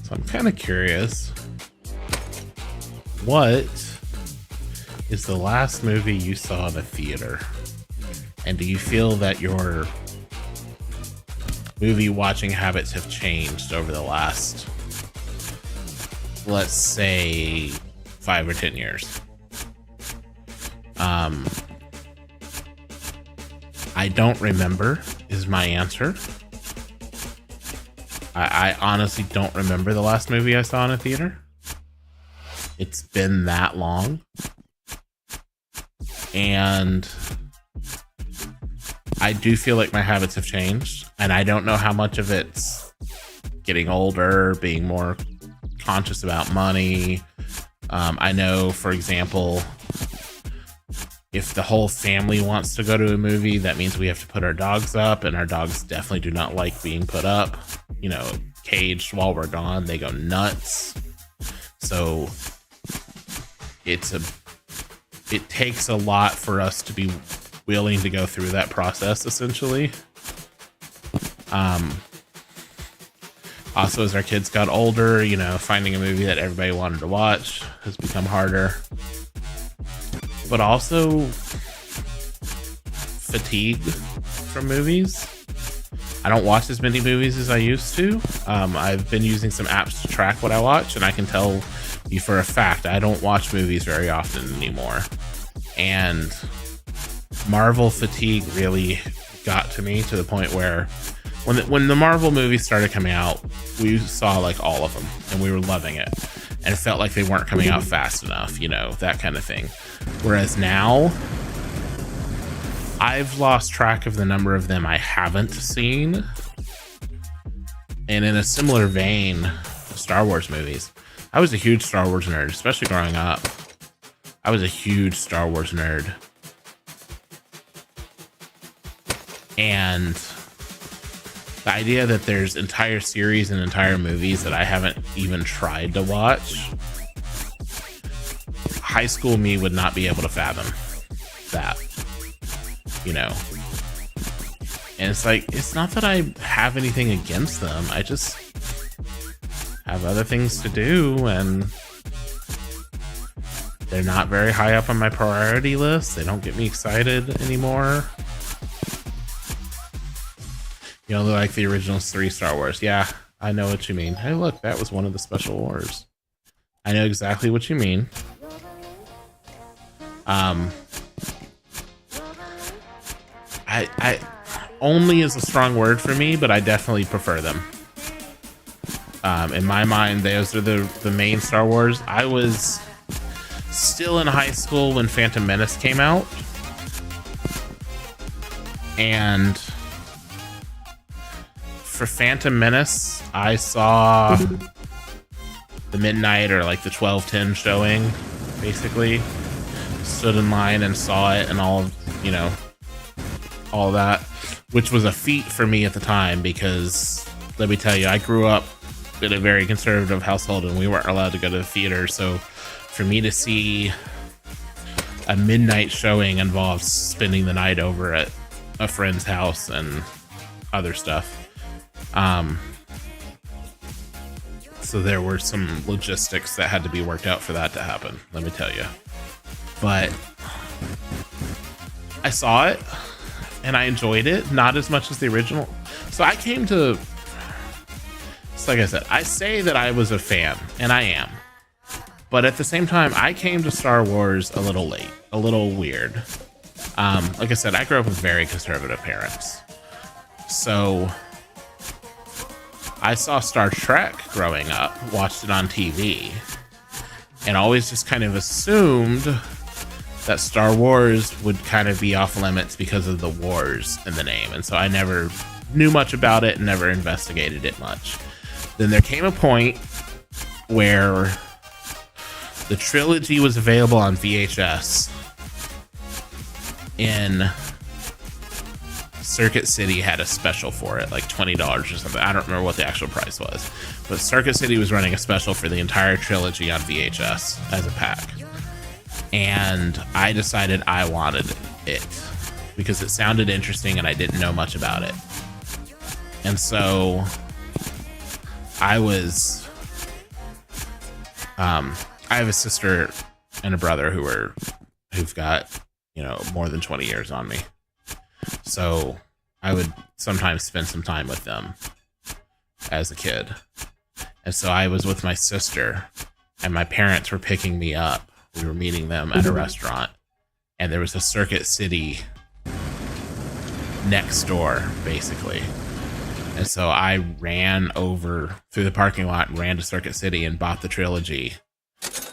So I'm kind of curious, what is the last movie you saw in a theater? And do you feel that your movie watching habits have changed over the last, let's say, 5 or 10 years? I don't remember is my answer. I honestly don't remember the last movie I saw in a theater. It's been that long. And I do feel like my habits have changed, and I don't know how much of it's getting older, being more conscious about money. I know, for example, if the whole family wants to go to a movie, that means we have to put our dogs up, and our dogs definitely do not like being put up, you know, caged while we're gone. They go nuts. So it takes a lot for us to be willing to go through that process, essentially. Also, as our kids got older, you know, finding a movie that everybody wanted to watch has become harder. But also fatigue from movies. I don't watch as many movies as I used to. I've been using some apps to track what I watch, and I can tell you for a fact I don't watch movies very often anymore. And Marvel fatigue really got to me, to the point where when the Marvel movies started coming out, we saw like all of them and we were loving it, and it felt like they weren't coming out fast enough, you know, that kind of thing. Whereas now I've lost track of the number of them I haven't seen. And in a similar vein, Star Wars movies. I was a huge Star Wars nerd, especially growing up. I was a huge Star Wars nerd. And The idea that there's entire series and entire movies that I haven't even tried to watch, high school me would not be able to fathom that, you know. And it's like, it's not that I have anything against them, I just have other things to do, and they're not very high up on my priority list. They don't get me excited anymore. You know, like the original 3 Star Wars. Yeah, I know what you mean. Hey, look, that was one of the special wars. I know exactly what you mean. I only is a strong word for me, but I definitely prefer them. In my mind, those are the main Star Wars. I was still in high school when Phantom Menace came out, and for Phantom Menace, I saw the midnight or like the 12:10 showing, basically. Stood in line and saw it and all of, you know, all that, which was a feat for me at the time because, let me tell you, I grew up in a very conservative household and we weren't allowed to go to the theater, so for me to see a midnight showing involves spending the night over at a friend's house and other stuff. So there were some logistics that had to be worked out for that to happen, let me tell you. But I saw it and I enjoyed it, not as much as the original. So I came to, it's like I said, I say that I was a fan, and I am. But at the same time, I came to Star Wars a little late, a little weird. Like I said, I grew up with very conservative parents. So I saw Star Trek growing up, watched it on TV, and always just kind of assumed that Star Wars would kind of be off limits because of the wars in the name. And so I never knew much about it and never investigated it much. Then there came a point where the trilogy was available on VHS in Circuit City, had a special for it, like $20 or something. I don't remember what the actual price was, but Circuit City was running a special for the entire trilogy on VHS as a pack. And I decided I wanted it because it sounded interesting and I didn't know much about it. And so I was, I have a sister and a brother who've got, you know, more than 20 years on me. So I would sometimes spend some time with them as a kid. And so I was with my sister and my parents were picking me up. We were meeting them at a restaurant and there was a Circuit City next door, basically. And so I ran over through the parking lot, ran to Circuit City and bought the trilogy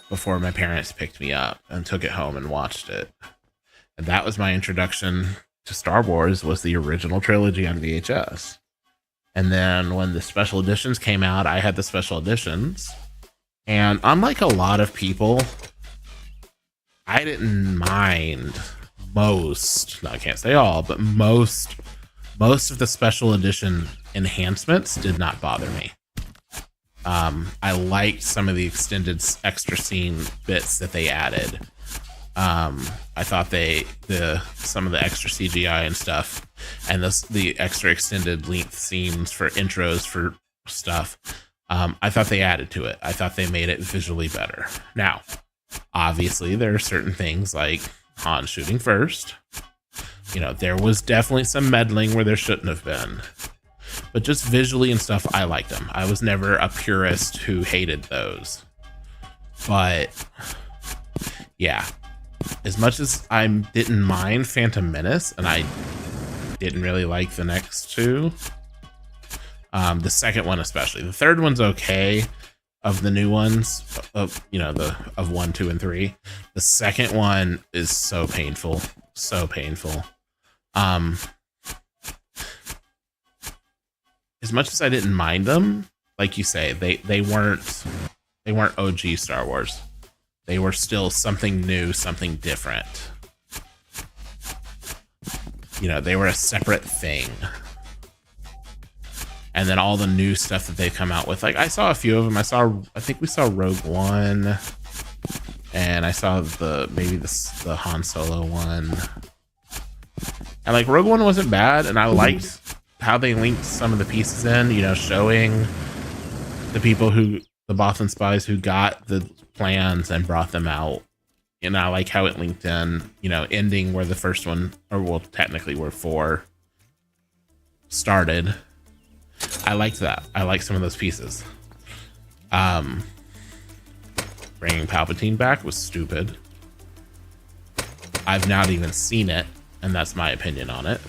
before my parents picked me up and took it home and watched it. And that was my introduction to Star Wars, was the original trilogy on VHS. And then when the special editions came out, I had the special editions. And unlike a lot of people, I didn't mind most, no, I can't say all, but most of the special edition enhancements did not bother me. I liked some of the extended extra scene bits that they added. I thought some of the extra CGI and stuff, and the extra extended length scenes for intros for stuff, I thought they added to it. I thought they made it visually better. Now, obviously, there are certain things like Han shooting first. You know, there was definitely some meddling where there shouldn't have been. But just visually and stuff, I liked them. I was never a purist who hated those. But, yeah. As much as I didn't mind Phantom Menace, and I didn't really like the next two, the second one especially. The third one's okay, of the new ones, of 1, 2, and 3. The second one is so painful. So painful. As much as I didn't mind them, like you say, they weren't OG Star Wars. They were still something new, something different. You know, they were a separate thing. and then all the new stuff that they've come out with. Like I saw a few of them. I think we saw Rogue One, and I saw the Han Solo one. And like Rogue One wasn't bad, and I liked how they linked some of the pieces in, you know, showing the people the Bothan spies who got the plans and brought them out. And I like how it linked in, you know, ending where the first one, or well, technically where 4 started. I liked that. I like some of those pieces. Bringing Palpatine back was stupid. I've not even seen it, and that's my opinion on it.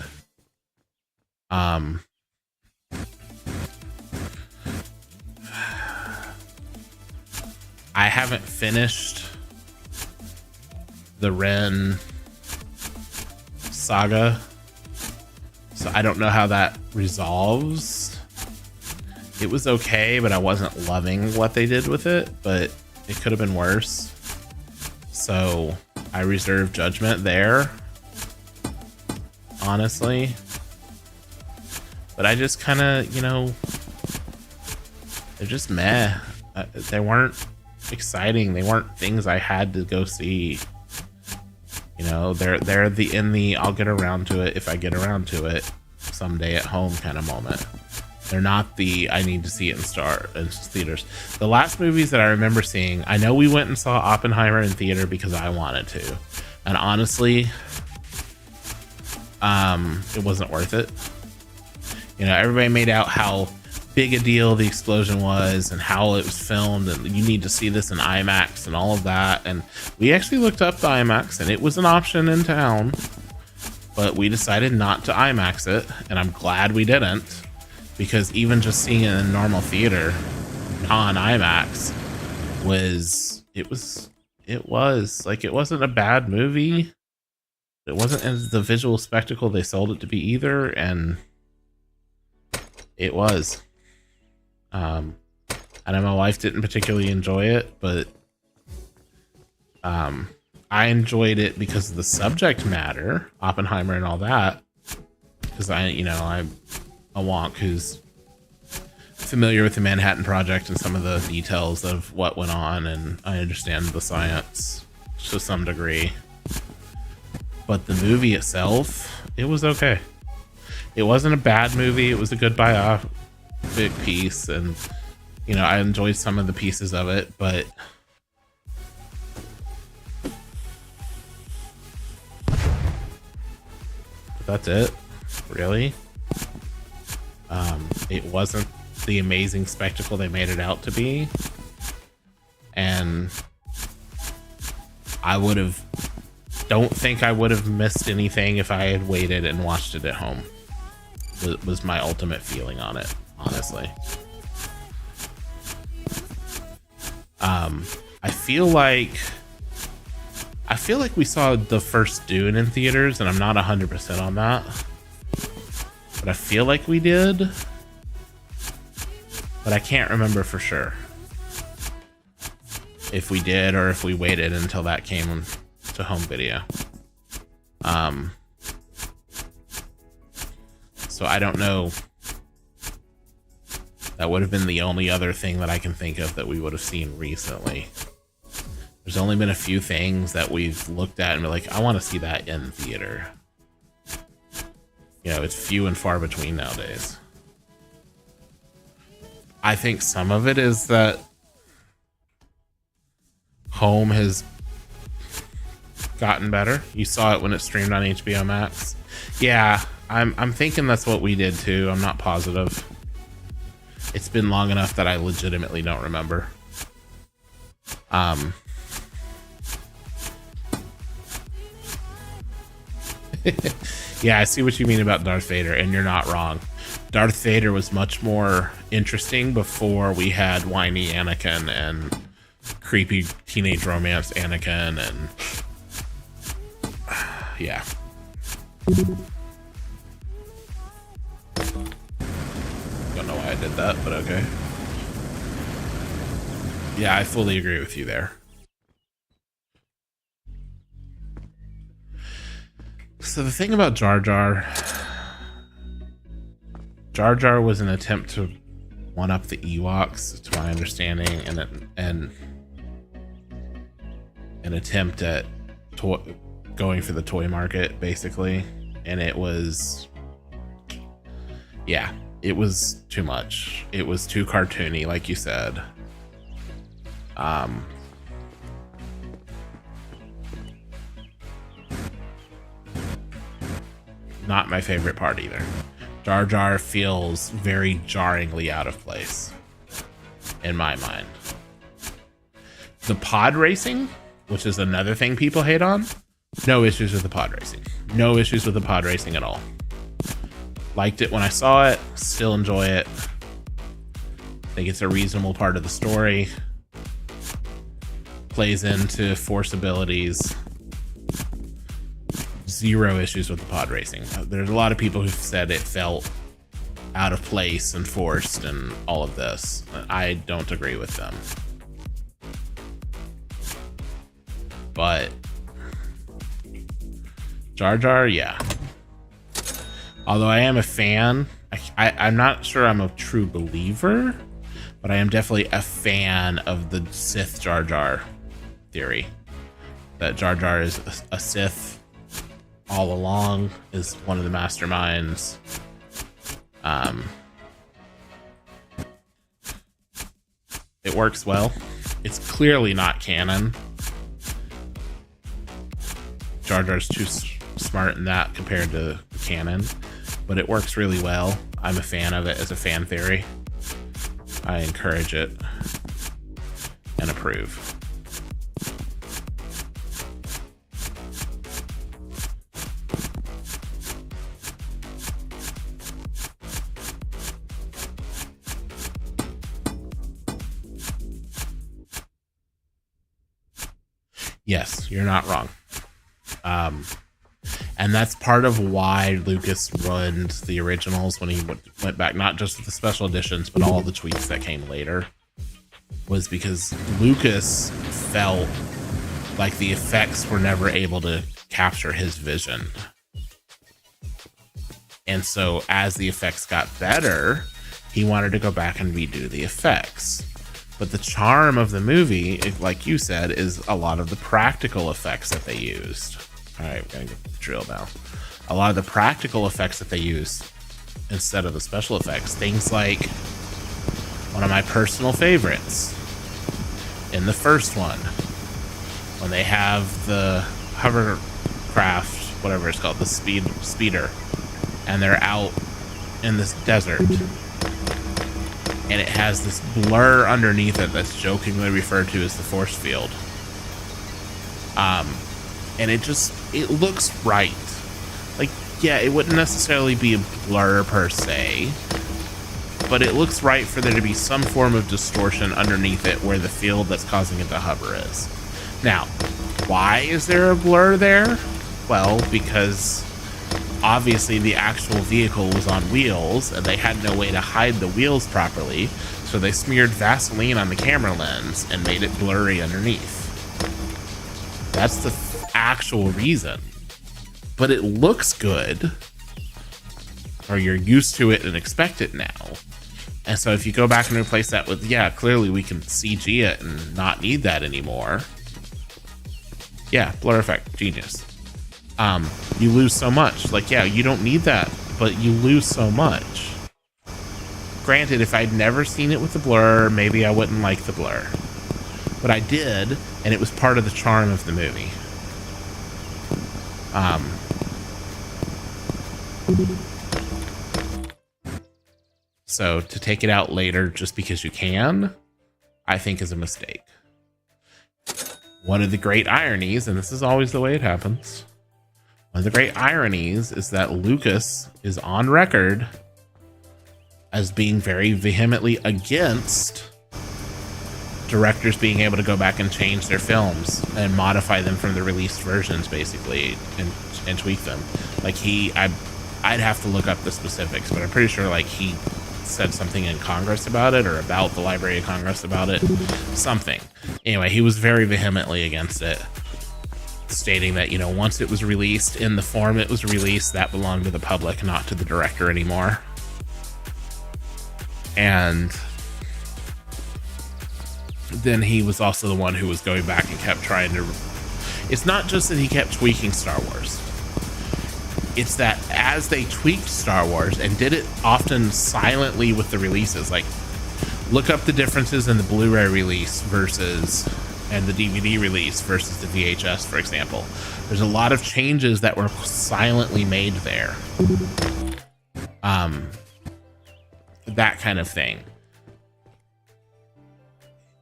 I haven't finished the Ren saga, so I don't know how that resolves. It was okay, but I wasn't loving what they did with it, but it could have been worse. So I reserve judgment there, honestly. But I just kind of, you know, they're just meh. They weren't exciting. They weren't things I had to go see. You know, they're in the I'll get around to it if I get around to it someday at home kind of moment. They're not the I need to see it in theaters. The last movies that I remember seeing, I know we went and saw Oppenheimer in theater because I wanted to, and honestly, it wasn't worth it. You know, everybody made out how big a deal the explosion was and how it was filmed, and you need to see this in IMAX and all of that. And we actually looked up the IMAX, and it was an option in town, but we decided not to IMAX it, and I'm glad we didn't, because even just seeing it in normal theater, non-IMAX, it wasn't a bad movie. It wasn't as the visual spectacle they sold it to be either, and it was. I know my wife didn't particularly enjoy it, but I enjoyed it because of the subject matter, Oppenheimer and all that. Because I'm a wonk who's familiar with the Manhattan Project and some of the details of what went on, and I understand the science to some degree. But the movie itself, it was okay. It wasn't a bad movie. It was a good biopic piece, and you know, I enjoyed some of the pieces of it, but that's it, really. It wasn't the amazing spectacle they made it out to be, and don't think I would have missed anything if I had waited and watched it at home. Was my ultimate feeling on it, honestly. I feel like we saw the first Dune in theaters, and I'm not 100% on that, but I feel like we did, but I can't remember for sure if we did or if we waited until that came to home video. So I don't know. That would have been the only other thing that I can think of that we would have seen recently. There's only been a few things that we've looked at and we're like, I want to see that in theater. You know, it's few and far between nowadays. I think some of it is that home has gotten better. You saw it when it streamed on HBO Max. Yeah, I'm thinking that's what we did too. I'm not positive. It's been long enough that I legitimately don't remember. Yeah, I see what you mean about Darth Vader, and you're not wrong. Darth Vader was much more interesting before we had whiny Anakin and creepy teenage romance Anakin, and yeah. Don't know why I did that, but okay. Yeah, I fully agree with you there. So the thing about Jar Jar, Jar Jar was an attempt to one up the Ewoks, to my understanding, and an attempt at going for the toy market, basically. And it was, yeah, it was too much. It was too cartoony, like you said. Not my favorite part either. Jar Jar feels very jarringly out of place in my mind. The pod racing, which is another thing people hate on, no issues with the pod racing. No issues with the pod racing at all. Liked it when I saw it, still enjoy it. Think it's a reasonable part of the story. Plays into Force abilities. Zero issues with the pod racing. There's a lot of people who've said it felt out of place and forced and all of this. I don't agree with them. But Jar Jar, yeah. Although I am a fan, I'm not sure I'm a true believer, but I am definitely a fan of the Sith Jar Jar theory. That Jar Jar is a Sith all along, is one of the masterminds. It works well. It's clearly not canon. Jar Jar's too smart in that compared to canon, but it works really well. I'm a fan of it as a fan theory. I encourage it and approve. Yes, you're not wrong. And that's part of why Lucas ruined the originals when he went back, not just with the special editions, but all the tweaks that came later, was because Lucas felt like the effects were never able to capture his vision. And so as the effects got better, he wanted to go back and redo the effects. But the charm of the movie, like you said, is a lot of the practical effects that they used. All right, we're gonna get the drill now. A lot of the practical effects that they used instead of the special effects. Things like one of my personal favorites in the first one, when they have the hovercraft, whatever it's called, the speeder, and they're out in this desert. And it has this blur underneath it that's jokingly referred to as the force field. And it looks right. Like, yeah, it wouldn't necessarily be a blur per se, but it looks right for there to be some form of distortion underneath it where the field that's causing it to hover is. Now, why is there a blur there? Well, because obviously the actual vehicle was on wheels and they had no way to hide the wheels properly, so they smeared Vaseline on the camera lens and made it blurry underneath. That's the actual reason. But it looks good, or you're used to it and expect it now. And so if you go back and replace that with, yeah, clearly we can CG it and not need that anymore. Yeah, blur effect, genius. You lose so much. Like, yeah, you don't need that, but you lose so much. Granted, if I'd never seen it with the blur, maybe I wouldn't like the blur. But I did, and it was part of the charm of the movie. So to take it out later just because you can, I think is a mistake. One of the great ironies, and this is always the way it happens, one of the great ironies is that Lucas is on record as being very vehemently against directors being able to go back and change their films and modify them from the released versions, basically, and tweak them. Like I'd have to look up the specifics, but I'm pretty sure like he said something in Congress about it, or about the Library of Congress about it, something. Anyway, he was very vehemently against it, stating that, you know, once it was released in the form it was released, that belonged to the public, not to the director anymore. And then he was also the one who was going back and kept trying to... It's not just that he kept tweaking Star Wars. It's that as they tweaked Star Wars and did it often silently with the releases, like look up the differences in the Blu-ray release versus and the DVD release versus the VHS, for example. There's a lot of changes that were silently made there. That kind of thing.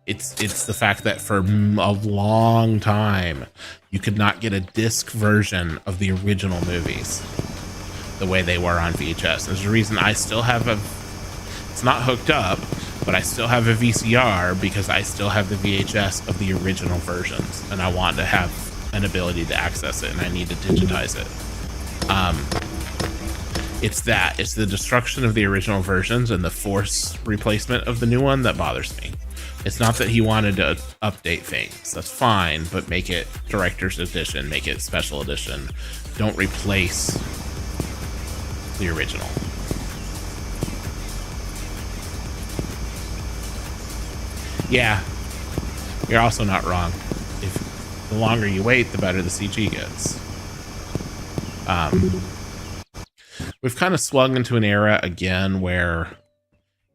It's the fact that for a long time you could not get a disc version of the original movies the way they were on VHS. There's a reason I still have it's not hooked up, but I still have a VCR because I still have the VHS of the original versions, and I want to have an ability to access it, and I need to digitize it. It's the destruction of the original versions and the forced replacement of the new one that bothers me. It's not that he wanted to update things. That's fine, but make it director's edition, make it special edition. Don't replace the original. Yeah, you're also not wrong. If the longer you wait, the better the CG gets. We've kind of swung into an era again where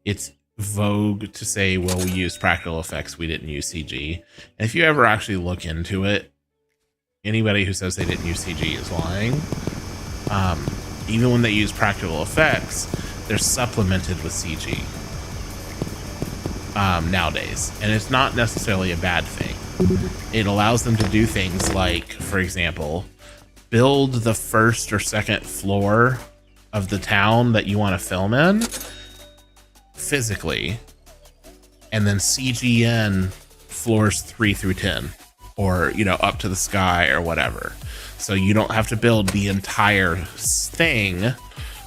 it's vogue to say, well, we used practical effects, we didn't use CG. And if you ever actually look into it, anybody who says they didn't use CG is lying. Even when they use practical effects, they're supplemented with CG nowadays, and it's not necessarily a bad thing. It allows them to do things like, for example, build the first or second floor of the town that you want to film in physically, and then CG in floors 3 through 10, or up to the sky or whatever. So you don't have to build the entire thing,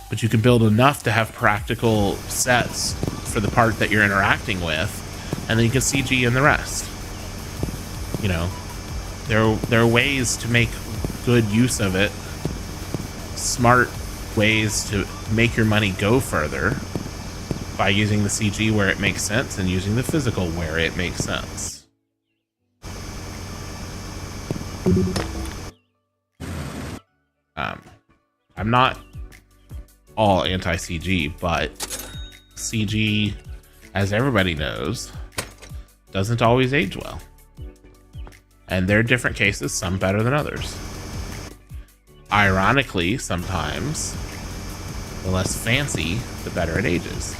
but you can build enough to have practical sets for the part that you're interacting with, and then you can CG in the rest. There are ways to make good use of it, smart ways to make your money go further by using the CG where it makes sense and using the physical where it makes sense. I'm not all anti-CG, but CG, as everybody knows, doesn't always age well. And there are different cases, some better than others. Ironically, sometimes the less fancy, the better it ages.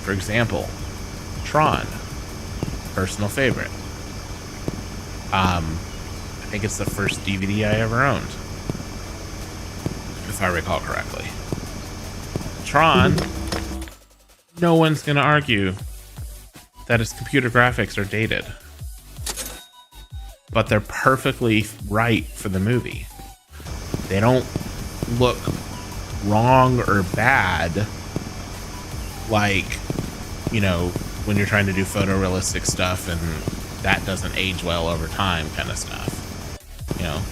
For example, Tron, personal favorite. I think it's the first DVD I ever owned, if I recall correctly. Tron, no one's going to argue that its computer graphics are dated, but they're perfectly right for the movie. They don't look wrong or bad like, when you're trying to do photorealistic stuff and that doesn't age well over time kind of stuff.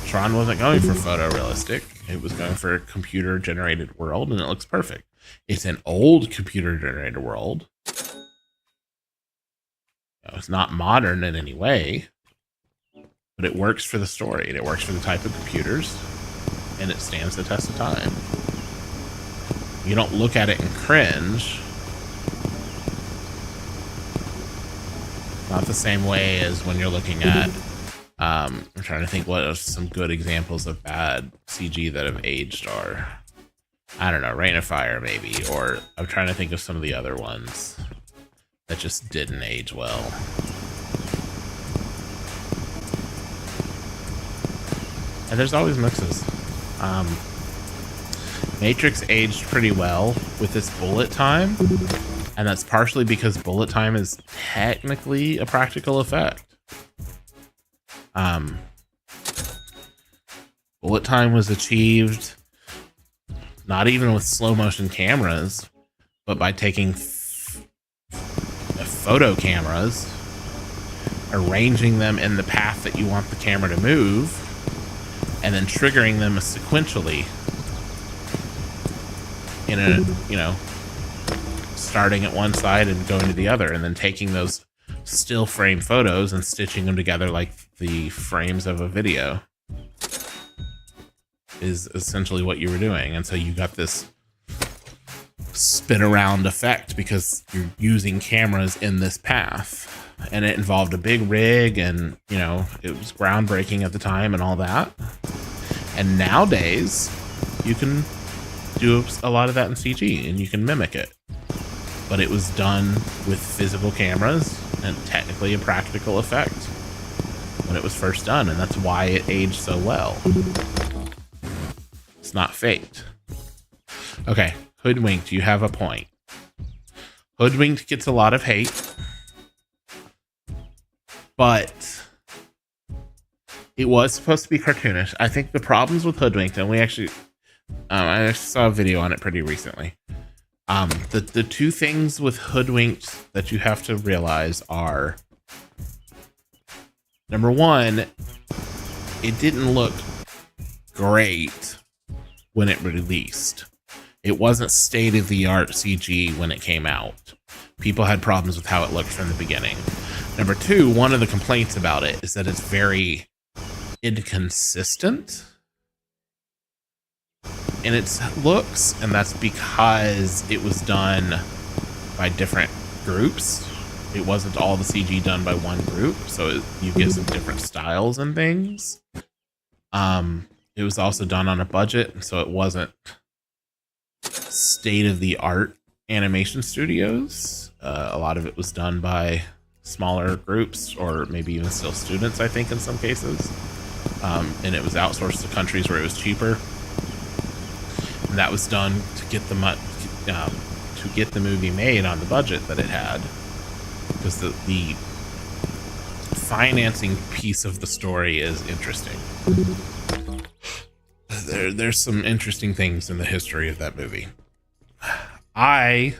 Tron wasn't going for photorealistic. It was going for a computer generated world, and it looks perfect. It's an old computer generated world. It's not modern in any way, but it works for the story, and it works for the type of computers, and it stands the test of time. You don't look at it and cringe. Not the same way as when you're looking at I'm trying to think what are some good examples of bad CG that have aged are. I don't know, Rain of Fire maybe, or I'm trying to think of some of the other ones that just didn't age well. And there's always mixes. Matrix aged pretty well with its bullet time, and that's partially because bullet time is technically a practical effect. Bullet time was achieved not even with slow motion cameras, but by taking photo cameras, arranging them in the path that you want the camera to move, and then triggering them sequentially in a, starting at one side and going to the other, and then taking those still frame photos and stitching them together like the frames of a video is essentially what you were doing. And so you got this spin around effect because you're using cameras in this path, and it involved a big rig, and you know, it was groundbreaking at the time and all that. And nowadays you can do a lot of that in CG and you can mimic it, but it was done with physical cameras and technically a practical effect when it was first done, and that's why it aged so well. It's not faked. Okay, Hoodwinked, you have a point. Hoodwinked gets a lot of hate, but it was supposed to be cartoonish. I think the problems with Hoodwinked, and we actually, I saw a video on it pretty recently. The two things with Hoodwinked that you have to realize are, number one, it didn't look great when it released. It wasn't state-of-the-art CG when it came out. People had problems with how it looked from the beginning. Number two, one of the complaints about it is that it's very inconsistent in its looks, and that's because it was done by different groups. It wasn't all the CG done by one group, so you get some different styles and things. It was also done on a budget, so it wasn't state-of-the-art animation studios. A lot of it was done by smaller groups, or maybe even still students, I think, in some cases. And it was outsourced to countries where it was cheaper. And that was done to get the movie made on the budget that it had, because the financing piece of the story is interesting. There's some interesting things in the history of that movie. I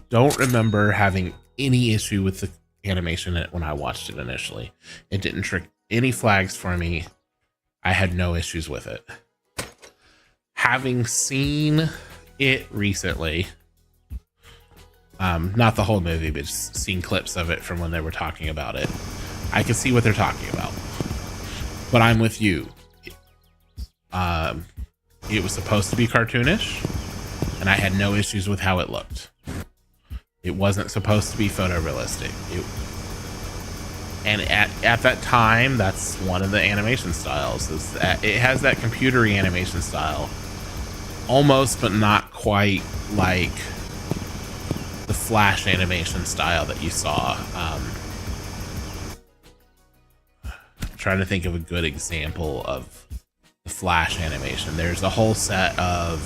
don't remember having any issue with the animation when I watched it initially. It didn't trick any flags for me. I had no issues with it. Having seen it recently, not the whole movie, but just seen clips of it from when they were talking about it, I can see what they're talking about. But I'm with you. It was supposed to be cartoonish, and I had no issues with how it looked. It wasn't supposed to be photorealistic. And at that time, that's one of the animation styles. It has that computery animation style, almost but not quite like the Flash animation style that you saw. I'm trying to think of a good example of the Flash animation. There's a whole set of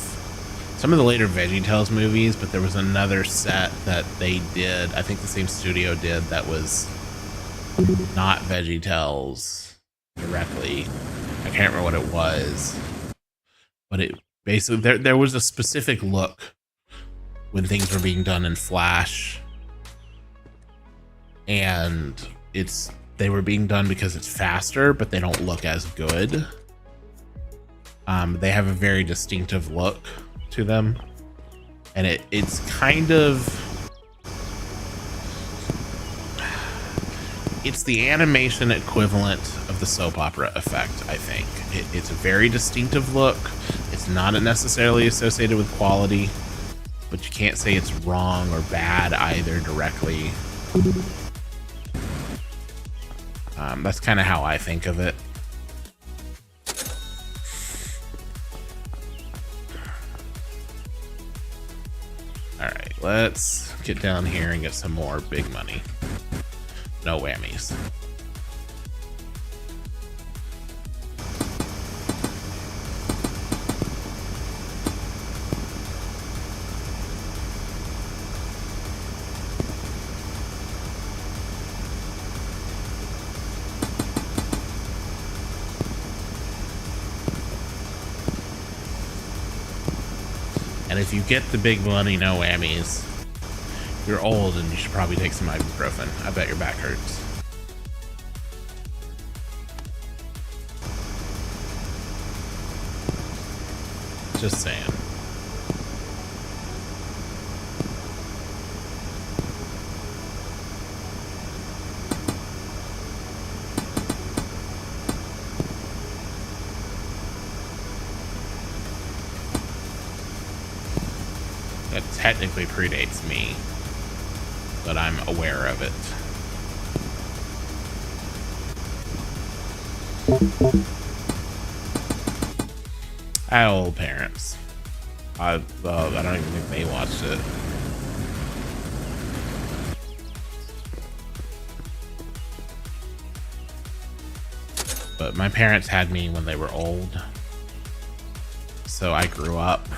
some of the later VeggieTales movies, but there was another set that they did, I think the same studio did, that was not VeggieTales directly. I can't remember what it was, but it basically, there was a specific look when things were being done in Flash, and they were being done because it's faster, but they don't look as good. They have a very distinctive look to them, and it's kind of, it's the animation equivalent of the soap opera effect, I think. It's a very distinctive look. It's not necessarily associated with quality, but you can't say it's wrong or bad either directly. That's kind of how I think of it. All right, let's get down here and get some more big money. No whammies. And if you get the big money, no whammies, you're old and you should probably take some ibuprofen. I bet your back hurts. Just saying. that technically predates me, but I'm aware of it. I have old parents. I don't even think they watched it. But my parents had me when they were old. So I grew up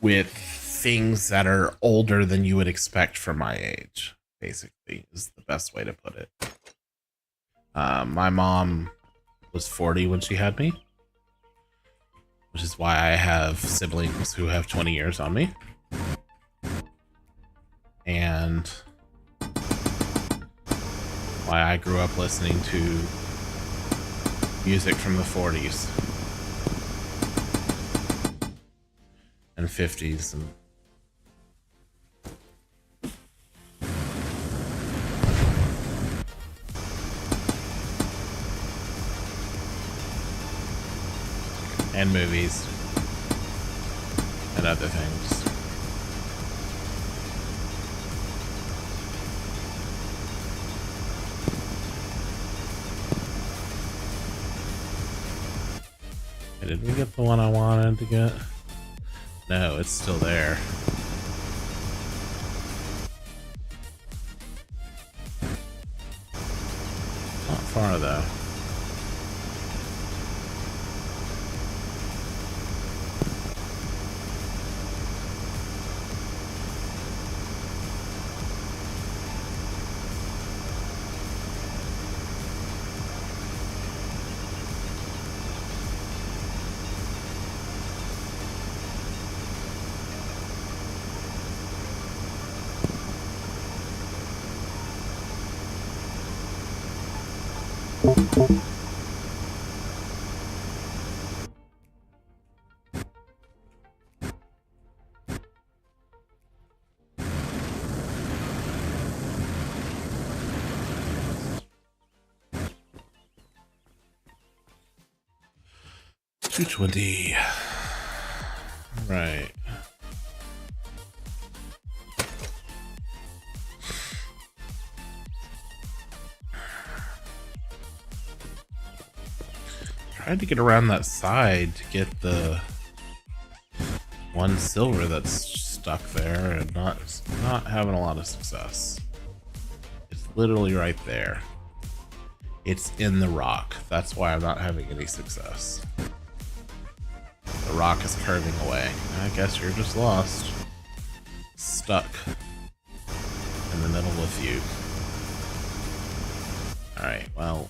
with things that are older than you would expect from my age, basically, is the best way to put it. My mom was 40 when she had me, which is why I have siblings who have 20 years on me. And why I grew up listening to music from the 40s and 50s and movies and other things. Okay, did we get the one I wanted to get? No, it's still there. Not far though. $220. Right. Tried to get around that side to get the one silver that's stuck there, and not having a lot of success. It's literally right there. It's in the rock. That's why I'm not having any success. The rock is curving away. I guess you're just lost. Stuck in the middle with you. Alright, well.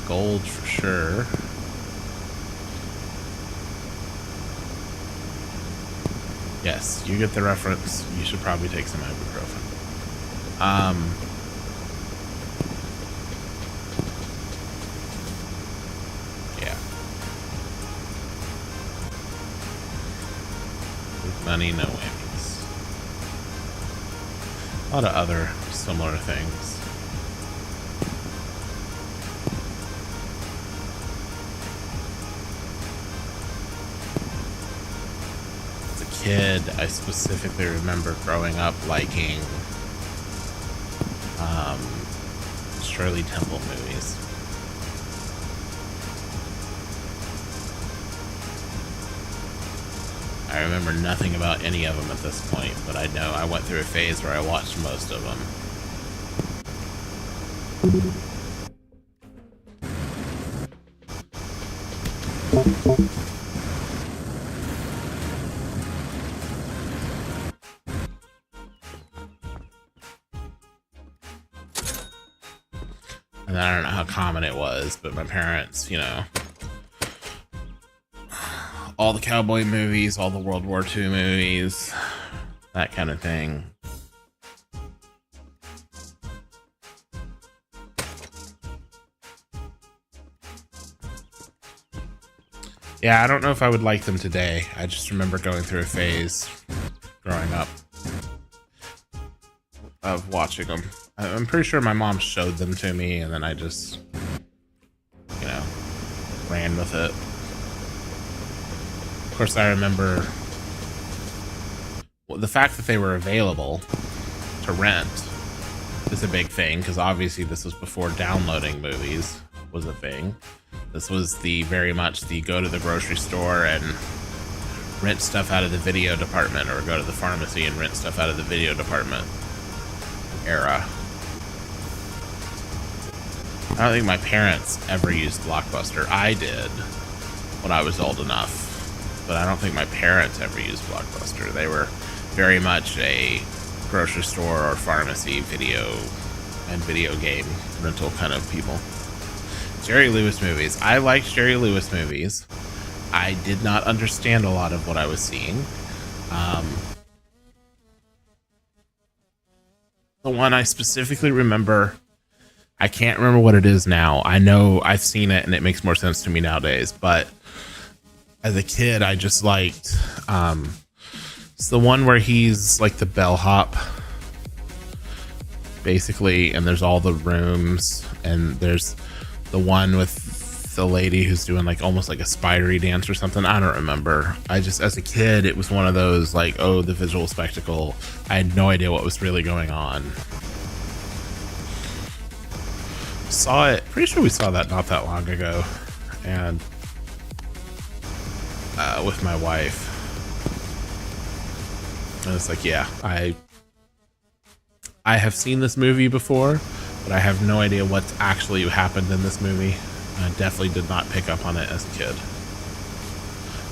Gold for sure. Yes, you get the reference. You should probably take some ibuprofen. Yeah. With money, no whammies. A lot of other similar things. Kid, I specifically remember growing up liking Shirley Temple movies. I remember nothing about any of them at this point, but I know I went through a phase where I watched most of them. And I don't know how common it was, but my parents, you know, all the cowboy movies, all the World War II movies, that kind of thing. Yeah, I don't know if I would like them today. I just remember going through a phase growing up of watching them. I'm pretty sure my mom showed them to me, and then I just, you know, ran with it. Of course, I remember the fact that they were available to rent is a big thing, because obviously this was before downloading movies was a thing. This was the very much the go to the grocery store and rent stuff out of the video department, or go to the pharmacy and rent stuff out of the video department era. I don't think my parents ever used Blockbuster. I did when I was old enough, but I don't think my parents ever used Blockbuster. They were very much a grocery store or pharmacy video and video game rental kind of people. Jerry Lewis movies. I liked Jerry Lewis movies. I did not understand a lot of what I was seeing. The one I specifically remember, I can't remember what it is now. I know I've seen it and it makes more sense to me nowadays, but as a kid, I just liked, it's the one where he's like the bellhop, basically, and there's all the rooms, and there's the one with the lady who's doing like almost like a spidery dance or something. I don't remember. I just, as a kid, it was one of those like, oh, the visual spectacle. I had no idea what was really going on. Saw it, pretty sure we saw that not that long ago, and with my wife. And it's like, yeah, I have seen this movie before, but I have no idea what's actually happened in this movie. I definitely did not pick up on it as a kid.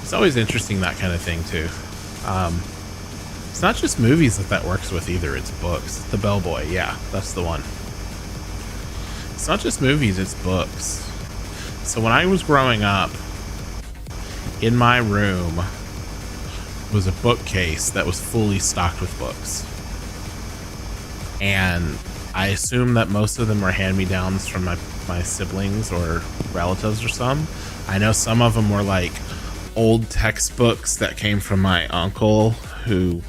It's always interesting, that kind of thing too. It's not just movies that works with either, it's books. The Bellboy, yeah, that's the one. It's not just movies, it's books. So when I was growing up, in my room was a bookcase that was fully stocked with books. And I assume that most of them were hand-me-downs from my siblings or relatives or some. I know some of them were like old textbooks that came from my uncle, who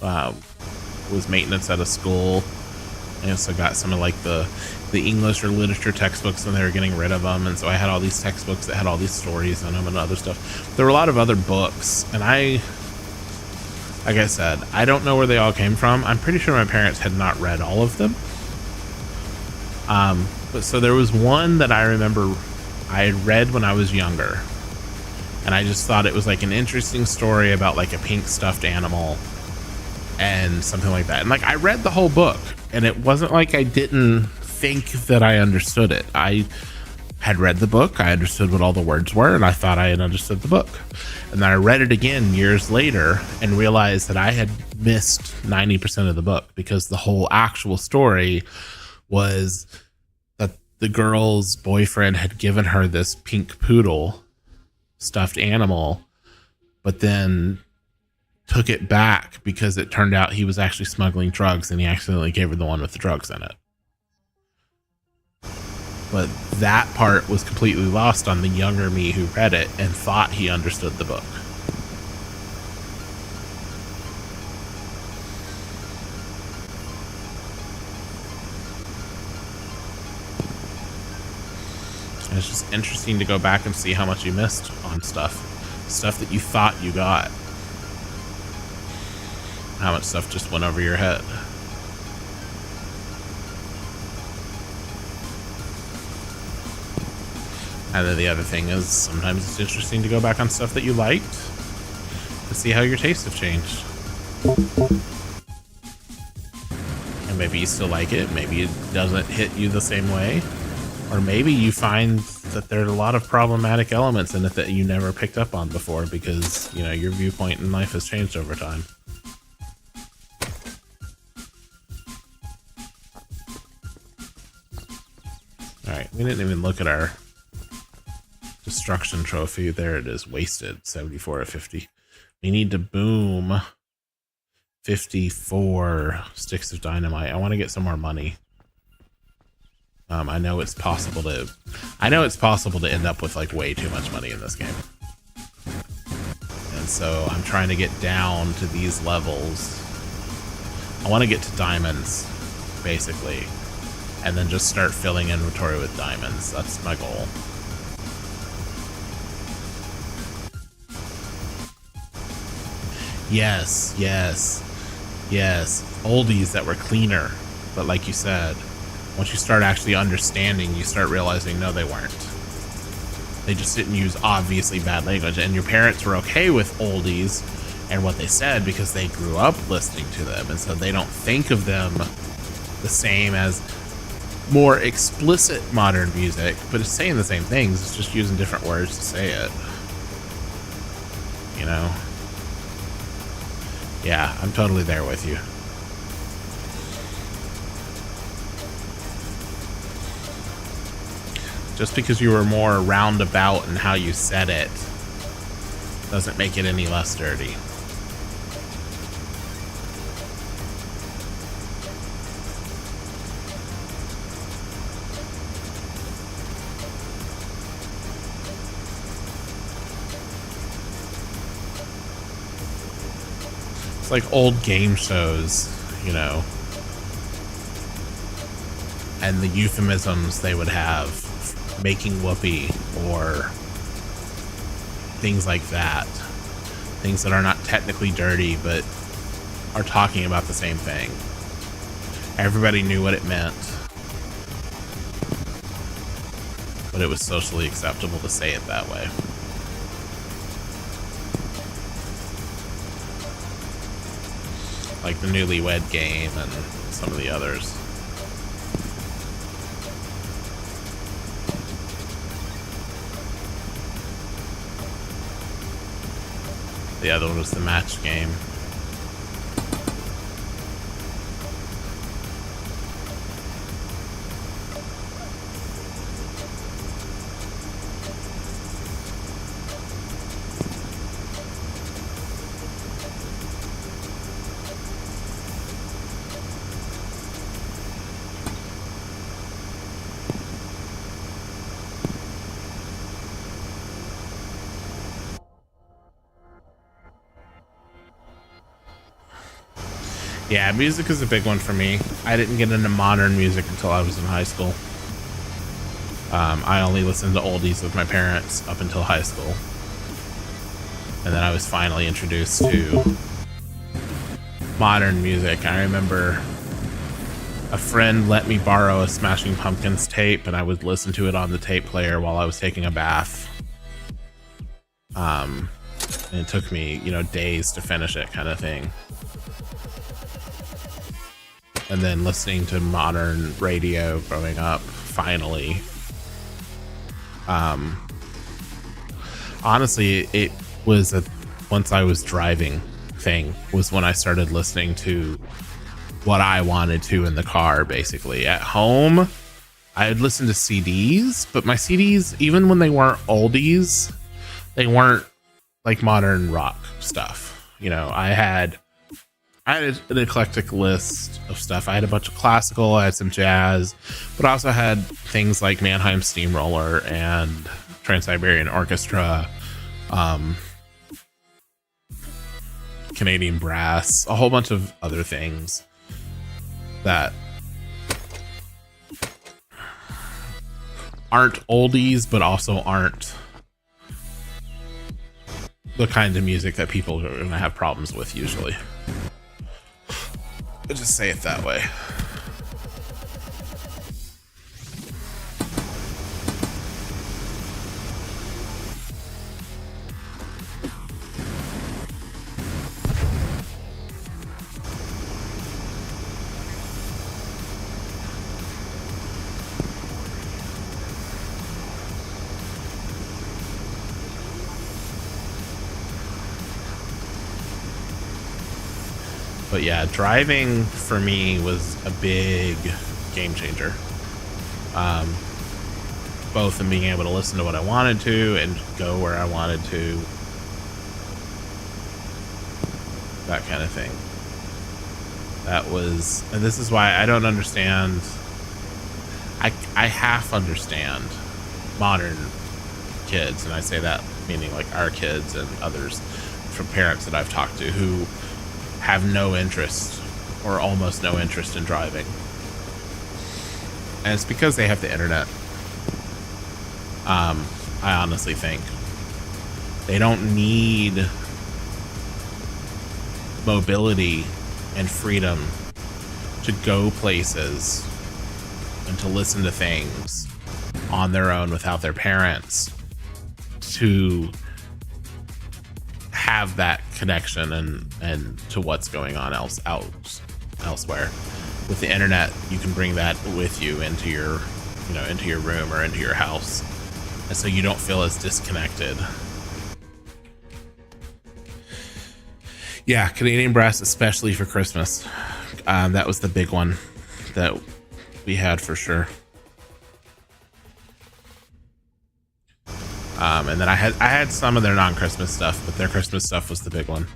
was maintenance at a school, and so got some of like the English or literature textbooks, and they were getting rid of them, and so I had all these textbooks that had all these stories in them and other stuff. There were a lot of other books, and like I said, I don't know where they all came from. I'm pretty sure my parents had not read all of them. But so there was one that I remember I had read when I was younger, and I just thought it was like an interesting story about like a pink stuffed animal and something like that. And like I read the whole book, and it wasn't like I didn't think that I understood it. I had read the book, I understood what all the words were, and I thought I had understood the book. And then I read it again years later and realized that I had missed 90% of the book, because the whole actual story was that the girl's boyfriend had given her this pink poodle stuffed animal, but then took it back because it turned out he was actually smuggling drugs, and he accidentally gave her the one with the drugs in it. But that part was completely lost on the younger me who read it and thought he understood the book. And it's just interesting to go back and see how much you missed on stuff that you thought you got. How much stuff just went over your head. And then the other thing is, sometimes it's interesting to go back on stuff that you liked to see how your tastes have changed. And maybe you still like it, maybe it doesn't hit you the same way, or maybe you find that there are a lot of problematic elements in it that you never picked up on before because, you know, your viewpoint in life has changed over time. Alright, we didn't even look at our destruction trophy. There it is, wasted. 74 of 50. We need to boom 54 sticks of dynamite. I want to get some more money. I know it's possible to end up with like way too much money in this game. so I'm trying to get down to these levels. I want to get to diamonds, basically, and then just start filling inventory with diamonds. That's my goal. Yes, yes, yes. Oldies that were cleaner, but like you said, once you start actually understanding, you start realizing, no, they weren't. They just didn't use obviously bad language, and your parents were okay with oldies and what they said because they grew up listening to them, and so they don't think of them the same as more explicit modern music, but it's saying the same things. It's just using different words to say it. You know? Yeah, I'm totally there with you. Just because you were more roundabout in how you said it doesn't make it any less dirty. It's like old game shows, you know, and the euphemisms they would have, making whoopee or things like that. Things that are not technically dirty, but are talking about the same thing. Everybody knew what it meant, but it was socially acceptable to say it that way. Like the Newlywed Game and some of the others. The other one was the Match Game. Yeah, music is a big one for me. I didn't get into modern music until I was in high school. I only listened to oldies with my parents up until high school. And then I was finally introduced to modern music. I remember a friend let me borrow a Smashing Pumpkins tape, and I would listen to it on the tape player while I was taking a bath. And it took me, you know, days to finish it, kind of thing. And then listening to modern radio growing up, finally. Honestly, it was once I was driving thing was when I started listening to what I wanted to in the car, basically. At home, I would listen to CDs, but my CDs, even when they weren't oldies, they weren't like modern rock stuff. You know, I had an eclectic list of stuff. I had a bunch of classical, I had some jazz, but I also had things like Mannheim Steamroller and Trans-Siberian Orchestra, Canadian Brass, a whole bunch of other things that aren't oldies, but also aren't the kind of music that people are going to have problems with usually. I'll just say it that way. But yeah, driving for me was a big game changer. Both in being able to listen to what I wanted to and go where I wanted to. That kind of thing. That was, and this is why I don't understand. I half understand modern kids, and I say that meaning like our kids and others, from parents that I've talked to who have no interest or almost no interest in driving. And it's because they have the internet. I honestly think they don't need mobility and freedom to go places and to listen to things on their own without their parents, to have that connection and to what's going on elsewhere. With the internet, you can bring that with you into your room or into your house, and so you don't feel as disconnected. Yeah, Canadian breast, especially for Christmas. That was the big one that we had for sure. And then I had some of their non-Christmas stuff, but their Christmas stuff was the big one.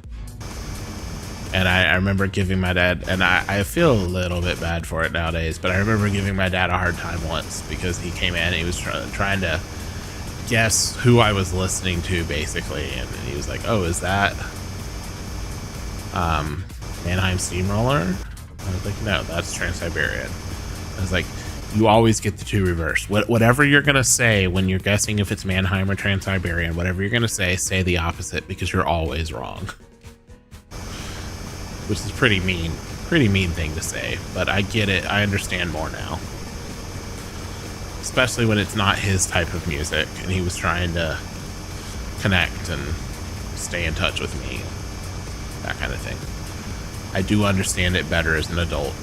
And I remember giving my dad, and I feel a little bit bad for it nowadays, but I remember giving my dad a hard time once because he came in and he was trying to guess who I was listening to, basically. And he was like, "Oh, is that Mannheim Steamroller?" I was like, "No, that's Trans-Siberian." I was like, "You always get the two reversed. Whatever you're going to say when you're guessing if it's Mannheim or Trans-Siberian, whatever you're going to say the opposite, because you're always wrong." Which is pretty mean thing to say, but I get it. I understand more now. Especially when it's not his type of music and he was trying to connect and stay in touch with me. That kind of thing. I do understand it better as an adult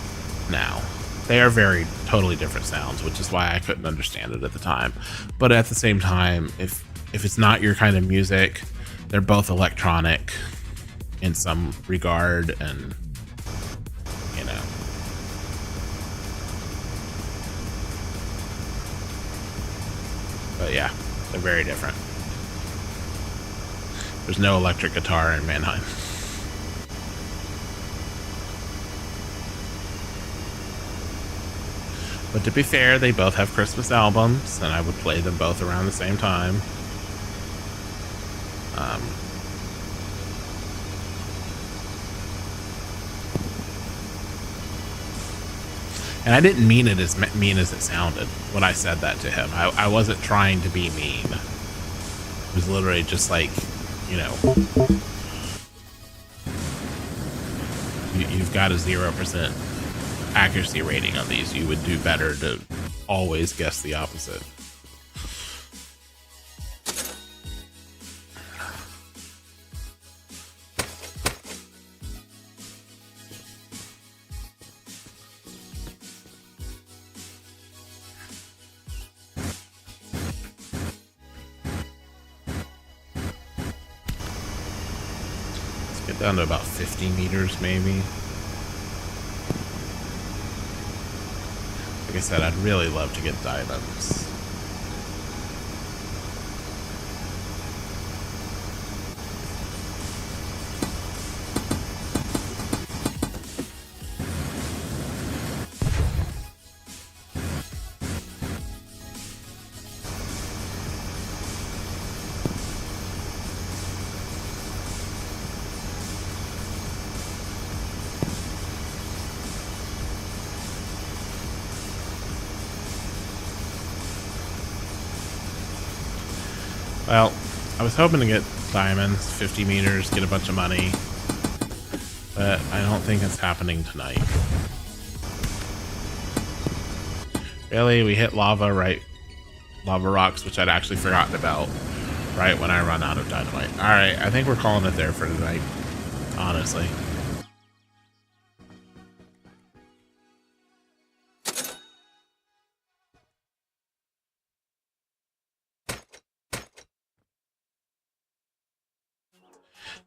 now. They are very totally different sounds, which is why I couldn't understand it at the time. But at the same time, if it's not your kind of music, they're both electronic in some regard, and you know. But yeah, they're very different. There's no electric guitar in Mannheim. But to be fair, they both have Christmas albums, and I would play them both around the same time. And I didn't mean it as mean as it sounded when I said that to him. I wasn't trying to be mean. It was literally just like, you know, you've got a 0% accuracy rating on these. You would do better to always guess the opposite. Down to about 50 meters, maybe. Like I said, I'd really love to get diamonds. Well, I was hoping to get diamonds, 50 meters, get a bunch of money, but I don't think it's happening tonight. Really, we hit lava rocks, which I'd actually forgotten about, right when I run out of dynamite. Alright, I think we're calling it there for tonight, honestly.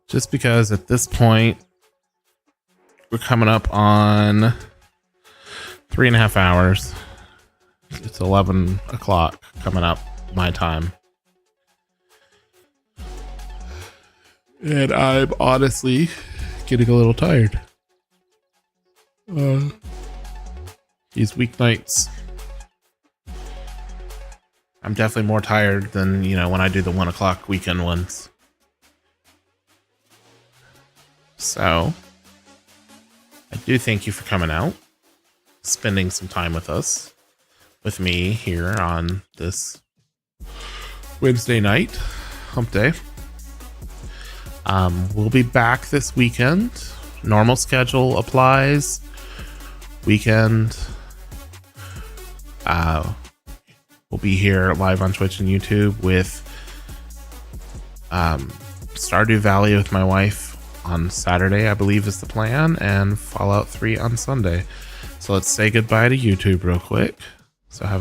Just because at this point, we're coming up on 3.5 hours. It's 11 o'clock coming up my time. And I'm honestly getting a little tired. These weeknights, I'm definitely more tired than, you know, when I do the 1 o'clock weekend ones. So, I do thank you for coming out, spending some time with us, with me here on this Wednesday night, hump day. We'll be back this weekend. Normal schedule applies. Weekend. We'll be here live on Twitch and YouTube with Stardew Valley with my wife on Saturday, I believe is the plan, and Fallout 3 on Sunday. So let's say goodbye to YouTube real quick. So have a